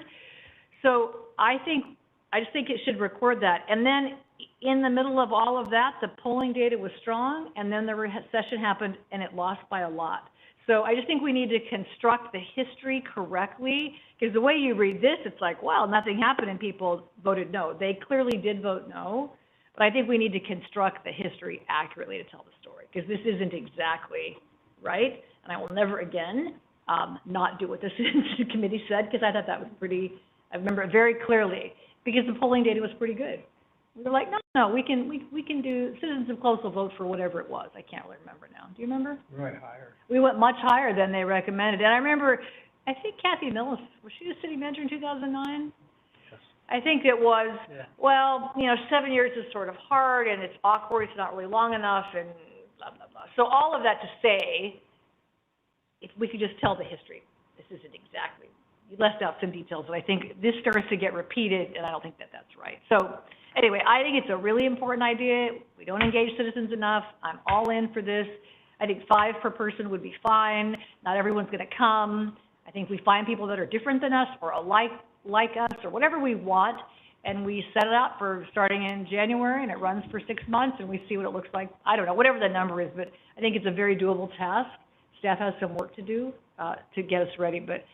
So I just think it should record that. And then in the middle of all of that, the polling data was strong, and then the recession happened, and it lost by a lot. So I just think we need to construct the history correctly, because the way you read this, it's like, well, nothing happened and people voted no. They clearly did vote no, but I think we need to construct the history accurately to tell the story, because this isn't exactly right, and I will never again not do what the Citizens Committee said, because I thought that was pretty, I remember it very clearly, because the polling data was pretty good. We were like, no, we can do, citizens of Clovis will vote for whatever it was. I can't really remember now. Do you remember? We went higher. We went much higher than they recommended. And I remember, I think Kathy Millis, was she the city manager in 2009? Yes. I think it was, Yeah. well, 7 years is sort of hard and it's awkward, it's not really long enough, and blah, blah, blah. So all of that to say, if we could just tell the history, this isn't exactly, you left out some details, but I think this starts to get repeated, and I don't think that that's right. So anyway, I think it's a really important idea. We don't engage citizens enough. I'm all in for this. I think 5 per person would be fine. Not everyone's going to come. I think we find people that are different than us or alike like us or whatever we want, and we set it out for starting in January, and it runs for 6 months, and we see what it looks like. I don't know, whatever the number is, but I think it's a very doable task. Staff has some work to do to get us ready, but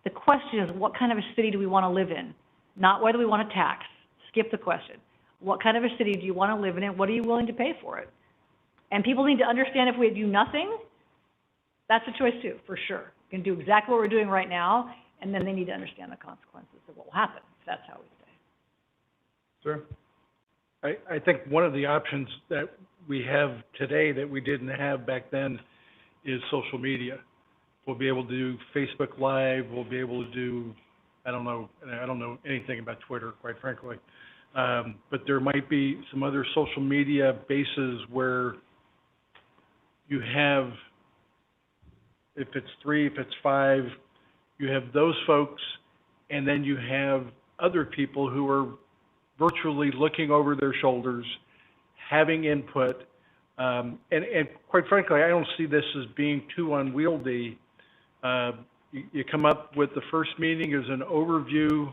the question is, what kind of a city do we want to live in? Not whether we want to tax. Skip the question. What kind of a city do you want to live in, and what are you willing to pay for it? And people need to understand if we do nothing, that's a choice too, for sure. We can do exactly what we're doing right now, and then they need to understand the consequences of what will happen if that's how we stay. Sir? I think one of the options that we have today that we didn't have back then is social media. We'll be able to do Facebook Live, we'll be able to do, I don't know anything about Twitter, quite frankly. But there might be some other social media bases where you have, if it's 3, if it's 5, you have those folks, and then you have other people who are virtually looking over their shoulders, having input, and quite frankly, I don't see this as being too unwieldy. You come up with the first meeting as an overview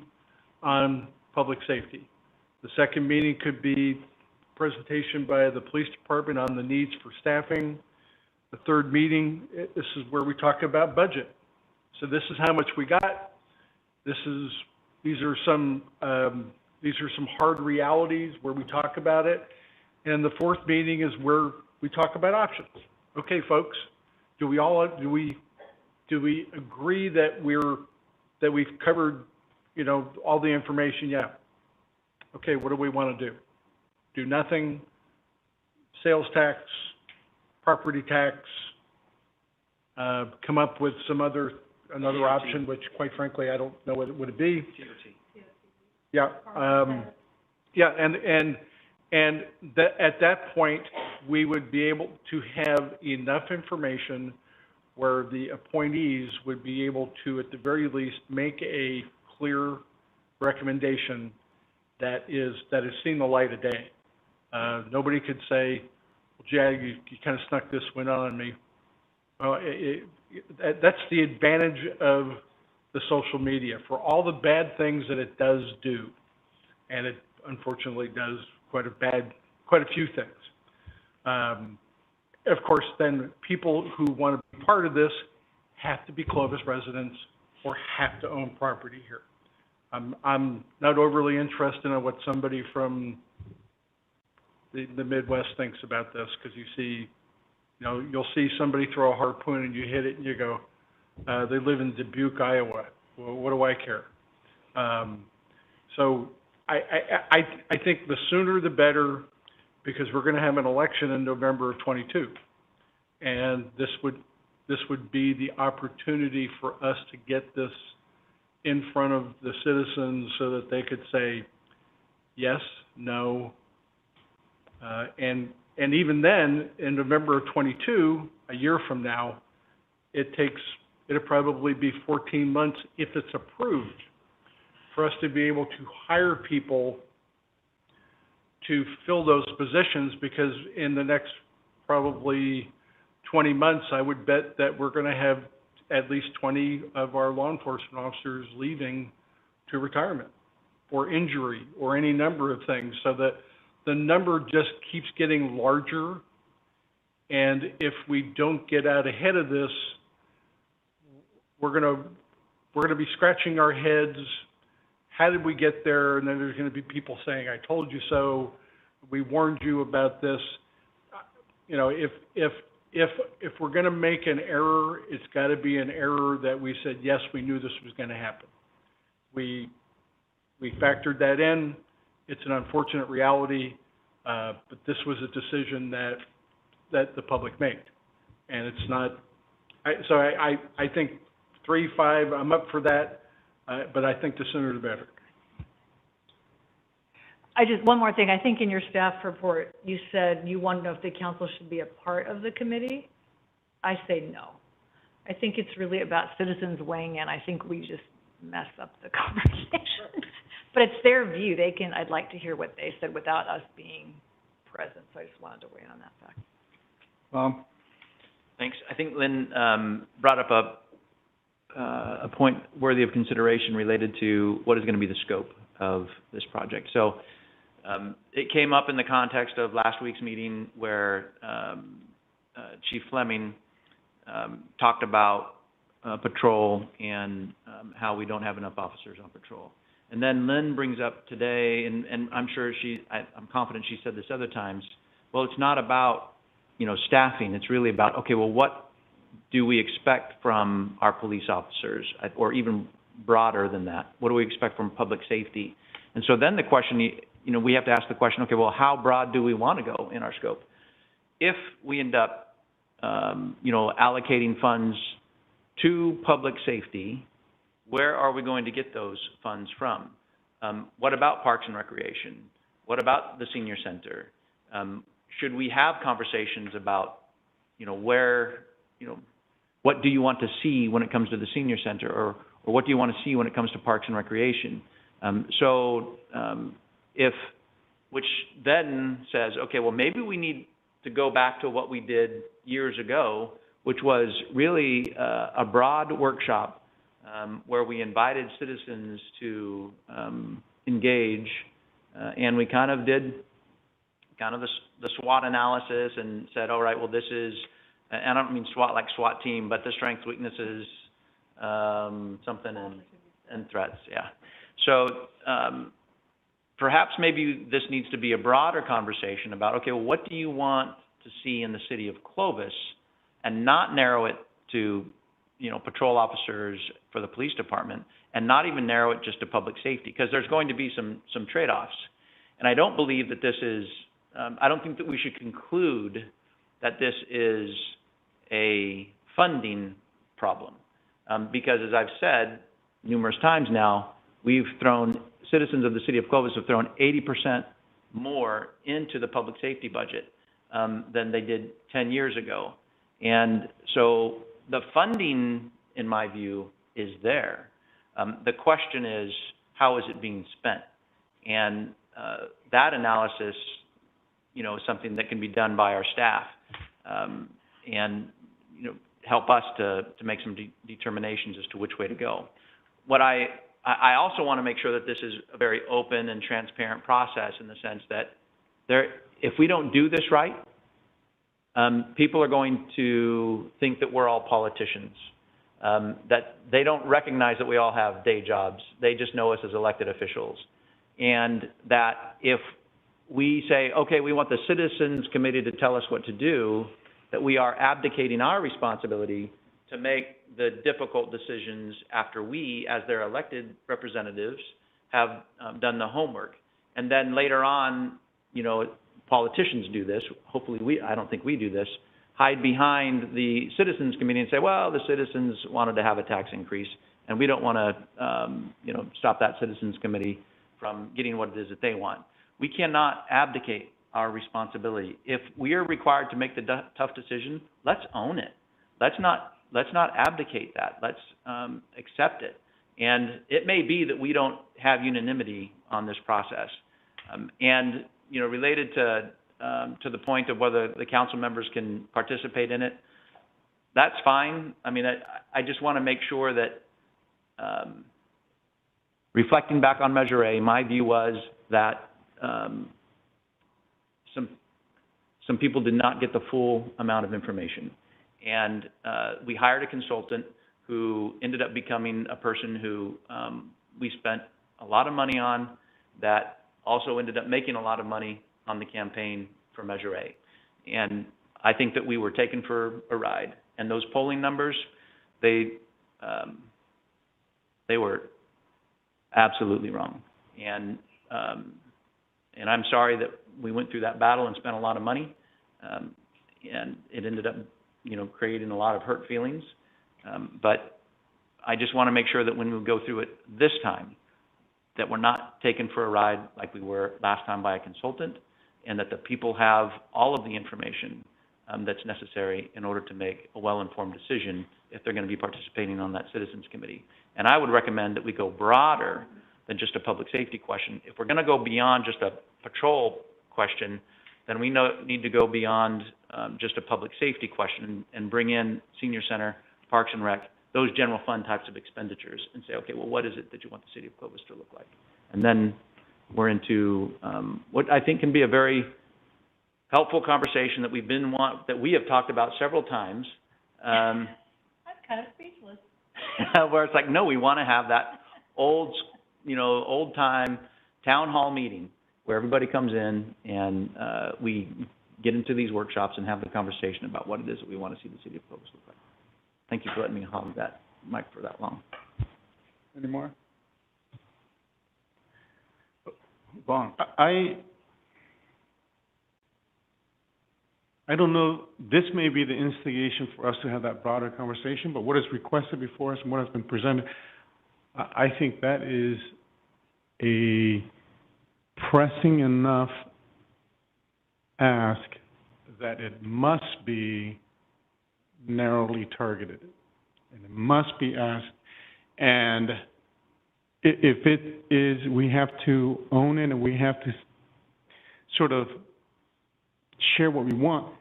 on public safety. The second meeting could be presentation by the police department on the needs for staffing. The third meeting, this is where we talk about budget. So this is how much we got. These are some hard realities where we talk about it. And the fourth meeting is where we talk about options. Okay, folks, do we agree that we've covered, all the information? Yeah. Okay, what do we want to do? Do nothing, sales tax, property tax, come up with another option, which quite frankly, I don't know what it would be. Yeah, and at that point, we would be able to have enough information where the appointees would be able to, at the very least, make a clear recommendation that has seen the light of day. Nobody could say, well, Jag, you kind of snuck this one on me. Well, that's the advantage of the social media. For all the bad things that it does do, and it unfortunately does quite a few thing. Of course, then people who want to be part of this have to be Clovis residents or have to own property here. I'm not overly interested in what somebody from the Midwest thinks about this, because you see, you'll see somebody throw a harpoon and you hit it and you go, they live in Dubuque, Iowa. Well, what do I care? So I think the sooner the better, because we're going to have an election in November of 22, and this would be the opportunity for us to get this in front of the citizens so that they could say yes, no, and even then, in November of '22, a year from now, it'll probably be 14 months if it's approved for us to be able to hire people to fill those positions, because in the next probably 20 months, I would bet that we're going to have at least 20 of our law enforcement officers leaving to retirement or injury or any number of things, so that the number just keeps getting larger. And if we don't get out ahead of this, we're gonna be scratching our heads. How did we get there? And then there's going to be people saying, "I told you so. We warned you about this." You know, if we're going to make an error, it's got to be an error that we said, yes, we knew this was going to happen. We factored that in. It's an unfortunate reality, but this was a decision that the public made, and it's not. So I think 3, 5. I'm up for that. But I think the sooner the better. One more thing. I think in your staff report, you said you want to know if the council should be a part of the committee. I say no. I think it's really about citizens weighing in. I think we just mess up the conversation. But it's their view. I'd like to hear what they said without us being present. So I just wanted to weigh in on that fact. Thanks. I think Lynn brought up a point worthy of consideration related to what is going to be the scope of this project. So it came up in the context of last week's meeting where Chief Fleming talked about patrol and how we don't have enough officers on patrol. And then Lynn brings up today, and I'm sure I'm confident she said this other times, well, it's not about, staffing. It's really about, okay, well, what do we expect from our police officers, or even broader than that? What do we expect from public safety? And so then the question, we have to ask the question, okay, well, how broad do we want to go in our scope? If we end up, allocating funds to public safety, where are we going to get those funds from? What about Parks and Recreation? What about the senior center? Should we have conversations about, what do you want to see when it comes to the senior center, or what do you want to see when it comes to Parks and Recreation? Which then says, okay, well, maybe we need to go back to what we did years ago, which was really a broad workshop where we invited citizens to engage, and we kind of did the SWOT analysis and said, all right, well, this is, and I don't mean SWAT like SWAT team, but the strengths, weaknesses, something, and threats, yeah. So perhaps maybe this needs to be a broader conversation about, okay, well, what do you want to see in the city of Clovis, and not narrow it to, patrol officers for the police department, and not even narrow it just to public safety, because there's going to be some trade-offs. And I don't believe that this is, I don't think that we should conclude that this is a funding problem, because as I've said numerous times now, citizens of the city of Clovis have thrown 80% more into the public safety budget than they did 10 years ago. And so the funding, in my view, is there. The question is, how is it being spent? And that analysis, is something that can be done by our staff, and, help us to make some determinations as to which way to go. What I also want to make sure that this is a very open and transparent process, in the sense that if we don't do this right, people are going to think that we're all politicians, that they don't recognize that we all have day jobs. They just know us as elected officials. And that if we say, okay, we want the Citizens Committee to tell us what to do, that we are abdicating our responsibility to make the difficult decisions after we, as their elected representatives, have done the homework. And then later on, politicians do this. Hopefully I don't think we do this, hide behind the Citizens Committee and say, well, the citizens wanted to have a tax increase, And we don't want to, stop that citizens committee from getting what it is that they want. We cannot abdicate our responsibility. If we are required to make the tough decision, let's own it. Let's not abdicate that. Let's accept it. And it may be that we don't have unanimity on this process. Related to the point of whether the council members can participate in it, that's fine. I mean, I just want to make sure that, reflecting back on Measure A, my view was that some people did not get the full amount of information. And we hired a consultant who ended up becoming a person who we spent a lot of money on, that also ended up making a lot of money on the campaign for Measure A. And I think that we were taken for a ride. And those polling numbers, they were absolutely wrong. And I'm sorry that we went through that battle and spent a lot of money. And it ended up, creating a lot of hurt feelings. But I just want to make sure that when we go through it this time, that we're not taken for a ride like we were last time by a consultant, and that the people have all of the information that's necessary in order to make a well-informed decision if they're going to be participating on that citizens committee. And I would recommend that we go broader than just a public safety question. If we're going to go beyond just a patrol question, then we need to go beyond just a public safety question and bring in senior center, parks and rec, those general fund types of expenditures, and say, okay, well, what is it that you want the city of Clovis to look like? And then we're into what I think can be a very helpful conversation that we have talked about several times. I'm kind of speechless. Where it's like, no, we want to have that old time town hall meeting where everybody comes in and we get into these workshops and have the conversation about what it is that we want to see the city of Clovis look like. Thank you for letting me hog that mic for that long. Any more? Vaughn. I don't know, this may be the instigation for us to have that broader conversation, but what is requested before us and what has been presented, I think that is a pressing enough ask that it must be narrowly targeted, and it must be asked. And if it is, we have to own it, and we have to sort of share what we want,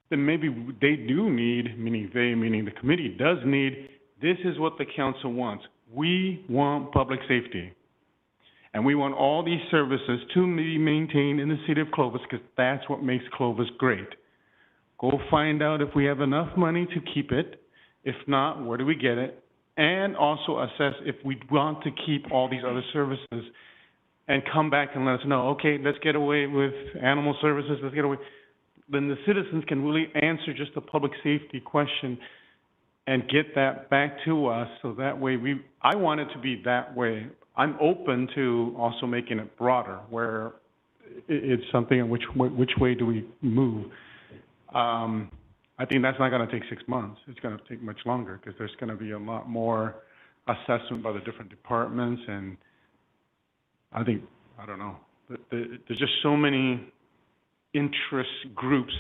then maybe they do need, meaning the committee does need, this is what the council wants. We want public safety. And we want all these services to be maintained in the city of Clovis, because that's what makes Clovis great. Go find out if we have enough money to keep it. If not, where do we get it? And also assess if we want to keep all these other services, and come back and let us know, okay, let's get away with animal services, let's get away. Then the citizens can really answer just a public safety question and get that back to us, so that way I want it to be that way. I'm open to also making it broader, where it's something in which way do we move. I think that's not going to take 6 months. It's going to take much longer, because there's going to be a lot more assessment by the different departments, and I don't know, there's just so many interest groups,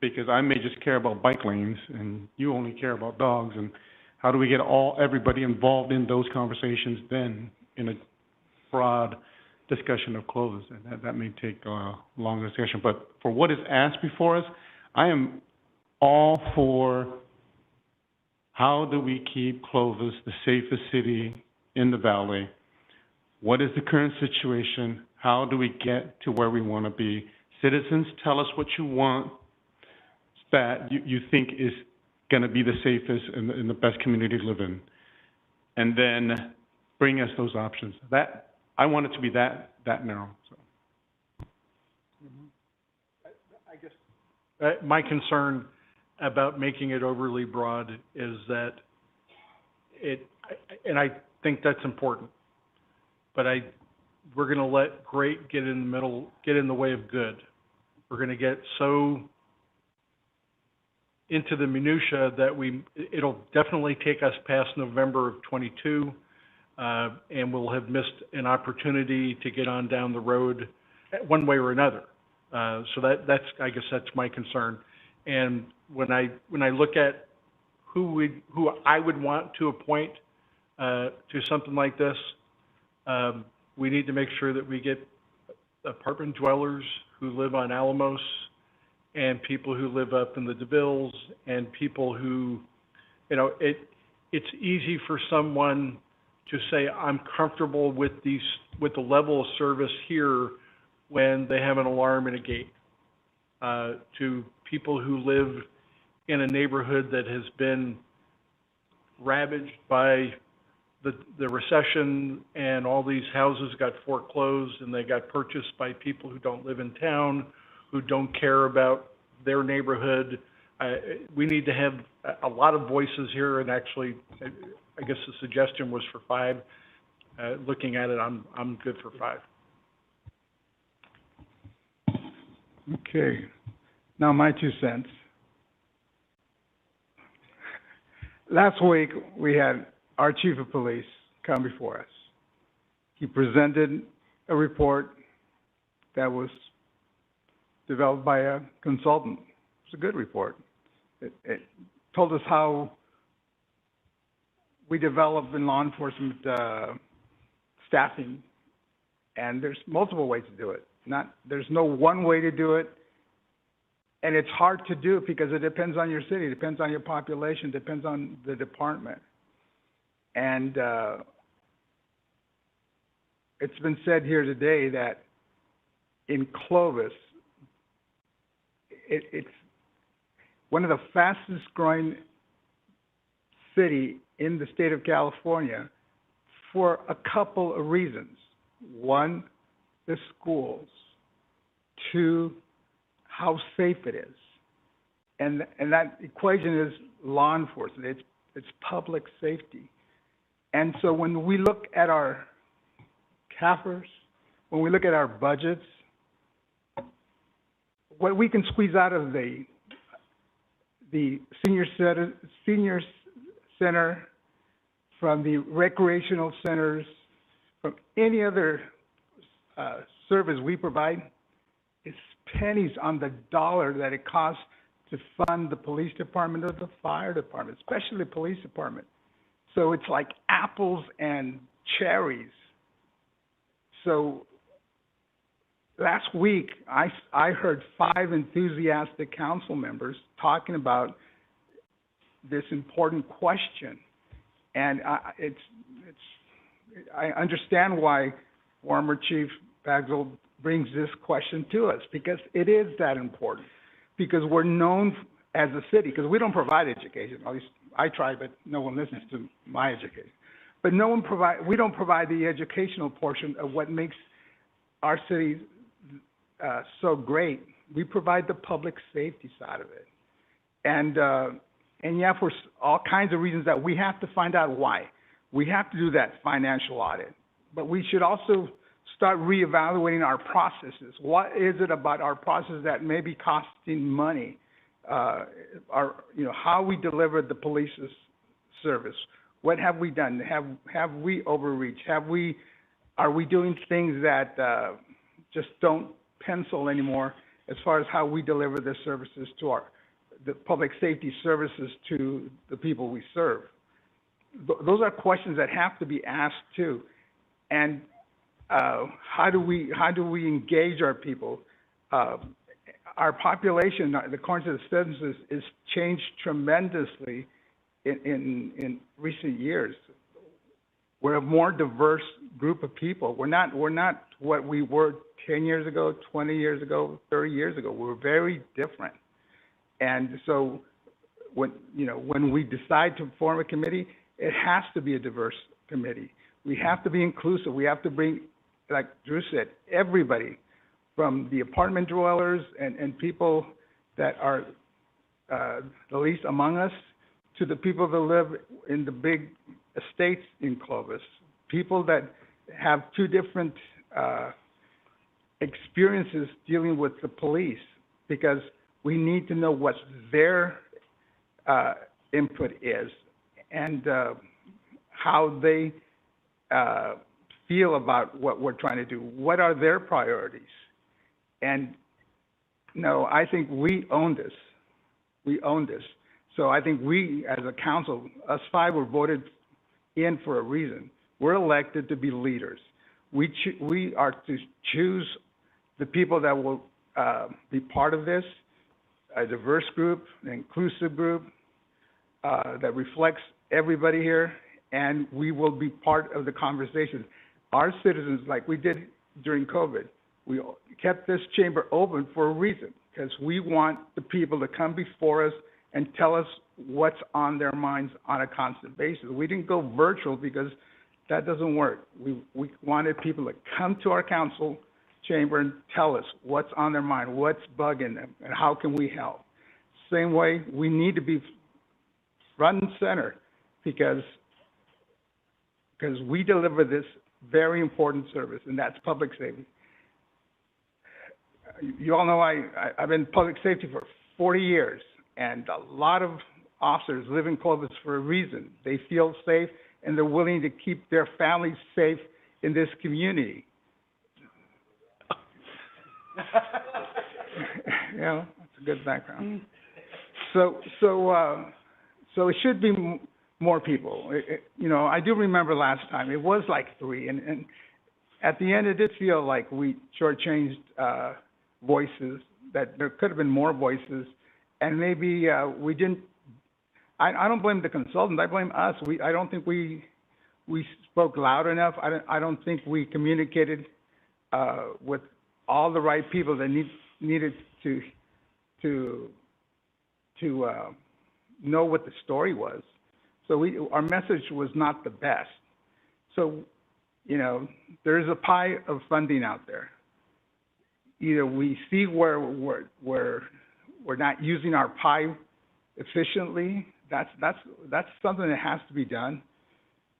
because I may just care about bike lanes and you only care about dogs, and how do we get everybody involved in those conversations then in a broad discussion of Clovis? And that may take a long discussion. But for what is asked before us, I am all for how do we keep Clovis the safest city in the valley? What is the current situation? How do we get to where we want to be? Citizens, tell us what you want that you think is going to be the safest and the best community to live in. And then bring us those options. I want it to be that narrow. So. I guess my concern about making it overly broad is that and I think that's important, but we're going to let great get in the way of good. We're going to get so into the minutia that it'll definitely take us past November of '22, and we'll have missed an opportunity to get on down the road one way or another. So that's, I guess that's my concern. And when I look at who I would want to appoint to something like this, we need to make sure that we get apartment dwellers who live on Alamos, and people who live up in the DeVilles, and people who, it's easy for someone to say, I'm comfortable with the level of service here when they have an alarm and a gate. To people who live in a neighborhood that has been ravaged by the recession, and all these houses got foreclosed and they got purchased by people who don't live in town, who don't care about their neighborhood. We need to have a lot of voices here, and actually, I guess the suggestion was for 5. Looking at it, I'm good for 5. Okay. Now, my 2 cents. Last week, we had our chief of police come before us. He presented a report that was developed by a consultant. It's a good report. It told us how we develop in law enforcement staffing, and there's multiple ways to do it. There's no one way to do it, and it's hard to do because it depends on your city, depends on your population, depends on the department. And it's been said here today that in Clovis, it's one of the fastest growing city in the state of California for a couple of reasons. 1, the schools. 2, how safe it is. And that equation is law enforcement. It's public safety. And so when we look at our CAFRs, when we look at our budgets, what we can squeeze out of the senior center, from the recreational centers, from any other service we provide, is pennies on the dollar that it costs to fund the police department or the fire department, especially the police department. So it's like apples and cherries. So last week, I heard 5 enthusiastic council members talking about this important question. And I understand why former Chief Bagzel brings this question to us, because it is that important. Because we're known as a city, because we don't provide education. At least I try, but no one listens to my education. But we don't provide the educational portion of what makes our city so great. We provide the public safety side of it. And yeah, for all kinds of reasons that we have to find out why. We have to do that financial audit. But we should also start reevaluating our processes. What is it about our process that may be costing money? How we deliver the police's service. What have we done? Have we overreached? Are we doing things that just don't pencil anymore as far as how we deliver the services to the public safety services to the people we serve? Those are questions that have to be asked too. And how do we engage our people? Our population, according to the census, is changed tremendously in recent years. We're a more diverse group of people. We're not what we were 10 years ago, 20 years ago, 30 years ago. We're very different. And so when we decide to form a committee, it has to be a diverse committee. We have to be inclusive. We have to bring, like Drew said, everybody, from the apartment dwellers and people that are the least among us, to the people that live in the big estates in Clovis, people that have 2 different experiences dealing with the police, because we need to know what's their input is, and how they feel about what we're trying to do. What are their priorities? And no, I think we own this. We own this. So I think we, as a council, us five were voted in for a reason. We're elected to be leaders. We are to choose the people that will be part of this, a diverse group, an inclusive group that reflects everybody here, and we will be part of the conversation. Our citizens, like we did during COVID, we kept this chamber open for a reason, because we want the people to come before us and tell us what's on their minds on a constant basis. We didn't go virtual because that doesn't work. We wanted people to come to our council chamber and tell us what's on their mind, what's bugging them, and how can we help. Same way, we need to be front and center because we deliver this very important service, and that's public safety. You all know I've been in public safety for 40 years, and a lot of officers live in Clovis for a reason. They feel safe, and they're willing to keep their families safe in this community. You know, that's a good background. So it should be more people. You know, I do remember last time, it was like 3, and at the end it did feel like we shortchanged voices, that there could have been more voices, and maybe we didn't. I don't blame the consultant, I blame us. I don't think we spoke loud enough. I don't think we communicated with all the right people that needed to know what the story was. So our message was not the best. So, you know, there is a pie of funding out there. Either we see where we're not using our pie efficiently. That's something that has to be done.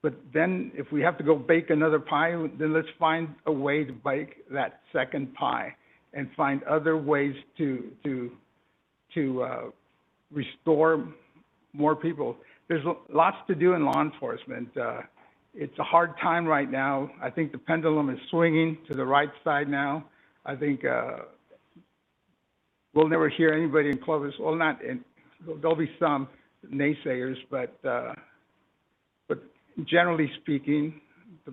But then if we have to go bake another pie, then let's find a way to bake that second pie and find other ways to restore more people. There's lots to do in law enforcement. It's a hard time right now. I think the pendulum is swinging to the right side now. I think we'll never hear anybody in Clovis, well, there'll be some naysayers, but generally speaking, the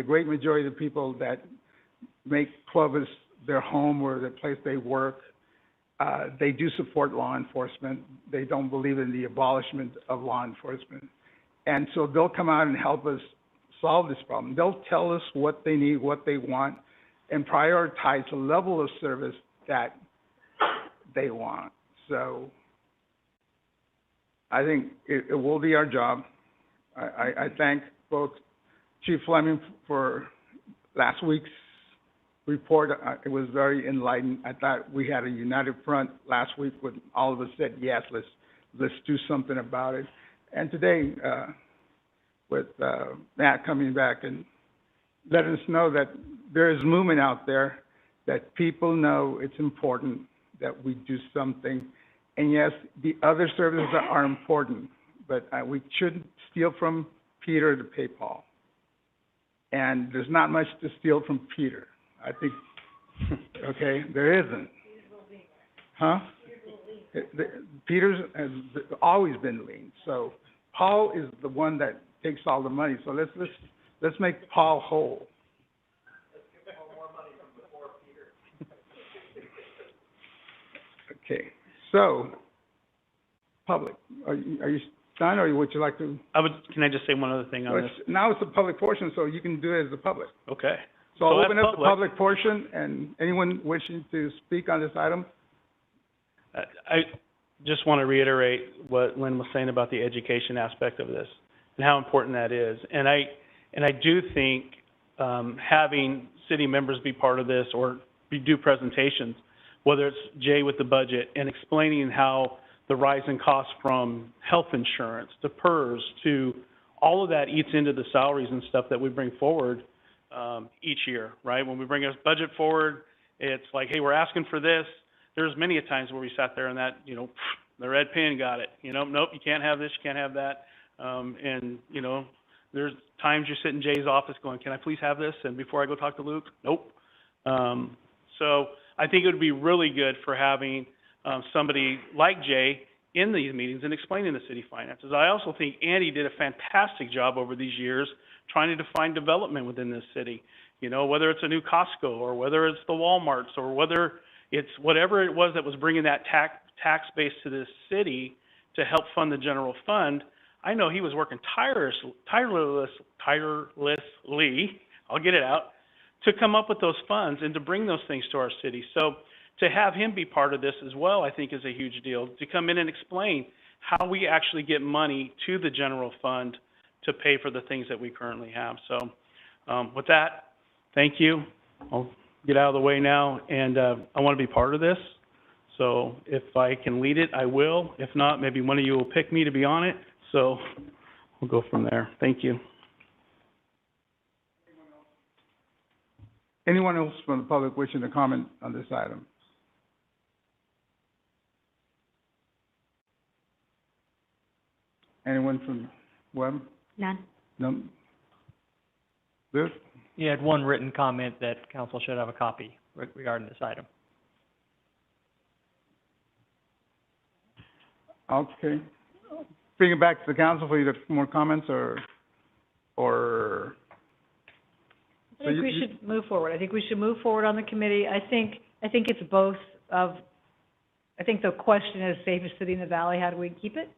great majority of the people that make Clovis their home or the place they work, they do support law enforcement. They don't believe in the abolishment of law enforcement. And so they'll come out and help us solve this problem. They'll tell us what they need, what they want, and prioritize the level of service that they want. So I think it will be our job. I thank both Chief Fleming for last week's report. It was very enlightening. I thought we had a united front last week when all of us said, yes, let's do something about it. And today, with Matt coming back and letting us know that there is movement out there, that people know it's important that we do something. And yes, the other services are important, but we shouldn't steal from Peter to pay Paul. And there's not much to steal from Peter. I think, okay, there isn't. Huh? Peter's has always been lean. So Paul is the one that takes all the money. So let's make Paul whole. Let's give Paul more money from before Peter. Okay, so public, are you done, or would you like to? Can I just say one other thing on this? Now it's the public portion, so you can do it as the public. Okay. So I'll open up the public portion, and anyone wishing to speak on this item? I just want to reiterate what Lynn was saying about the education aspect of this and how important that is. And I do think having city members be part of this or do presentations, whether it's Jay with the budget and explaining how the rise in costs from health insurance to PERS to all of that eats into the salaries and stuff that we bring forward each year, right? When we bring a budget forward, it's like, hey, we're asking for this. There's many a times where we sat there and that, The red pen got it. You know, nope, you can't have this, you can't have that. And, you know, there's times you sit in Jay's office going, can I please have this? And before I go talk to Luke, nope. So I think it would be really good for having somebody like Jay in these meetings and explaining the city finances. I also think Andy did a fantastic job over these years trying to define development within this city. You know, whether it's a new Costco or whether it's the Walmarts or whether it's whatever it was that was bringing that tax base to this city to help fund the general fund. I know he was working tirelessly, I'll get it out, to come up with those funds and to bring those things to our city. So to have him be part of this as well, I think is a huge deal, to come in and explain how we actually get money to the general fund to pay for the things that we currently have. So with that, thank you. I'll get out of the way now, and I want to be part of this. So if I can lead it, I will. If not, maybe one of you will pick me to be on it. So we'll go from there. Thank you. Anyone else from the public wishing to comment on this item? Anyone from Webb? None. No? Liz? You had one written comment that council should have a copy regarding this item. Okay. Bring it back to the council for you to more comments or I think we should move forward. I think we should move forward on the committee. I think it's both of, I think the question is safest city in the valley, how do we keep it?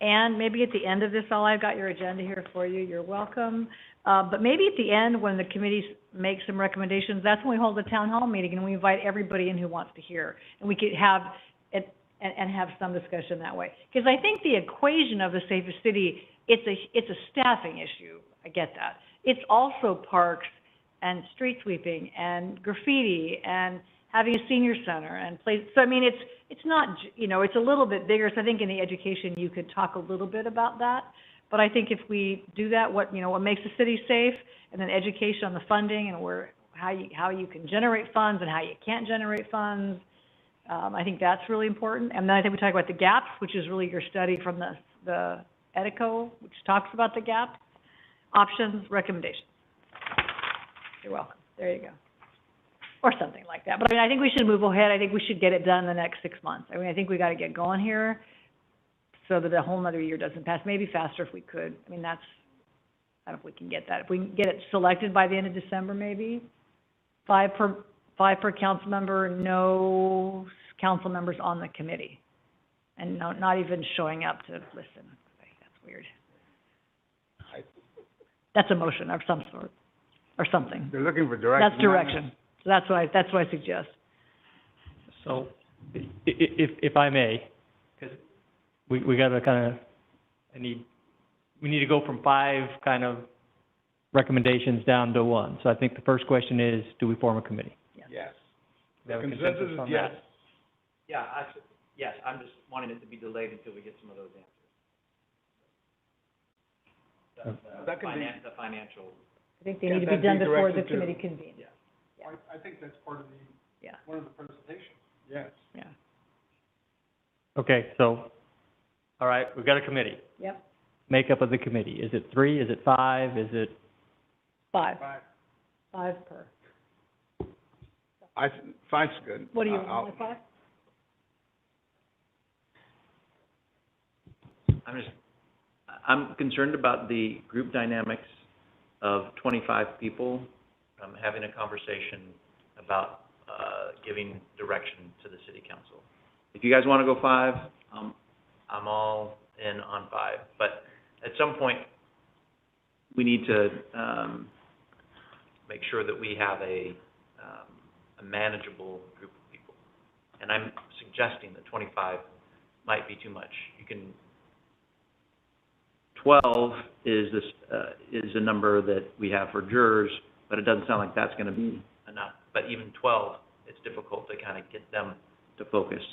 And maybe at the end of this, I've got your agenda here for you, you're welcome. But maybe at the end, when the committees make some recommendations, that's when we hold a town hall meeting and we invite everybody in who wants to hear. And we could have it, and have some discussion that way. Because I think the equation of the safest city, it's a staffing issue, I get that. It's also parks and street sweeping and graffiti and having a senior center and place. So I mean, it's not, you know, it's a little bit bigger. So I think in the education you could talk a little bit about that. But I think if we do that, what makes the city safe, and then education on the funding and how you can generate funds and how you can't generate funds. I think that's really important. And then I think we talk about the gaps, which is really your study from the EDICO, which talks about the gaps. Options, recommendations. You're welcome. There you go. Or something like that. But I mean, I think we should move ahead. I think we should get it done in the next 6 months. I mean, I think we got to get going here so that a whole another year doesn't pass. Maybe faster if we could. I mean, I don't know if we can get that. If we can get it selected by the end of December, maybe. 5 per council member, no council members on the committee. And not even showing up to listen. That's weird. That's a motion of some sort, or something. They're looking for direction. That's direction. So that's what I suggest. So, if I may, because we got to kind of, we need to go from 5 kind of recommendations down to 1. So I think the first question is, do we form a committee? Yes. Do we have a Consensus consensus on is yes. that? Yeah, yes, I'm just wanting it to be delayed until we get some of those answers. That can be. The financial. I think they need to be done before the committee convenes. Yeah. I think that's part of one of the presentations. Yes. Yeah. Okay, so, all right, we've got a committee. Yep. Makeup of the committee. Is it 3? Is it 5? Is it? 5. 5 per. 5's good. What do you want, like 5? I'm concerned about the group dynamics of 25 people, having a conversation about, giving direction to the city council. If you guys want to go 5, I'm all in on 5. But at some point, we need to, make sure that we have a manageable group of people. And I'm suggesting that 25 might be too much. 12 is a number that we have for jurors, but it doesn't sound like that's going to be enough. But even 12, it's difficult to kind of get them to focus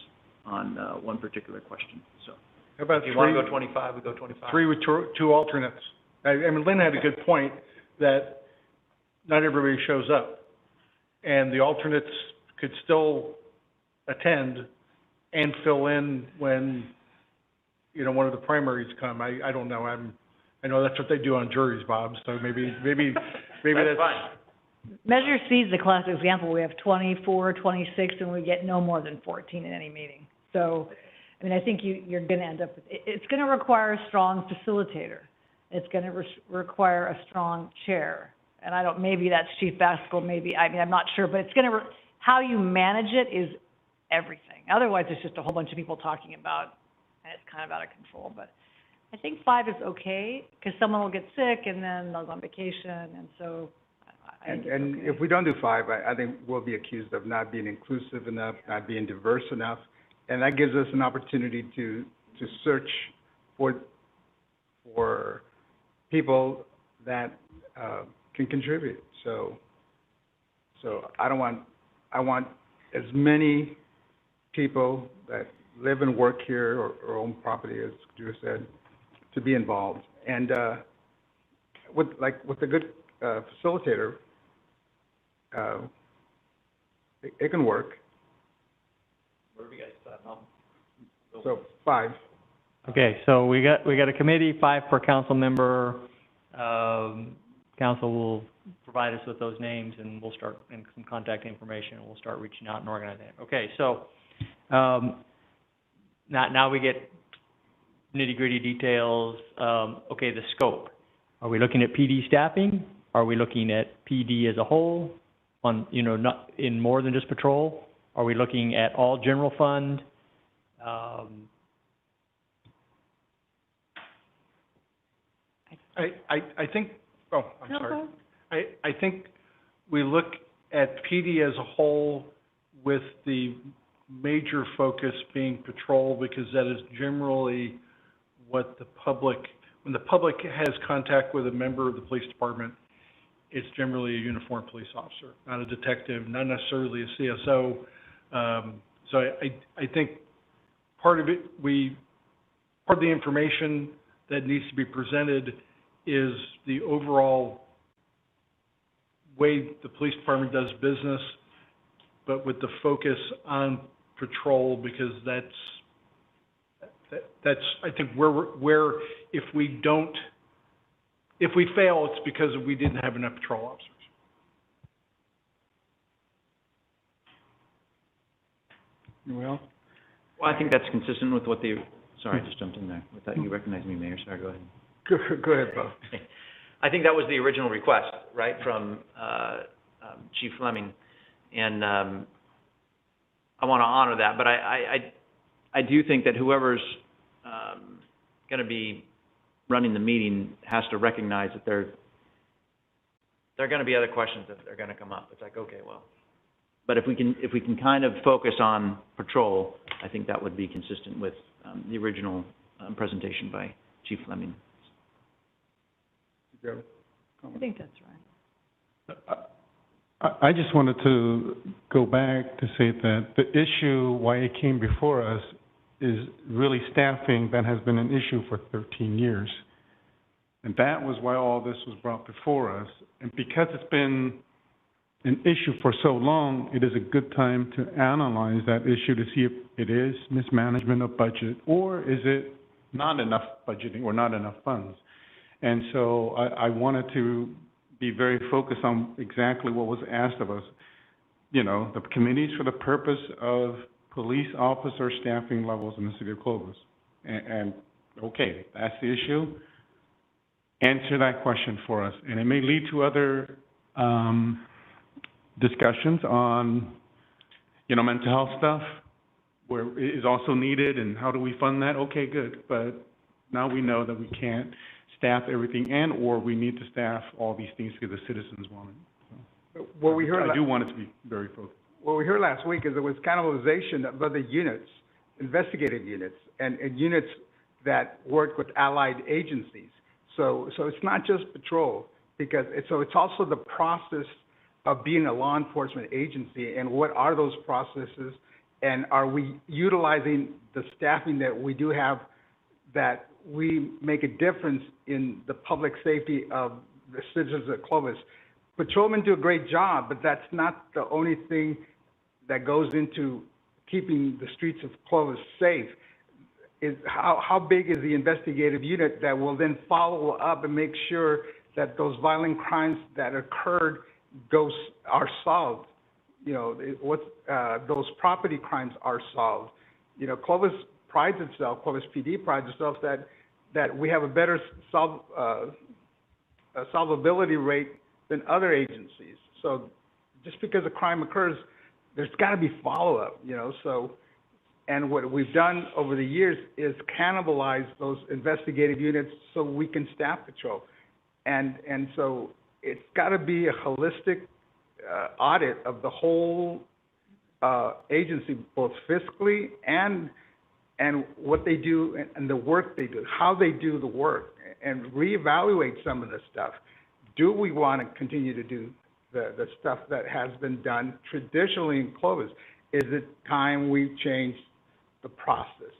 on one particular question. So How about if you want to go 25, we go 25. 3 with 2 alternates? I mean, Lynn had a good point that not everybody shows up, and the alternates could still attend and fill in when, you know, one of the primaries come. I don't know, I know that's what they do on juries, Bob, so maybe that's fine. Measure C is the classic example. We have 24, 26, and we get no more than 14 in any meeting. So, I mean, I think you're gonna end up with, it's gonna require a strong facilitator. It's gonna require a strong chair. And maybe that's Chief Baskell, maybe, I mean, I'm not sure, but it's gonna, how you manage it is everything. Otherwise, it's just a whole bunch of people talking about, and it's kind of out of control. But I think 5 is okay, because someone will get sick, and then they'll go on vacation, and so I think it's okay. If we don't do 5, I think we'll be accused of not being inclusive enough, not being diverse enough, and that gives us an opportunity to search for people that can contribute. So I want as many people that live and work here or own property, as Drew said, to be involved. And with a good facilitator, it can work. What have you guys thought? So 5. Okay, so we got a committee, 5 per council member. Council will provide us with those names, and we'll start, and some contact information, and we'll start reaching out and organizing it. Okay, so, now we get nitty-gritty details. Okay, the scope. Are we looking at PD staffing? Are we looking at PD as a whole, on, you know, not in more than just patrol? Are we looking at all general fund? I think, oh, I'm sorry. I think we look at PD as a whole with the major focus being patrol, because that is generally what the public, when the public has contact with a member of the police department, it's generally a uniformed police officer, not a detective, not necessarily a CSO. So I think part of the information that needs to be presented is the overall way the police department does business, but with the focus on patrol, because that's I think where if we fail, it's because we didn't have enough patrol officers. Well, I think that's consistent with what sorry, I just jumped in there. I thought you recognized me, Mayor. Sorry, go ahead. Go ahead, Bob. I think that was the original request, right, from Chief Fleming, and I want to honor that. But I do think that whoever's going to be running the meeting has to recognize that there are going to be other questions that are going to come up. It's like, okay, well, but if we can kind of focus on patrol, I think that would be consistent with the original presentation by Chief Fleming. I think that's right. I just wanted to go back to say that the issue, why it came before us, is really staffing that has been an issue for 13 years. And that was why all this was brought before us. And because it's been an issue for so long, it is a good time to analyze that issue to see if it is mismanagement of budget, or is it not enough budgeting or not enough funds. And so I wanted to be very focused on exactly what was asked of us. You know, the committees for the purpose of police officer staffing levels in the city of Clovis. And okay, that's the issue. Answer that question for us. And it may lead to other discussions on, you know, mental health stuff, where it is also needed, and how do we fund that? Okay, good. But now we know that we can't staff everything, and or we need to staff all these things because the citizens want it. So I do want it to be very focused. What we heard last week is there was cannibalization of other units, investigative units, and units that work with allied agencies. So it's not just patrol, because it's also the process of being a law enforcement agency, and what are those processes, and are we utilizing the staffing that we do have, that we make a difference in the public safety of the citizens of Clovis. Patrolmen do a great job, but that's not the only thing that goes into keeping the streets of Clovis safe. Is how big is the investigative unit that will then follow up and make sure that those violent crimes that occurred are solved? You know, those property crimes are solved. You know, Clovis PD prides itself that we have a better solvability rate than other agencies. So just because a crime occurs, there's got to be follow-up, you know, so. And what we've done over the years is cannibalize those investigative units so we can staff patrol. And so it's got to be a holistic audit of the whole agency, both fiscally and what they do and the work they do, how they do the work, and reevaluate some of the stuff. Do we want to continue to do the stuff that has been done traditionally in Clovis? Is it time we change the processes?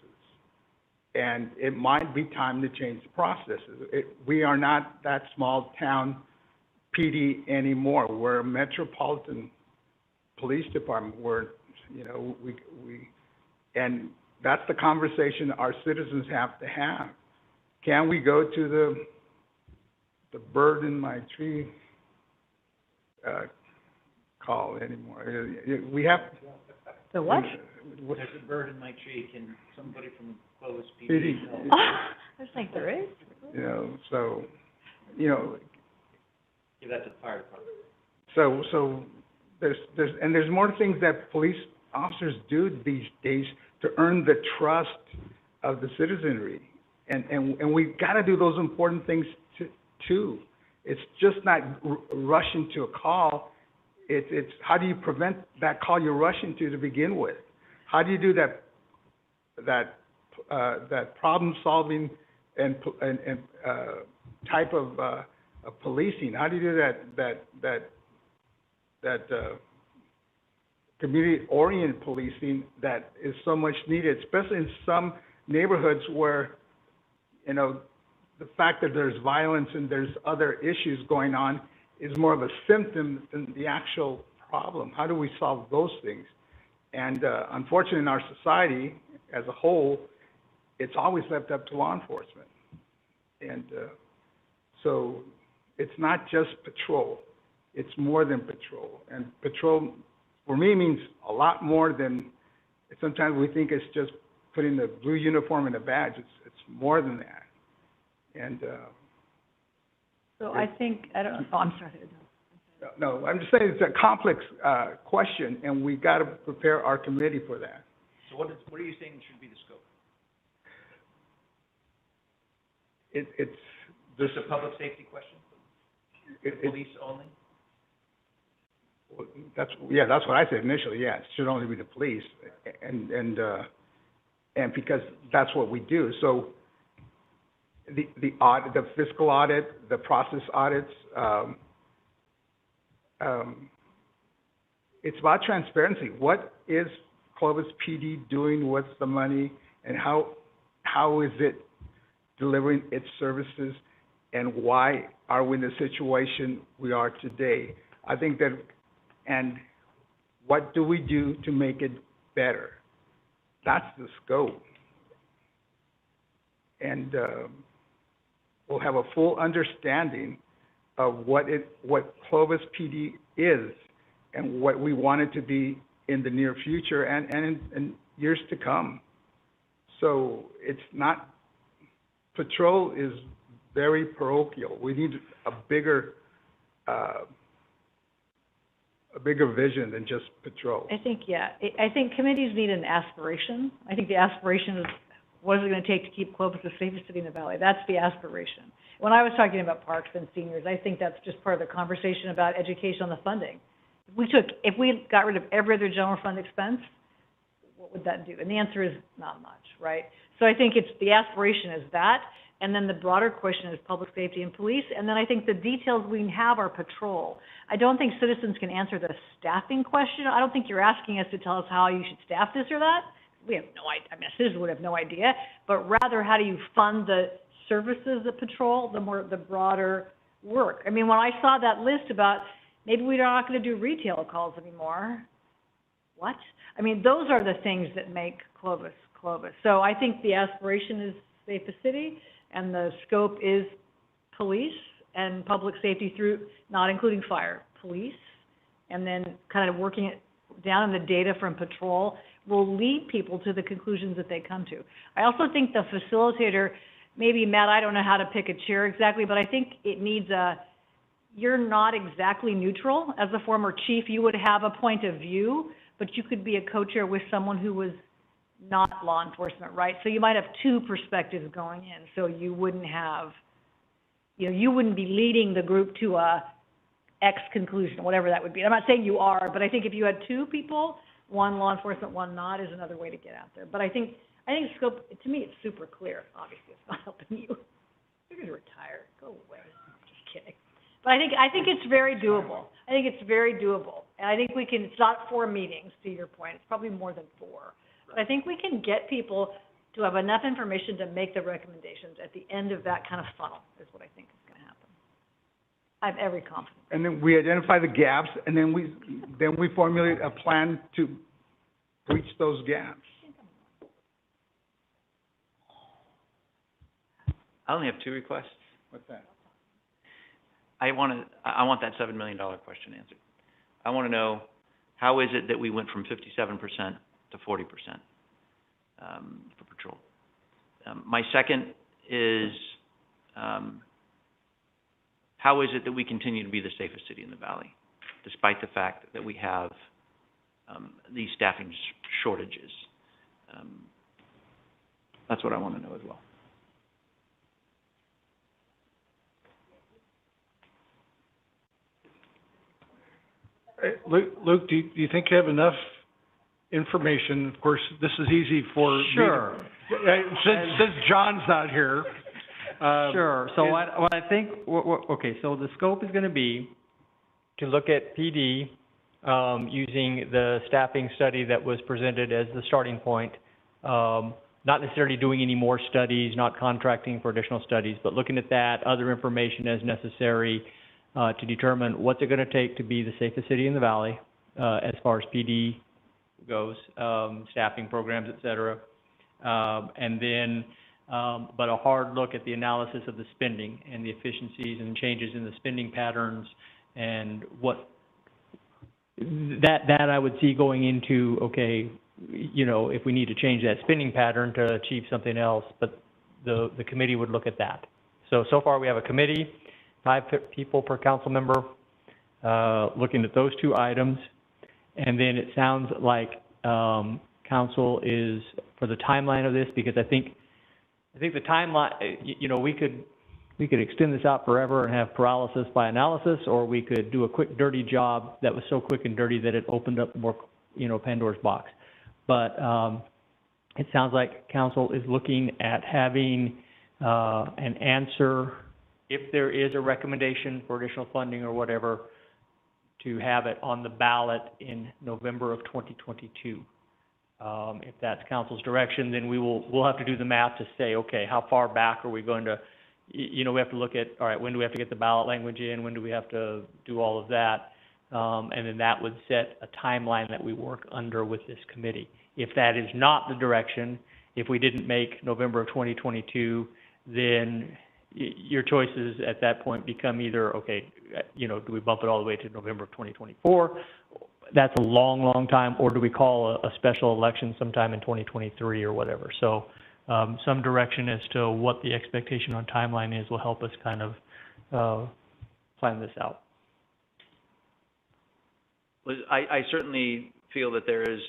And it might be time to change the processes. We are not that small town PD anymore. We're a metropolitan police department. We're, you know, and that's the conversation our citizens have to have. Can we go to the bird in my tree call anymore? We have. The what? There's a bird in my tree. Can somebody from Clovis PD PD. help? I was like, there is? You know, so, you know. Give that to the fire department. So there's more things that police officers do these days to earn the trust of the citizenry, and we've got to do those important things too. It's just not rushing to a call. It's how do you prevent that call you're rushing to begin with? How do you do that problem solving and type of policing? How do you do that community oriented policing that is so much needed, especially in some neighborhoods where, you know, the fact that there's violence and there's other issues going on is more of a symptom than the actual problem. How do we solve those things? And unfortunately, in our society as a whole, it's always left up to law enforcement. And so it's not just patrol. It's more than patrol. And patrol, for me, means a lot more than, sometimes we think it's just putting the blue uniform and a badge. It's more than that. And so I think, I'm sorry. No, I'm just saying it's a complex question, and we've got to prepare our committee for that. So what are you saying should be the scope? It's just a public safety question? Police only? That's what I said initially. Yeah, it should only be the police, and because that's what we do. So the audit, the fiscal audit, the process audits. It's about transparency. What is Clovis PD doing? What's the money, and how is it delivering its services, and why are we in the situation we are today? I think that, and what do we do to make it better? That's the scope. And we'll have a full understanding of what Clovis PD is and what we want it to be in the near future and in years to come. So it's not, patrol is very parochial. We need a bigger vision than just patrol. I think, I think committees need an aspiration. I think the aspiration is, what is it going to take to keep Clovis the safest city in the valley? That's the aspiration. When I was talking about parks and seniors, I think that's just part of the conversation about education on the funding. If we got rid of every other general fund expense, what would that do? And the answer is not much, right? So I think the aspiration is that, and then the broader question is public safety and police, and then I think the details we have are patrol. I don't think citizens can answer the staffing question. I don't think you're asking us to tell us how you should staff this or that. We have no idea. I mean, citizens would have no idea, but rather, how do you fund the services of patrol, the broader work? I mean, when I saw that list about maybe we're not going to do retail calls anymore, what? I mean, those are the things that make Clovis, Clovis. So I think the aspiration is safest city, and the scope is police and public safety through, not including fire, police, and then kind of working it down in the data from patrol will lead people to the conclusions that they come to. I also think the facilitator, maybe Matt, I don't know how to pick a chair exactly, but I think it needs you're not exactly neutral. As a former chief, you would have a point of view, but you could be a co-chair with someone who was not law enforcement, right? So you might have two perspectives going in, so you wouldn't have, you wouldn't be leading the group to a X conclusion, whatever that would be. I'm not saying you are, but I think if you had two people, one law enforcement, one not, is another way to get out there. But I think scope, to me, it's super clear. Obviously, it's not helping you. You're gonna retire. Go away. Just kidding. But I think it's very doable. I think it's very doable. And I think we can, it's not 4 meetings, to your point. It's probably more than 4. But I think we can get people to have enough information to make the recommendations at the end of that kind of funnel, is what I think is gonna happen. I have every confidence. And then we identify the gaps, and then we formulate a plan to breach those gaps. I only have 2 requests. What's that? I want that $7 million question answered. I want to know, how is it that we went from 57% to 40% for patrol? My second is, how is it that we continue to be the safest city in the valley, despite the fact that we have these staffing shortages? That's what I want to know as well. Luke, do you think you have enough information? Of course, this is easy for me. Sure. Since John's not here. Sure. So what I think, okay, so the scope is going to be to look at PD using the staffing study that was presented as the starting point. Not necessarily doing any more studies, not contracting for additional studies, but looking at that, other information as necessary to determine what's it going to take to be the safest city in the valley as far as PD goes, staffing programs, et cetera. And then, but a hard look at the analysis of the spending and the efficiencies and changes in the spending patterns and what that I would see going into, okay, if we need to change that spending pattern to achieve something else, but the committee would look at that. So far we have a committee, 5 people per council member, looking at those 2 items. And then it sounds like council is for the timeline of this, because I think the timeline, we could extend this out forever and have paralysis by analysis, or we could do a quick, dirty job that was so quick and dirty that it opened up more, Pandora's box. But it sounds like council is looking at having an answer, if there is a recommendation for additional funding or whatever, to have it on the ballot in November of 2022. If that's council's direction, then we'll have to do the math to say, okay, how far back are we going to, we have to look at, all right, when do we have to get the ballot language in? When do we have to do all of that? And then that would set a timeline that we work under with this committee. If that is not the direction, if we didn't make November of 2022, then your choices at that point become either, okay, do we bump it all the way to November of 2024? That's a long, long time. Or do we call a special election sometime in 2023 or whatever? So some direction as to what the expectation on timeline is will help us kind of plan this out. I certainly feel that there is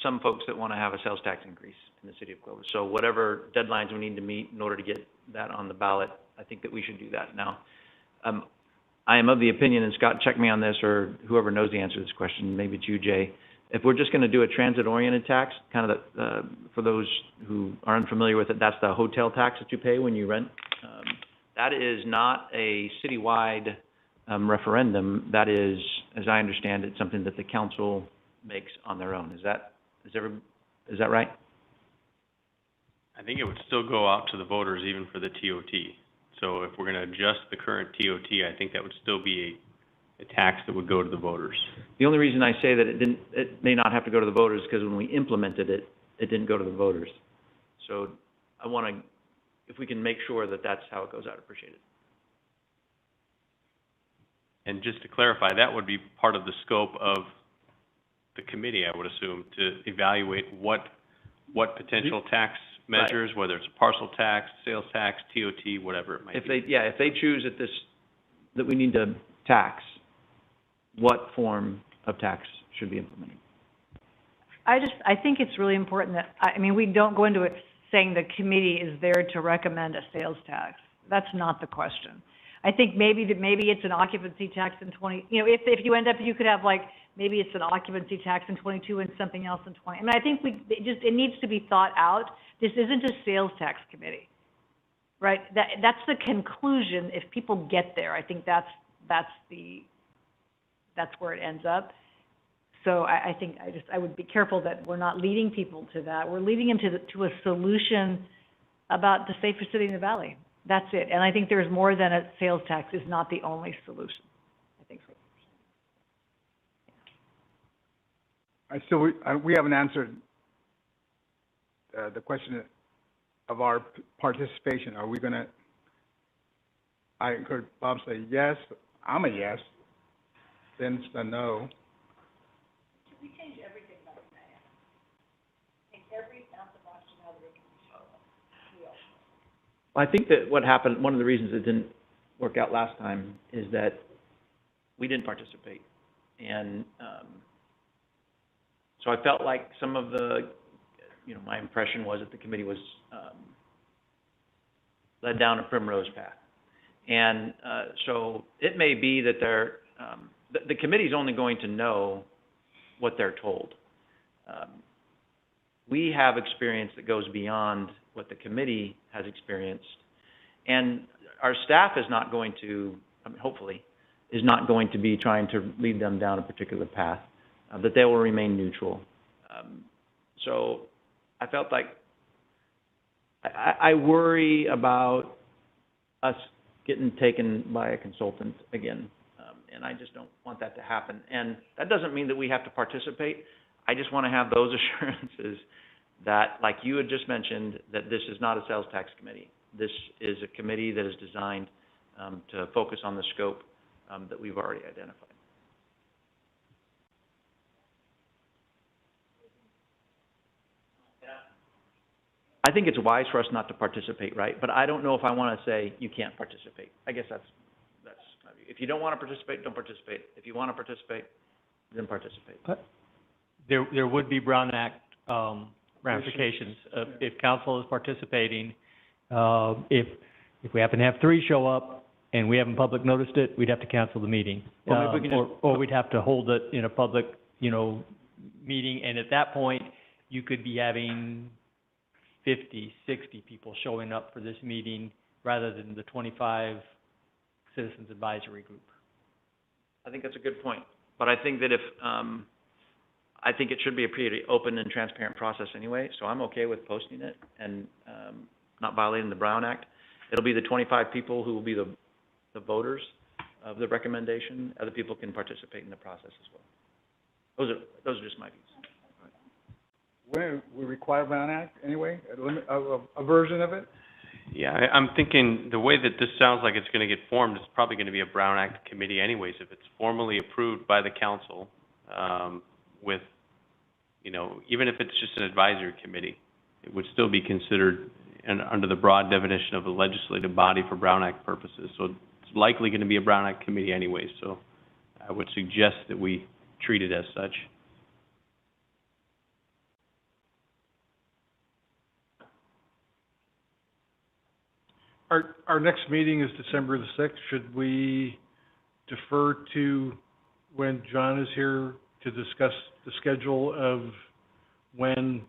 some folks that want to have a sales tax increase in the city of Clovis. So whatever deadlines we need to meet in order to get that on the ballot, I think that we should do that now. I am of the opinion, and Scott, check me on this, or whoever knows the answer to this question, maybe it's you, Jay. If we're just going to do a transit-oriented tax, kind of for those who are unfamiliar with it, that's the hotel tax that you pay when you rent. That is not a citywide referendum. That is, as I understand it, something that the council makes on their own. Is that right? I think it would still go out to the voters even for the TOT. So if we're going to adjust the current TOT, I think that would still be a tax that would go to the voters. The only reason I say that it may not have to go to the voters, because when we implemented it, it didn't go to the voters. So I want to, if we can make sure that that's how it goes out, appreciate it. And just to clarify, that would be part of the scope of the committee, I would assume, to evaluate what potential tax measures, whether it's a parcel tax, sales tax, TOT, whatever it might be. If they choose that we need to tax, what form of tax should be implemented? I think it's really important that, I mean, we don't go into it saying the committee is there to recommend a sales tax. That's not the question. I think maybe it's an occupancy tax in if you end up, you could have maybe it's an occupancy tax in 22 and something else in 20. I mean, I think it needs to be thought out. This isn't a sales tax committee, right? That's the conclusion. If people get there, I think that's where it ends up. So I think I would be careful that we're not leading people to that. We're leading them to a solution about the safer city in the valley. That's it. And I think there's more than a sales tax is not the only solution. I think so. We haven't answered the question of our participation. Are we gonna, I heard Bob say yes, I'm a yes, Vince a no. Should we change everything back to that? Take every ounce of oxygen out of it. I think that what happened, one of the reasons it didn't work out last time is that we didn't participate. And so I felt like some of the, my impression was that the committee was led down a primrose path. And so it may be that the committee's only going to know what they're told. We have experience that goes beyond what the committee has experienced, and our staff is not going to, hopefully, is not going to be trying to lead them down a particular path, that they will remain neutral. So I felt like I worry about us getting taken by a consultant again, and I just don't want that to happen. And that doesn't mean that we have to participate. I just want to have those assurances that, like you had just mentioned, that this is not a sales tax committee. This is a committee that is designed to focus on the scope that we've already identified. I think it's wise for us not to participate, right? But I don't know if I want to say you can't participate. I guess that's if you don't want to participate, don't participate. If you want to participate, then participate. There would be Brown Act ramifications. If council is participating, if we happen to have 3 show up and we haven't public noticed it, we'd have to cancel the meeting. Well, maybe we can or we'd have to hold it in a public, meeting, and at that point, you could be having 50, 60 people showing up for this meeting rather than the 25 Citizens Advisory Group. I think that's a good point. But I think that I think it should be a pretty open and transparent process anyway, so I'm okay with posting it and not violating the Brown Act. It'll be the 25 people who will be the voters of the recommendation. Other people can participate in the process as well. Those are just my views. When we require Brown Act anyway, a version of it? Yeah, I'm thinking the way that this sounds like it's going to get formed, it's probably going to be a Brown Act committee anyways. If it's formally approved by the council, with, even if it's just an advisory committee, it would still be considered under the broad definition of a legislative body for Brown Act purposes. So it's likely going to be a Brown Act committee anyways. So I would suggest that we treat it as such. Our next meeting is December the 6th. Should we defer to when John is here to discuss the schedule of when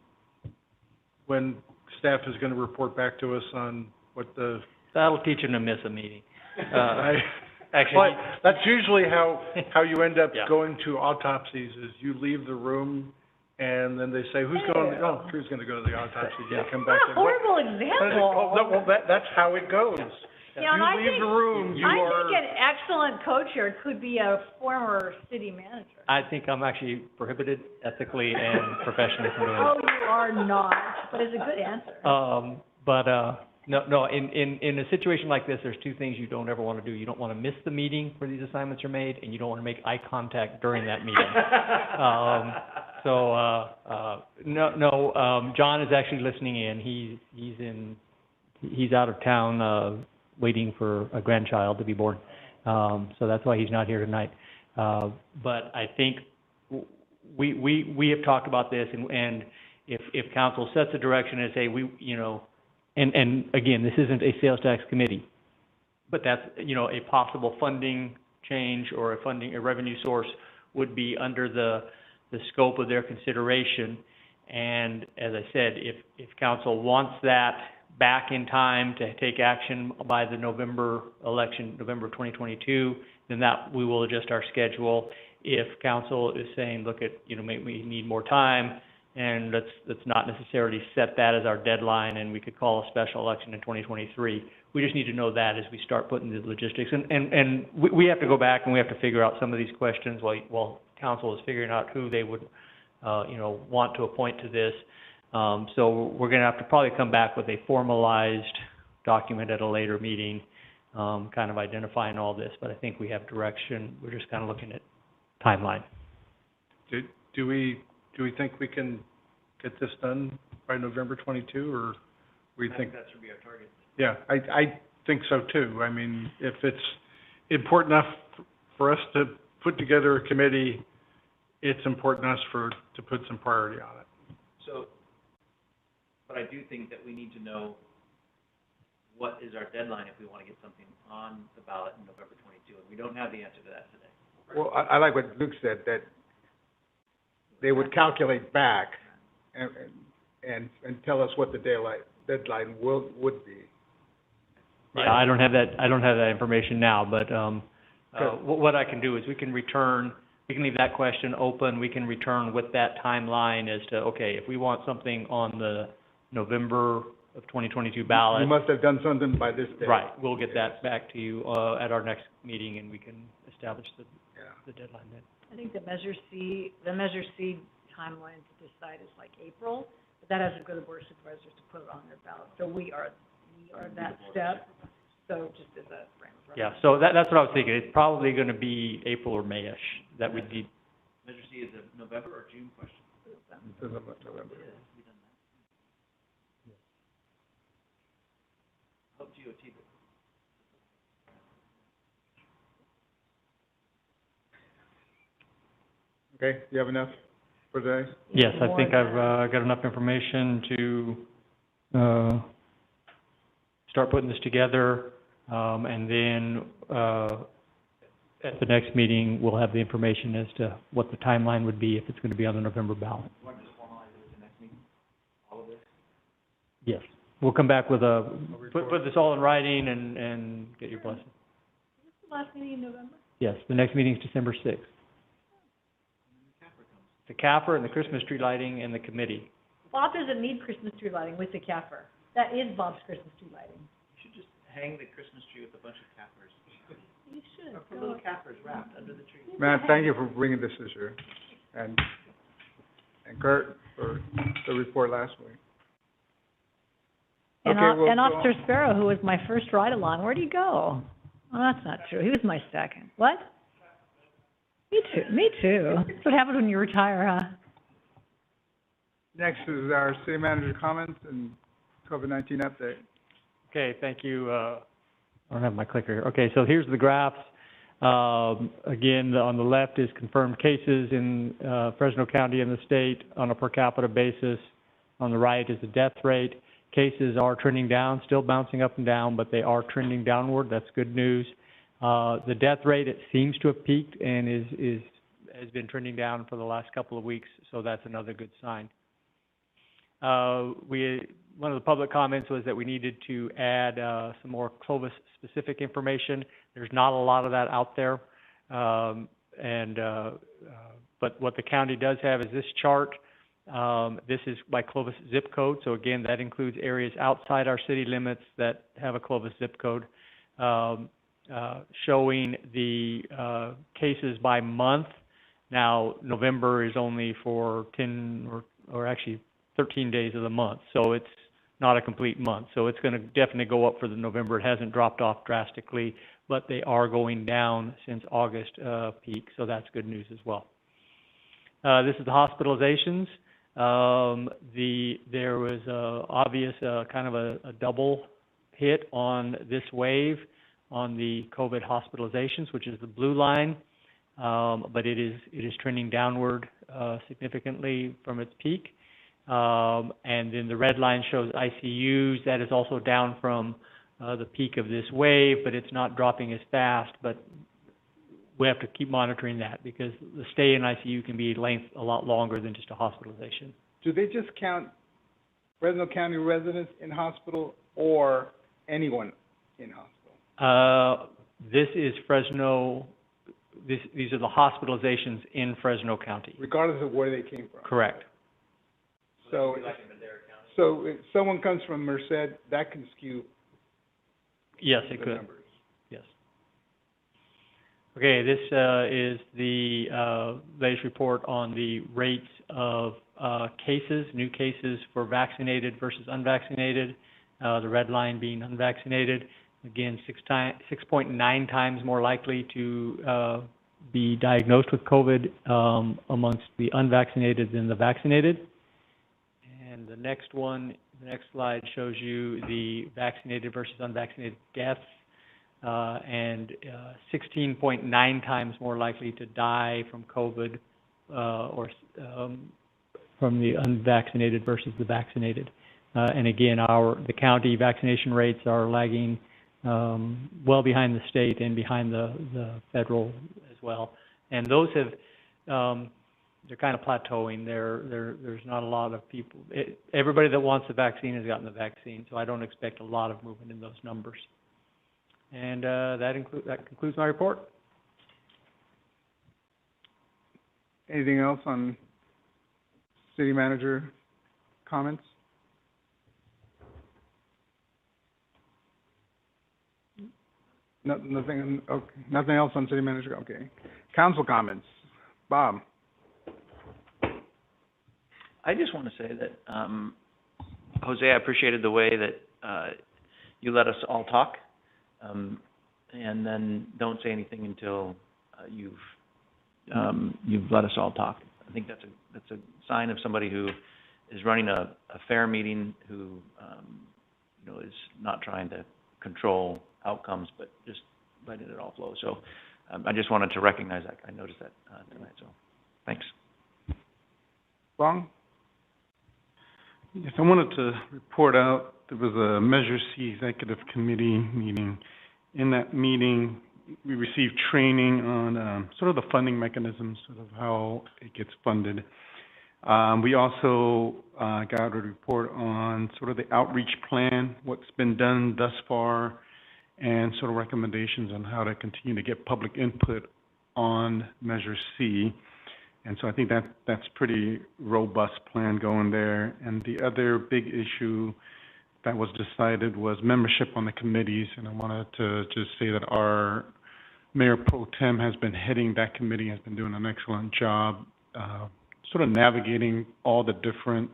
staff is going to report back to us on what the... That'll teach him to miss a meeting. Actually, that's usually how you end up going to autopsies, is you leave the room and then they say, who's going? Oh, Drew's going to go to the autopsy. Yeah, come back. What a horrible example. Well, that's how it goes. Yeah, and I think, room, I think an excellent co-chair could be a former city manager. I think I'm actually prohibited ethically and professionally from doing it. Oh, you are not, but it's a good answer. No, in a situation like this, there's two things you don't ever want to do. You don't want to miss the meeting where these assignments are made, and you don't want to make eye contact during that meeting. John is actually listening in. He's out of town, waiting for a grandchild to be born. So that's why he's not here tonight. But I think we have talked about this, and if council sets a direction and say, and again, this isn't a sales tax committee, but that's, a possible funding change or a revenue source would be under the scope of their consideration. And as I said, if council wants that back in time to take action by the November election, November 2022, then we will adjust our schedule. If council is saying, look at, maybe we need more time, and let's not necessarily set that as our deadline, and we could call a special election in 2023. We just need to know that as we start putting the logistics. And we have to go back and we have to figure out some of these questions while council is figuring out who they would, want to appoint to this. So we're going to have to probably come back with a formalized document at a later meeting, kind of identifying all this. But I think we have direction. We're just kind of looking at timeline. Do we think we can get this done by November 22, or we think that should be our target. Yeah, I think so too. I mean, if it's important enough for us to put together a committee, it's important enough to put some priority on it. So, but I do think that we need to know what is our deadline if we want to get something on the ballot in November 22, and we don't have the answer to that today. Well, I like what Luke said, that they would calculate back and tell us what the deadline would be. Yeah, I don't have that information now, but what I can do is we can leave that question open. We can return with that timeline as to, okay, if we want something on the November of 2022 ballot. You must have done something by this date. Right, we'll get that back to you at our next meeting, and we can establish the deadline then. I think the Measure C timeline to decide is like April, but that has to go to the Board of Supervisors to put it on their ballot. So we are that step, so just as a frame of reference. Yeah, so that's what I was thinking. It's probably going to be April or May-ish that we need. Measure C is a November or June question? November. Hope GOT did. Okay, you have enough for today? Yes, I think I've got enough information to start putting this together, and then at the next meeting, we'll have the information as to what the timeline would be if it's going to be on the November ballot. You want to just formalize it at the next meeting, all of this? Yes, we'll come back with put this all in writing and get your blessing. Is this the last meeting in November? Yes, the next meeting is December 6th. The CAFR and the Christmas tree lighting and the committee. Bob doesn't need Christmas tree lighting with the CAFR. That is Bob's Christmas tree lighting. You should just hang the Christmas tree with a bunch of cappers. You should. Or put little cappers wrapped under the tree. Matt, thank you for bringing this issue, and Kurt for the report last week. And, Okay, and Officer Sparrow, who was my first ride-along, where'd he go? Oh, that's not true. He was my second. What? Me too. That's what happens when you retire, huh? Next is our city manager comments and COVID-19 update. Okay, thank you. I don't have my clicker here. Okay, so here's the graphs. Again, on the left is confirmed cases in Fresno County and the state on a per capita basis. On the right is the death rate. Cases are trending down, still bouncing up and down, but they are trending downward. That's good news. The death rate, it seems to have peaked and has been trending down for the last couple of weeks, so that's another good sign. One of the public comments was that we needed to add some more Clovis-specific information. There's not a lot of that out there, but what the county does have is this chart. This is by Clovis zip code, so again, that includes areas outside our city limits that have a Clovis zip code. showing the, cases by month. Now, November is only for 10 or actually 13 days of the month, so it's not a complete month. So it's gonna definitely go up for the November. It hasn't dropped off drastically, but they are going down since August, peak, so that's good news as well. This is the hospitalizations. There was obvious kind of a double hit on this wave on the COVID hospitalizations, which is the blue line, but it is trending downward significantly from its peak. And then the red line shows ICUs. That is also down from the peak of this wave, but it's not dropping as fast. But we have to keep monitoring that because the stay in ICU can be a lot longer than just a hospitalization. Do they just count Fresno County residents in hospital or anyone in hospital? This is Fresno. These are the hospitalizations in Fresno County. Regardless of where they came from? Correct. So if someone comes from Merced, that can skew. Yes, it could. Numbers. Yes. Okay, this is the latest report on the rates of cases, new cases for vaccinated versus unvaccinated. The red line being unvaccinated. Again, 6.9 times more likely to be diagnosed with COVID amongst the unvaccinated than the vaccinated. And the next slide shows you the vaccinated versus unvaccinated deaths, and 16.9 times more likely to die from COVID or from the unvaccinated versus the vaccinated. And again, the county vaccination rates are lagging well behind the state and behind the federal as well. And those have they're kind of plateauing. There's not a lot of people. Everybody that wants the vaccine has gotten the vaccine, so I don't expect a lot of movement in those numbers. And that concludes my report. Anything else on city manager comments? Nothing. Okay. Nothing else on city manager. Okay. Council comments. Bob. I just want to say that, Jose, I appreciated the way that you let us all talk, and then don't say anything until you've let us all talk. I think that's a sign of somebody who is running a fair meeting, who is not trying to control outcomes, but just letting it all flow. So I just wanted to recognize that. I noticed that tonight. So thanks. Long? Yes, I wanted to report out, there was a Measure C Executive Committee meeting. In that meeting, we received training on sort of the funding mechanisms, sort of how it gets funded. We also got a report on sort of the outreach plan, what's been done thus far, and sort of recommendations on how to continue to get public input on Measure C. And so I think that's pretty robust plan going there. And the other big issue that was decided was membership on the committees. And I wanted to just say that our Mayor Pro Tem has been heading that committee, has been doing an excellent job, sort of navigating all the different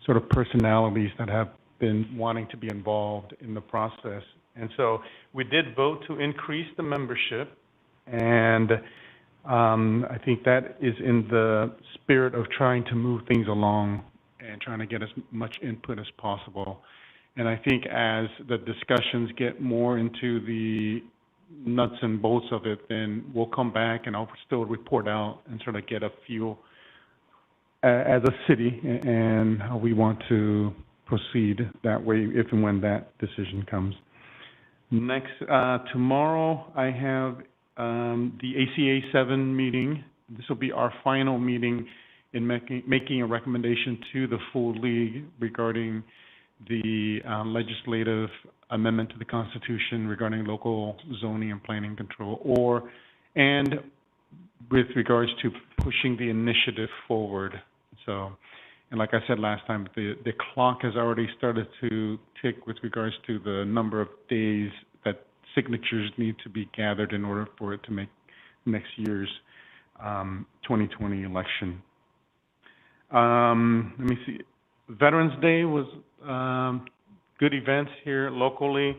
sort of personalities that have been wanting to be involved in the process. And so we did vote to increase the membership, and I think that is in the spirit of trying to move things along and trying to get as much input as possible. And I think as the discussions get more into the nuts and bolts of it, then we'll come back and I'll still report out and sort of get a feel as a city and how we want to proceed that way if and when that decision comes. Next, tomorrow I have the ACA 7 meeting. This will be our final meeting in making a recommendation to the full league regarding the legislative amendment to the Constitution regarding local zoning and planning control, and with regards to pushing the initiative forward. So And like I said last time, the clock has already started to tick with regards to the number of days that signatures need to be gathered in order for it to make next year's 2020 election. Let me see. Veterans Day was good events here locally.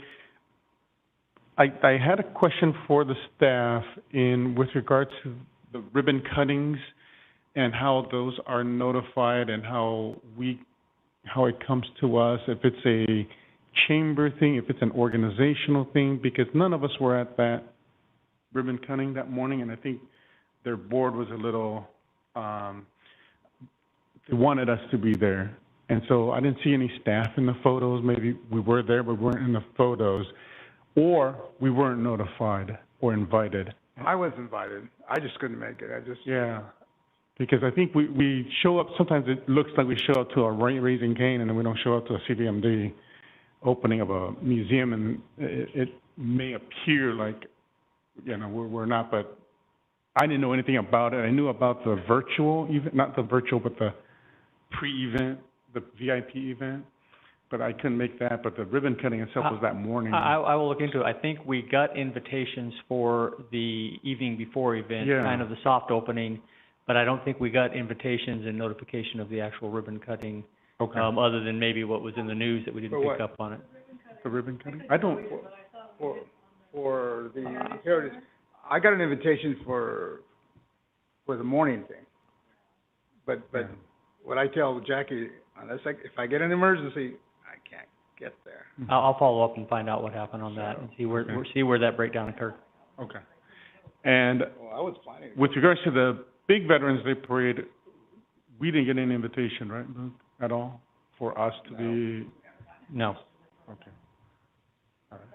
I had a question for the staff with regard to the ribbon cuttings and how those are notified and how it comes to us, if it's a chamber thing, if it's an organizational thing, because none of us were at that ribbon cutting that morning, and I think their board was a little, they wanted us to be there. And so I didn't see any staff in the photos. Maybe we were there, but we weren't in the photos. Or we weren't notified or invited. I was invited. I just couldn't make it. Yeah. Because I think we show up, sometimes it looks like we show up to a Raising Cane and then we don't show up to a CDMD opening of a museum, and it may appear like, we're not, but I didn't know anything about it. I knew about the virtual event, not the virtual, but the pre-event, the VIP event, but I couldn't make that. But the ribbon cutting itself was that morning. I will look into it. I think we got invitations for the evening before event, kind of the soft opening, but I don't think we got invitations and notification of the actual ribbon cutting, other than maybe what was in the news that we didn't pick up on it. The ribbon cutting? I don't... For the Heritage, I got an invitation for the morning thing. But what I tell Jackie, if I get an emergency, I can't get there. I'll follow up and find out what happened on that and see where that breakdown occurred. Okay. And I was planning. With regards to the big Veterans Day parade, we didn't get an invitation, right, Luke, at all, for us to be? No. Okay. All right.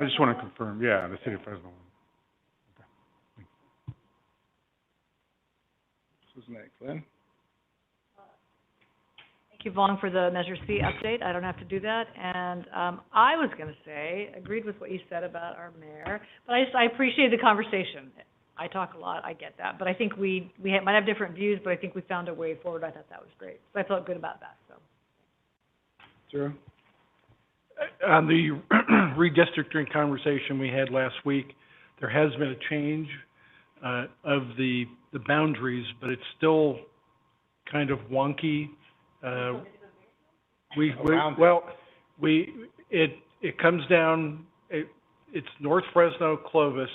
I just want to confirm. Yeah, the city of Fresno. Okay. Who's next, Lynn? Thank you, Vaughn, for the Measure C update. I don't have to do that. And I was going to say, agreed with what you said about our mayor, but I appreciate the conversation. I talk a lot, I get that, but I think we might have different views, but I think we found a way forward. I thought that was great. So I felt good about that, so. Sure. On the redistricting conversation we had last week, there has been a change of the boundaries, but it's still kind of wonky. It comes down, it's North Fresno, Clovis,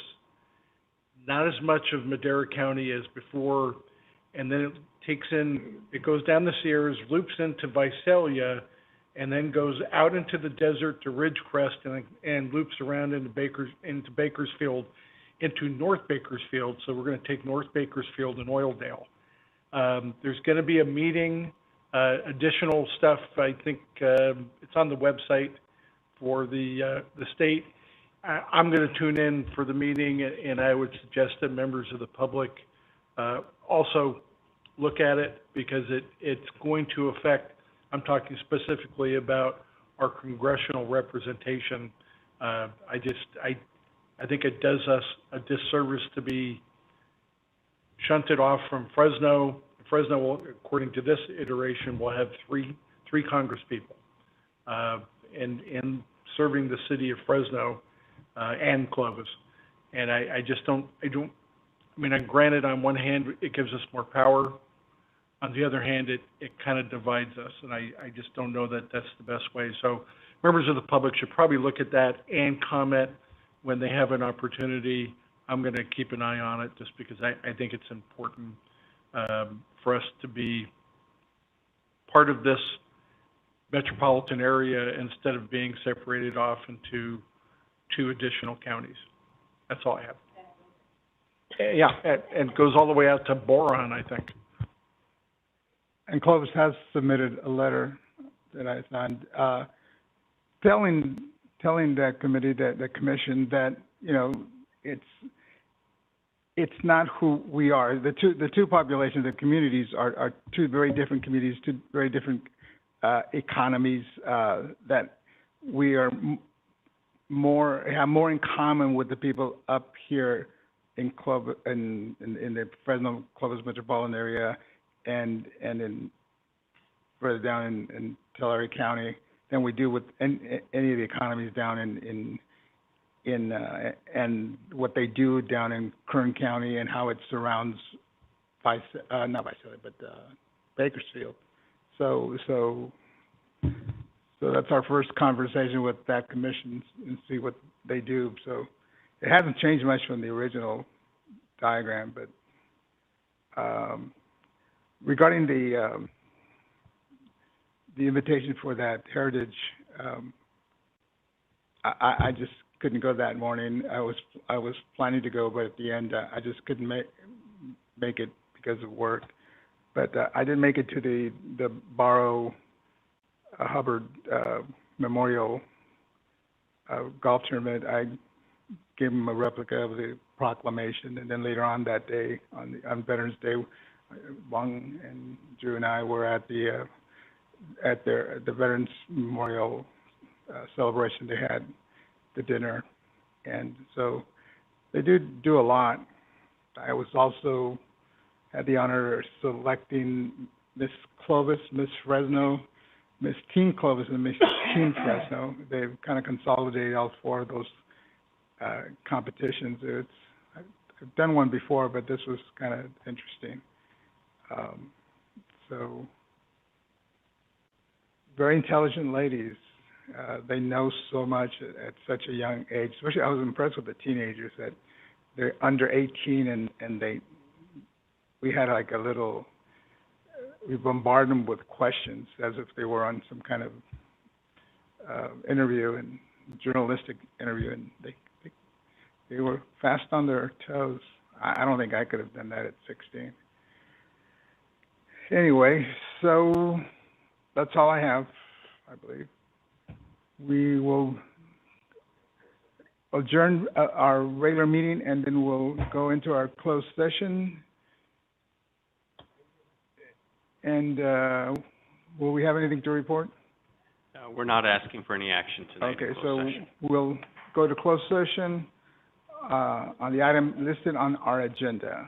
not as much of Madera County as before, and then it goes down the Sierras, loops into Visalia, and then goes out into the desert to Ridgecrest and loops around into Bakersfield, into North Bakersfield. So we're going to take North Bakersfield and Oildale. There's going to be a meeting, additional stuff. I think it's on the website for the state. I'm going to tune in for the meeting, and I would suggest that members of the public also look at it, because it's going to affect. I'm talking specifically about our congressional representation. I think it does us a disservice to be shunted off from Fresno. Fresno will, according to this iteration, will have three congresspeople in serving the city of Fresno and Clovis. And I mean, granted, on one hand, it gives us more power. On the other hand, it kind of divides us, and I just don't know that that's the best way. So members of the public should probably look at that and comment when they have an opportunity. I'm going to keep an eye on it, just because I think it's important for us to be part of this metropolitan area instead of being separated off into 2 additional counties. That's all I have. Yeah, and it goes all the way out to Boron, I think. And Clovis has submitted a letter that I signed, telling that committee, the commission, that it's not who we are. The two populations, the communities are 2 very different communities, 2 very different economies, that we are have more in common with the people up here in Clovis, in the Fresno Clovis metropolitan area, and in further down in Tulare County than we do with any of the economies down in and what they do down in Kern County and how it surrounds not Visalia, but Bakersfield. So that's our first conversation with that commission and see what they do. So it hasn't changed much from the original diagram, but regarding the invitation for that heritage, I just couldn't go that morning. I was planning to go, but at the end I just couldn't make it because of work. But I did make it to the Barrow Hubbard Memorial golf tournament. I gave him a replica of the proclamation, and then later on that day, on Veterans Day, Wong and Drew and I were at the Veterans Memorial celebration. They had the dinner, and so they do a lot. I was also had the honor of selecting Miss Clovis, Miss Fresno, Miss Teen Clovis, and Miss Teen Fresno. They've kind of consolidated all four of those competitions. I've done one before, but this was kind of interesting. So very intelligent ladies. They know so much at such a young age. Especially, I was impressed with the teenagers that they're under 18 and we had like we bombarded them with questions as if they were on some kind of interview and journalistic interview, and they were fast on their toes. I don't think I could have done that at 16. Anyway, so that's all I have, I believe. We will adjourn our regular meeting, and then we'll go into our closed session. And will we have anything to report? We're not asking for any action tonight in closed session. We'll go to closed session on the item listed on our agenda.